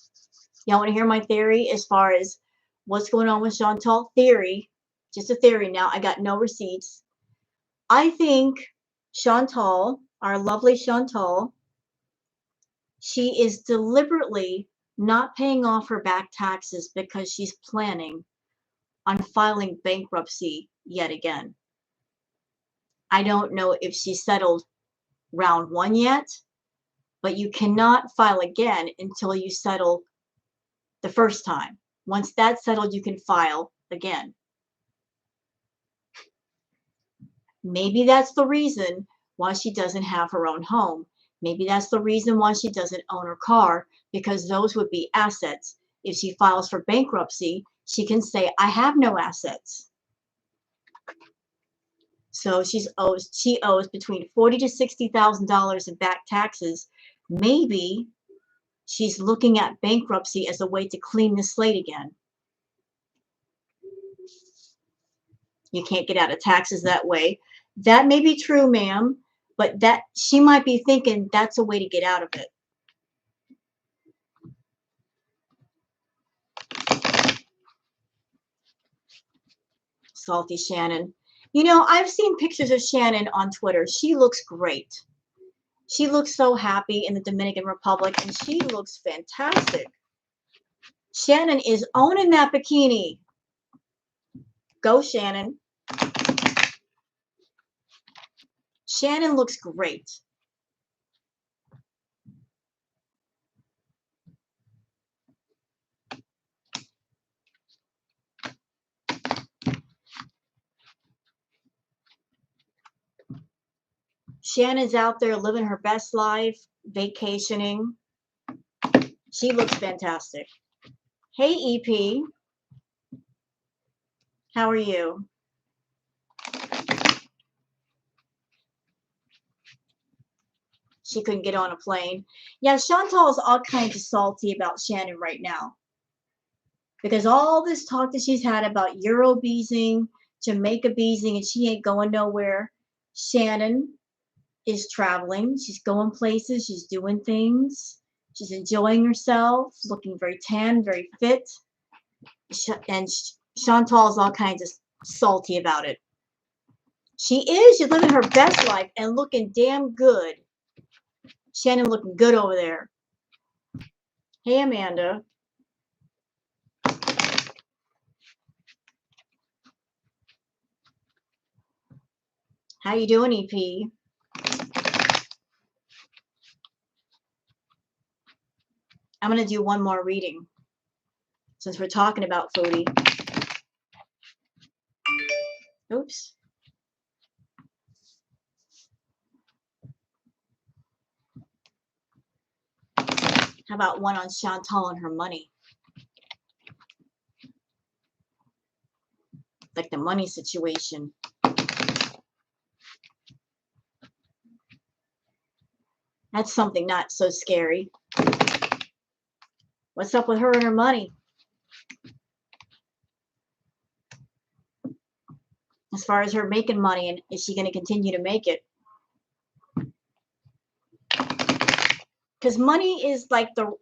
Y'all want to hear my theory as far as what's going on with Chantal? Theory. Just a theory now. I got no receipts. I think Chantal, our lovely Chantal, she is deliberately not paying off her back taxes because she's planning on filing bankruptcy yet again. I don't know if she settled round 1 yet, but you cannot file again until you settle the first time. Once that's settled, you can file again. Maybe that's the reason why she doesn't have her own home. Maybe that's the reason why she doesn't own her car, because those would be assets. If she files for bankruptcy, she can say, I have no assets. So she owes between $40,000 to $60,000 in back taxes. Maybe she's looking at bankruptcy as a way to clean the slate again. You can't get out of taxes that way. That may be true, ma'am, but that she might be thinking that's a way to get out of it. Salty Shannon. You know, I've seen pictures of Shannon on Twitter. She looks great. She looks so happy in the Dominican Republic, and she looks fantastic. Shannon is owning that bikini. Go, Shannon. Shannon looks great. Shannon's out there living her best life, vacationing. She looks fantastic. Hey, EP. How are you? She couldn't get on a plane. Yeah, Chantal's all kinds of salty about Shannon right now. Because all this talk that she's had about Euro beezing, Jamaica beezing, and she ain't going nowhere. Shannon is traveling. She's going places. She's doing things. She's enjoying herself, looking very tan, very fit. And Chantal's all kinds of salty about it. She is. She's living her best life and looking damn good. Shannon looking good over there. Hey, Amanda. How you doing, EP? I'm going to do one more reading since we're talking about Foodie. Oops. How about one on Chantal and her money? Like the money situation. That's something not so scary. What's up with her and her money? As far as her making money, and is she going to continue to make it? Because money is like the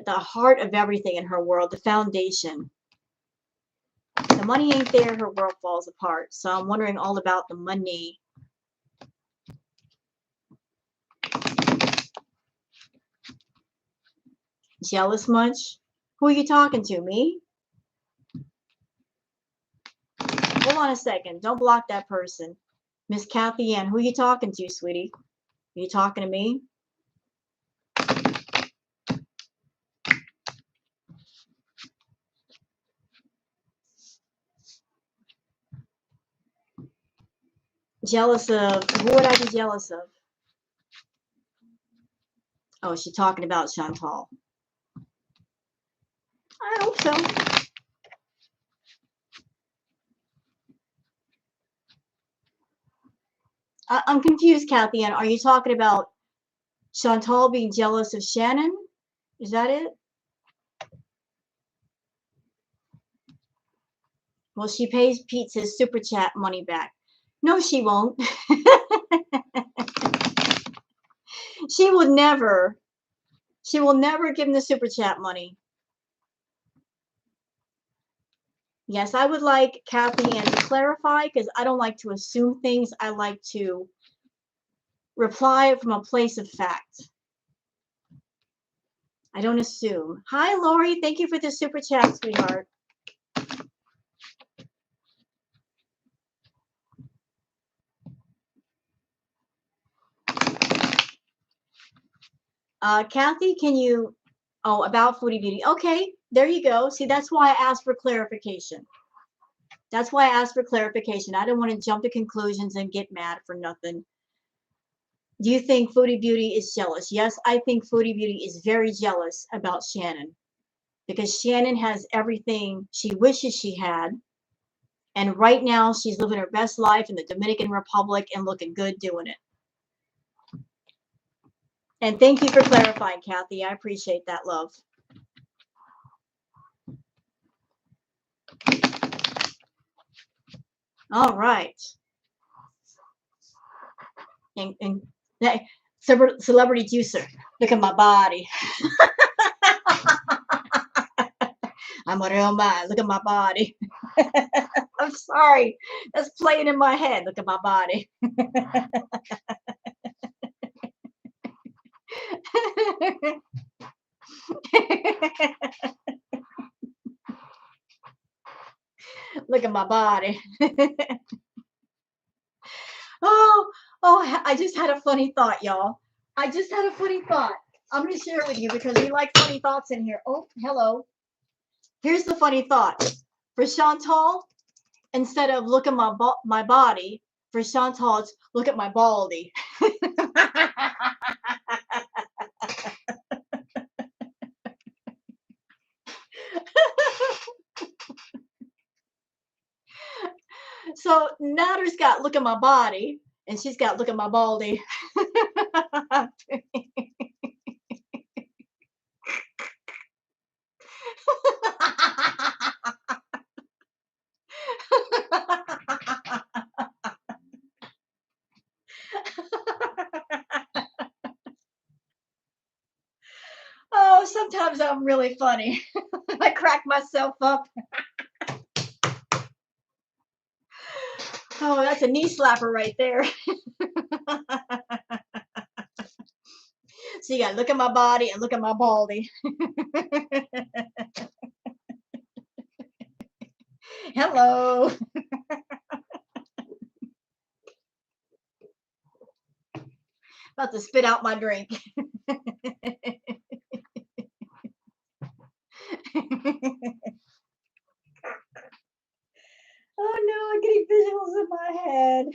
heart of everything in her world, the foundation. The money ain't there, her world falls apart. So I'm wondering all about the money. Jealous much? Who are you talking to? Me? Hold on a second. Don't block that person. Miss Kathy Ann, who are you talking to, sweetie? Are you talking to me? Jealous of? Who would I be jealous of? Oh, she's talking about Chantal. I hope so. I'm confused, Kathy Ann. Are you talking about Chantal being jealous of Shannon? Is that it? Well, she pays Pete his super chat money back. No, she won't. She would never. She will never give him the super chat money. Yes, I would like Kathy Ann to clarify because I don't like to assume things. I like to reply from a place of fact. I don't assume. Hi, Lori. Thank you for the super chat, sweetheart. Kathy, can you... Oh, about Foodie Beauty. Okay, there you go. See, that's why I asked for clarification. That's why I asked for clarification. I don't want to jump to conclusions and get mad for nothing. Do you think Foodie Beauty is jealous? Yes, I think Foodie Beauty is very jealous about Shannon because Shannon has everything she wishes she had. And right now, she's living her best life in the Dominican Republic and looking good doing it. And thank you for clarifying, Kathy. I appreciate that, love. All right. And that celebrity juicer. Look at my body. I'm a real man. Look at my body. I'm sorry. That's playing in my head. Look at my body. Look at my body. Oh, Oh, I just had a funny thought, y'all. I just had a funny thought. I'm going to share it with you because we like funny thoughts in here. Oh, hello. Here's the funny thought. For Chantal, instead of look at my body, for Chantal, it's look at my baldy. So Natter's got look at my body, and she's got look at my baldy. Oh, sometimes I'm really funny. I crack myself up. Oh, that's a knee slapper right there. So you gotta look at my body and look at my baldy. Hello. About to spit out my drink. Oh no, I'm getting visuals in my head.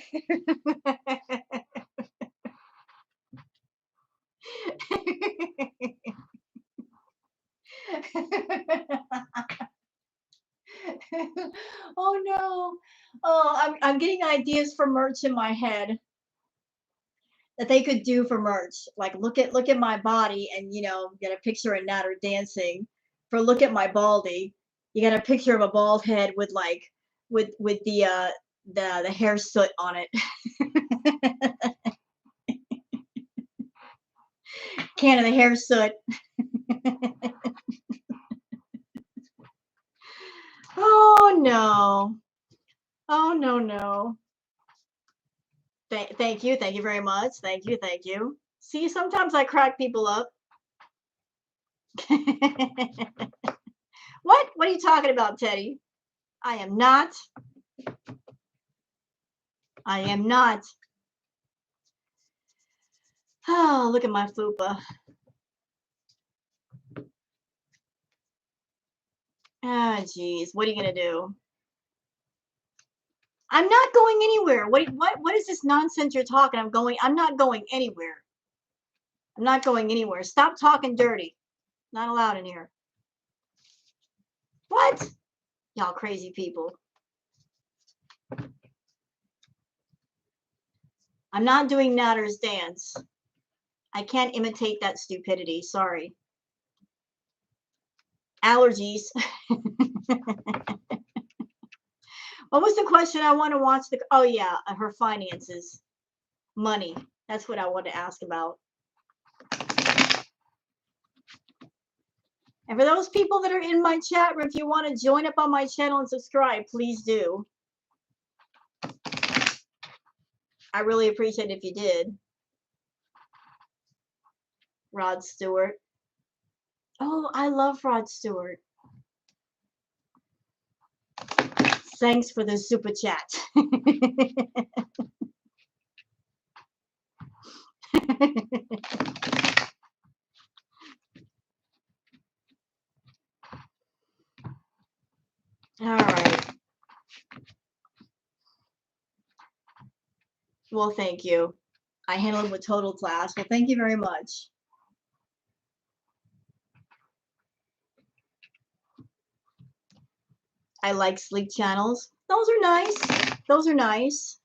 Oh no. Oh, I'm getting ideas for merch in my head that they could do for merch. Like look at my body and get a picture of Natter dancing. For look at my baldy, you got a picture of a bald head with like with the hair soot on it. Can of the hair soot. Oh no. Oh no. Thank you. Thank you very much. Thank you. Thank you. See, sometimes I crack people up. What? What are you talking about, Teddy? I am not. I am not. Oh, look at my fupa. Ah, geez. What are you gonna do? I'm not going anywhere. What is this nonsense you're talking? I'm not going anywhere. I'm not going anywhere. Stop talking dirty. Not allowed in here. What? Y'all crazy people. I'm not doing Natter's dance. I can't imitate that stupidity. Sorry. Allergies. What was the question? I want to watch the. Oh yeah, her finances, money. That's what I want to ask about. And for those people that are in my chat room, if you want to join up on my channel and subscribe, please do. I really appreciate it if you did. Rod Stewart. Oh, I love Rod Stewart. Thanks for the super chat. All right. Well, thank you. I handled it with total class. Well, thank you very much. I like sleep channels. Those are nice. Those are nice.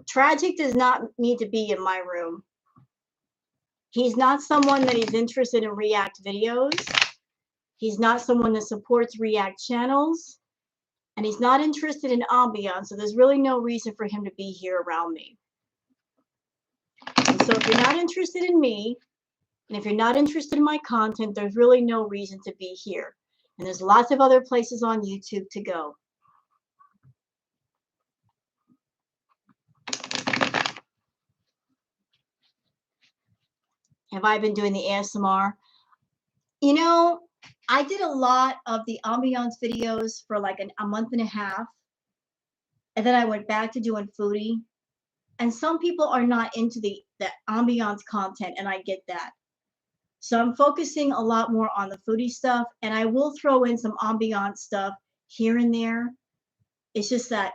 Tragic does not need to be in my room. He's not someone that is interested in React videos. He's not someone that supports React channels. And he's not interested in ambiance, so there's really no reason for him to be here around me. And so if you're not interested in me, and if you're not interested in my content, there's really no reason to be here. And there's lots of other places on YouTube to go. Have I been doing the ASMR? You know, I did a lot of the ambiance videos for like a month and a half, and then I went back to doing foodie. And some people are not into the ambiance content, and I get that. So I'm focusing a lot more on the foodie stuff, and I will throw in some ambiance stuff here and there. It's just that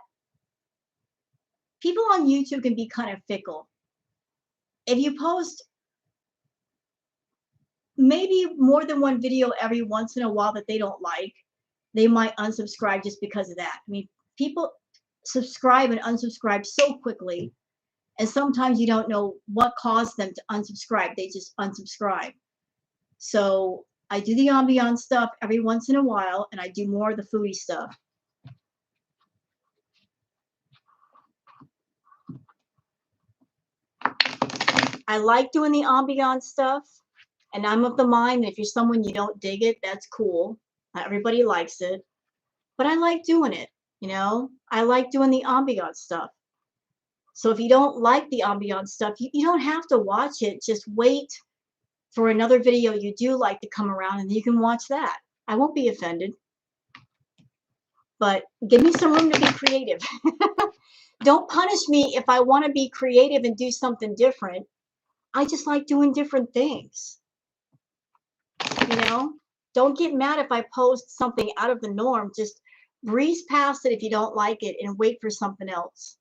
people on YouTube can be kind of fickle. If you post maybe more than one video every once in a while that they don't like, they might unsubscribe just because of that. I mean, people subscribe and unsubscribe so quickly, and sometimes you don't know what caused them to unsubscribe. They just unsubscribe. So I do the ambiance stuff every once in a while, and I do more of the foodie stuff. I like doing the ambiance stuff, and I'm of the mind that if you're someone you don't dig it, that's cool. Not everybody likes it, but I like doing it. I like doing the ambiance stuff. So if you don't like the ambiance stuff, you don't have to watch it. Just wait for another video you do like to come around, and you can watch that. I won't be offended, but give me some room to be creative. Don't punish me if I want to be creative and do something different. I just like doing different things. You know, don't get mad if I post something out of the norm. Just breeze past it if you don't like it and wait for something else.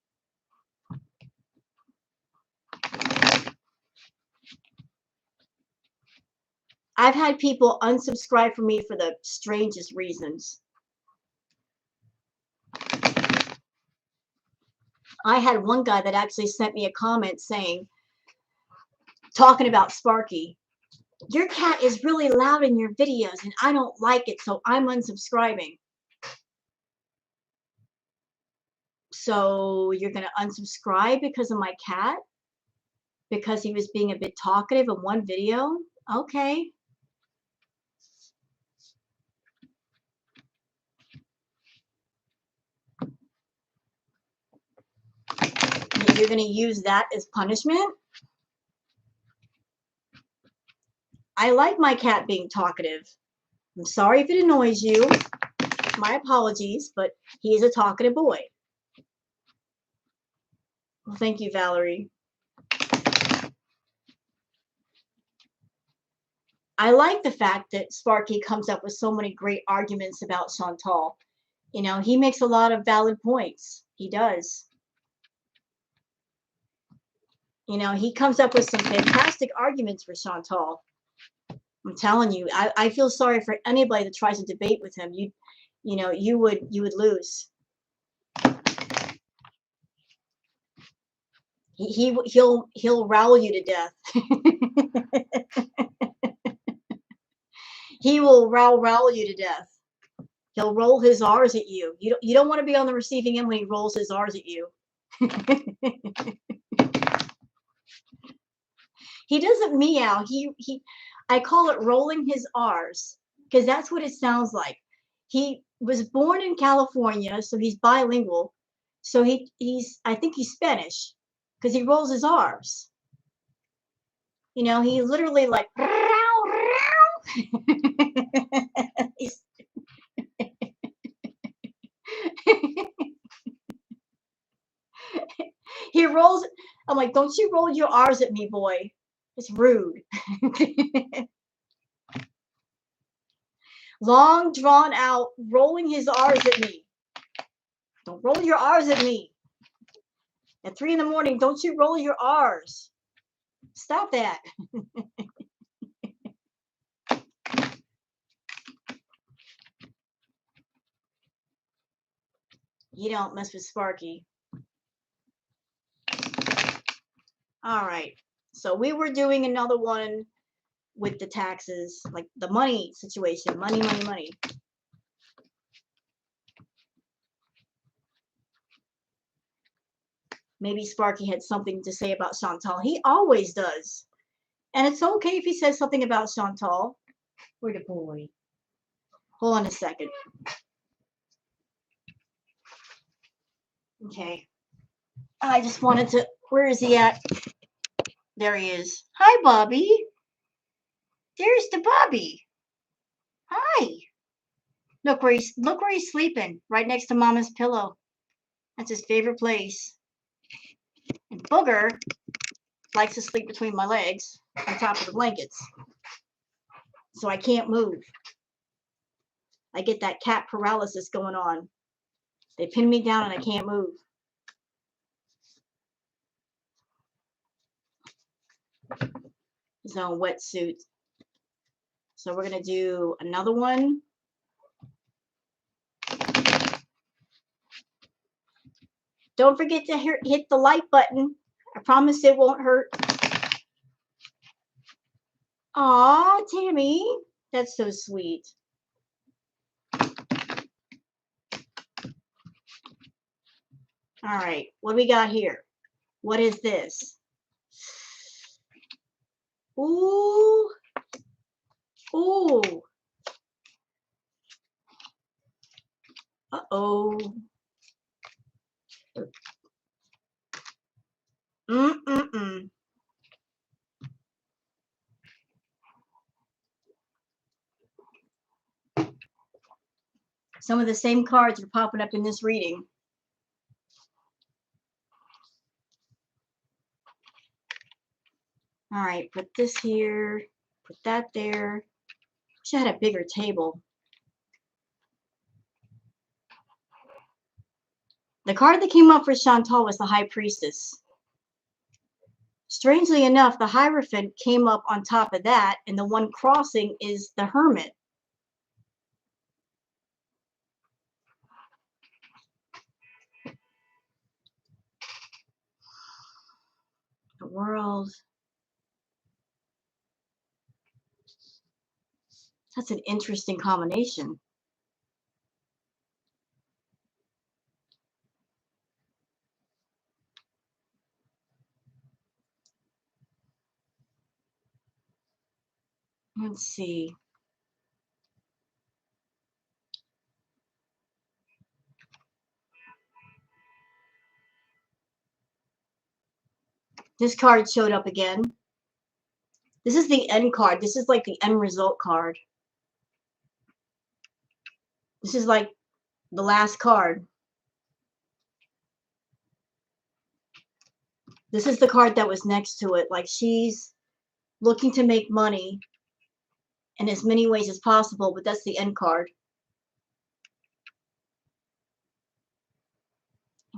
I've had people unsubscribe from me for the strangest reasons. I had one guy that actually sent me a comment saying, talking about Sparky, your cat is really loud in your videos and I don't like it, so I'm unsubscribing. So you're going to unsubscribe because of my cat? Because he was being a bit talkative in one video? Okay. You're going to use that as punishment? I like my cat being talkative. I'm sorry if it annoys you. My apologies, but he is a talkative boy. Well, thank you, Valerie. I like the fact that Sparky comes up with so many great arguments about Chantal. He makes a lot of valid points. He does. He comes up with some fantastic arguments for Chantal. I'm telling you, I feel sorry for anybody that tries to debate with him. You would lose. He'll rowel you to death. He will rowel you to death. He'll roll his R's at you. You don't want to be on the receiving end when he rolls his R's at you. He doesn't meow. I call it rolling his R's because that's what it sounds like. He was born in California, so he's bilingual. So I think he's Spanish because he rolls his R's. He literally like he rolls. I'm like, don't you roll your R's at me, boy. It's rude. Long, drawn out, rolling his R's at me. Don't roll your R's at me. At 3 a.m, don't you roll your R's. Stop that. You don't mess with Sparky. All right. So we were doing another one with the taxes, like the money situation. Money, money, money. Maybe Sparky had something to say about Chantal. He always does. And it's okay if he says something about Chantal. Where the boy? Hold on a second. Okay. I just wanted to. Where is he at? There he is. Hi, Bobby. There's the Bobby. Hi. Look where he's sleeping, right next to Mama's pillow. That's his favorite place. And Booger likes to sleep between my legs on top of the blankets. So I can't move. I get that cat paralysis going on. They pin me down and I can't move. His own wetsuit. So we're going to do another one. Don't forget to hit the like button. I promise it won't hurt. Aw, Tammy. That's so sweet. All right, what do we got here? What is this? Ooh. Ooh. Uh-oh. Mm-mm-mm. Some of the same cards are popping up in this reading. All right, put this here, put that there. Wish I had a bigger table. The card that came up for Chantal was the High Priestess. Strangely enough, the Hierophant came up on top of that, and the one crossing is the Hermit. The World. That's an interesting combination. Let's see. This card showed up again. This is the end card. This is like the end result card. This is like the last card. This is the card that was next to it. Like she's looking to make money in as many ways as possible, but that's the end card.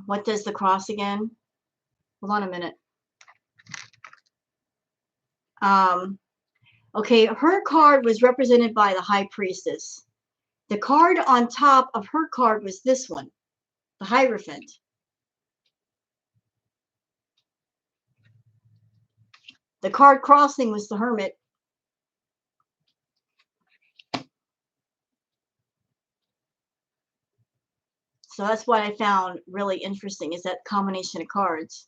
What does the cross again? Hold on a minute. Okay, her card was represented by the High Priestess. The card on top of her card was this one, the Hierophant. The card crossing was the Hermit. So that's what I found really interesting, is that combination of cards.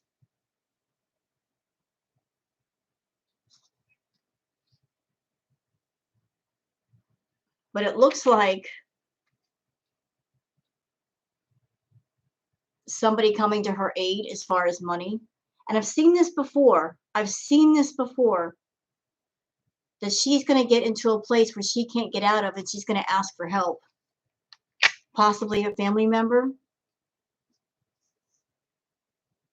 But it looks like somebody coming to her aid as far as money. And I've seen this before. I've seen this before. That she's going to get into a place where she can't get out of, and she's going to ask for help. Possibly a family member.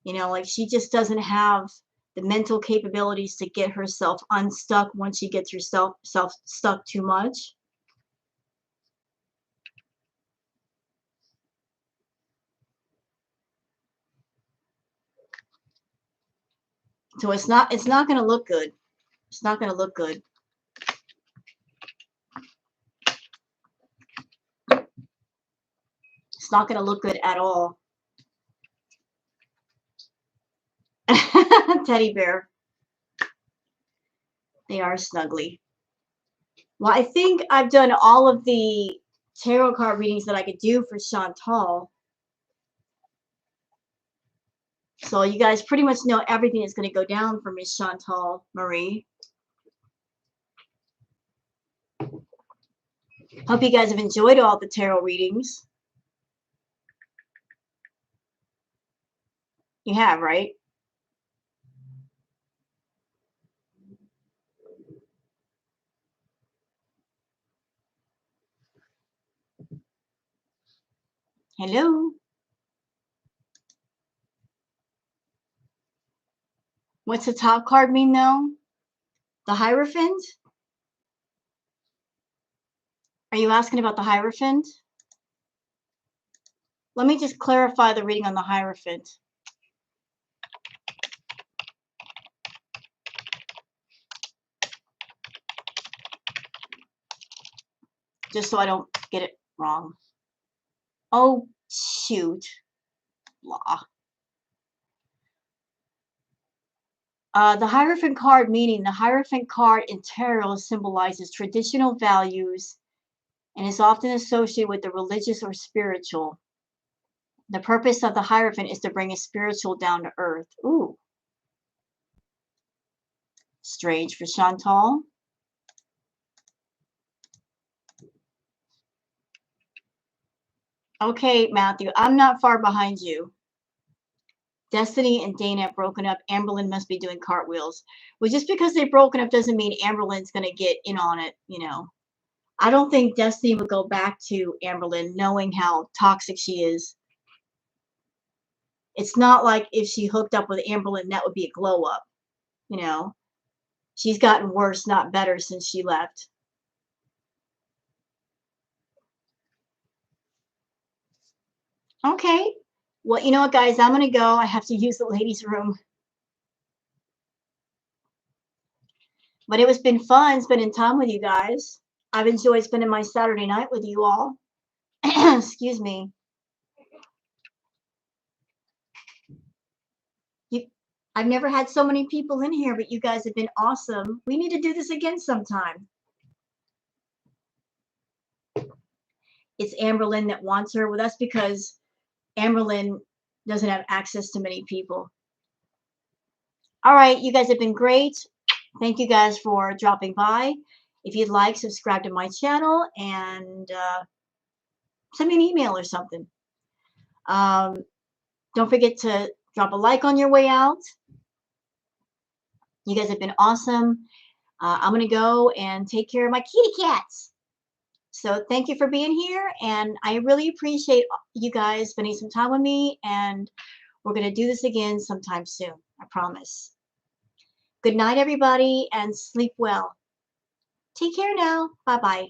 You know, like she just doesn't have the mental capabilities to get herself unstuck once she gets herself stuck too much. So it's not going to look good. It's not going to look good. It's not going to look good at all. Teddy bear. They are snuggly. Well, I think I've done all of the tarot card readings that I could do for Chantal. So you guys pretty much know everything that's going to go down for Miss Chantal Marie. Hope you guys have enjoyed all the tarot readings. You have, right? Hello? What's the top card mean though? The Hierophant? Are you asking about the Hierophant? Let me just clarify the reading on the Hierophant. Just so I don't get it wrong. Oh, shoot. Blah. The Hierophant card meaning the Hierophant card in tarot symbolizes traditional values and is often associated with the religious or spiritual. The purpose of the Hierophant is to bring a spiritual down to earth. Ooh. Strange for Chantal. Okay, Matthew, I'm not far behind you. Destiny and Dana have broken up. Amberlynn must be doing cartwheels. Well, just because they've broken up doesn't mean Amberlynn's going to get in on it, you know. I don't think Destiny would go back to Amberlynn knowing how toxic she is. It's not like if she hooked up with Amberlynn, that would be a glow up, you know. She's gotten worse, not better, since she left. Okay. Well, you know what, guys? I'm going to go. I have to use the ladies' room. But it was been fun spending time with you guys. I've enjoyed spending my Saturday night with you all. Excuse me. I've never had so many people in here, but you guys have been awesome. We need to do this again sometime. It's Amberlynn that wants her with us because Amberlynn doesn't have access to many people. All right, you guys have been great. Thank you guys for dropping by. If you'd like, subscribe to my channel and send me an email or something. Don't forget to drop a like on your way out. You guys have been awesome. I'm going to go and take care of my kitty cats. So thank you for being here. And I really appreciate you guys spending some time with me. And we're going to do this again sometime soon. I promise. Good night, everybody, and sleep well. Take care now. Bye-bye.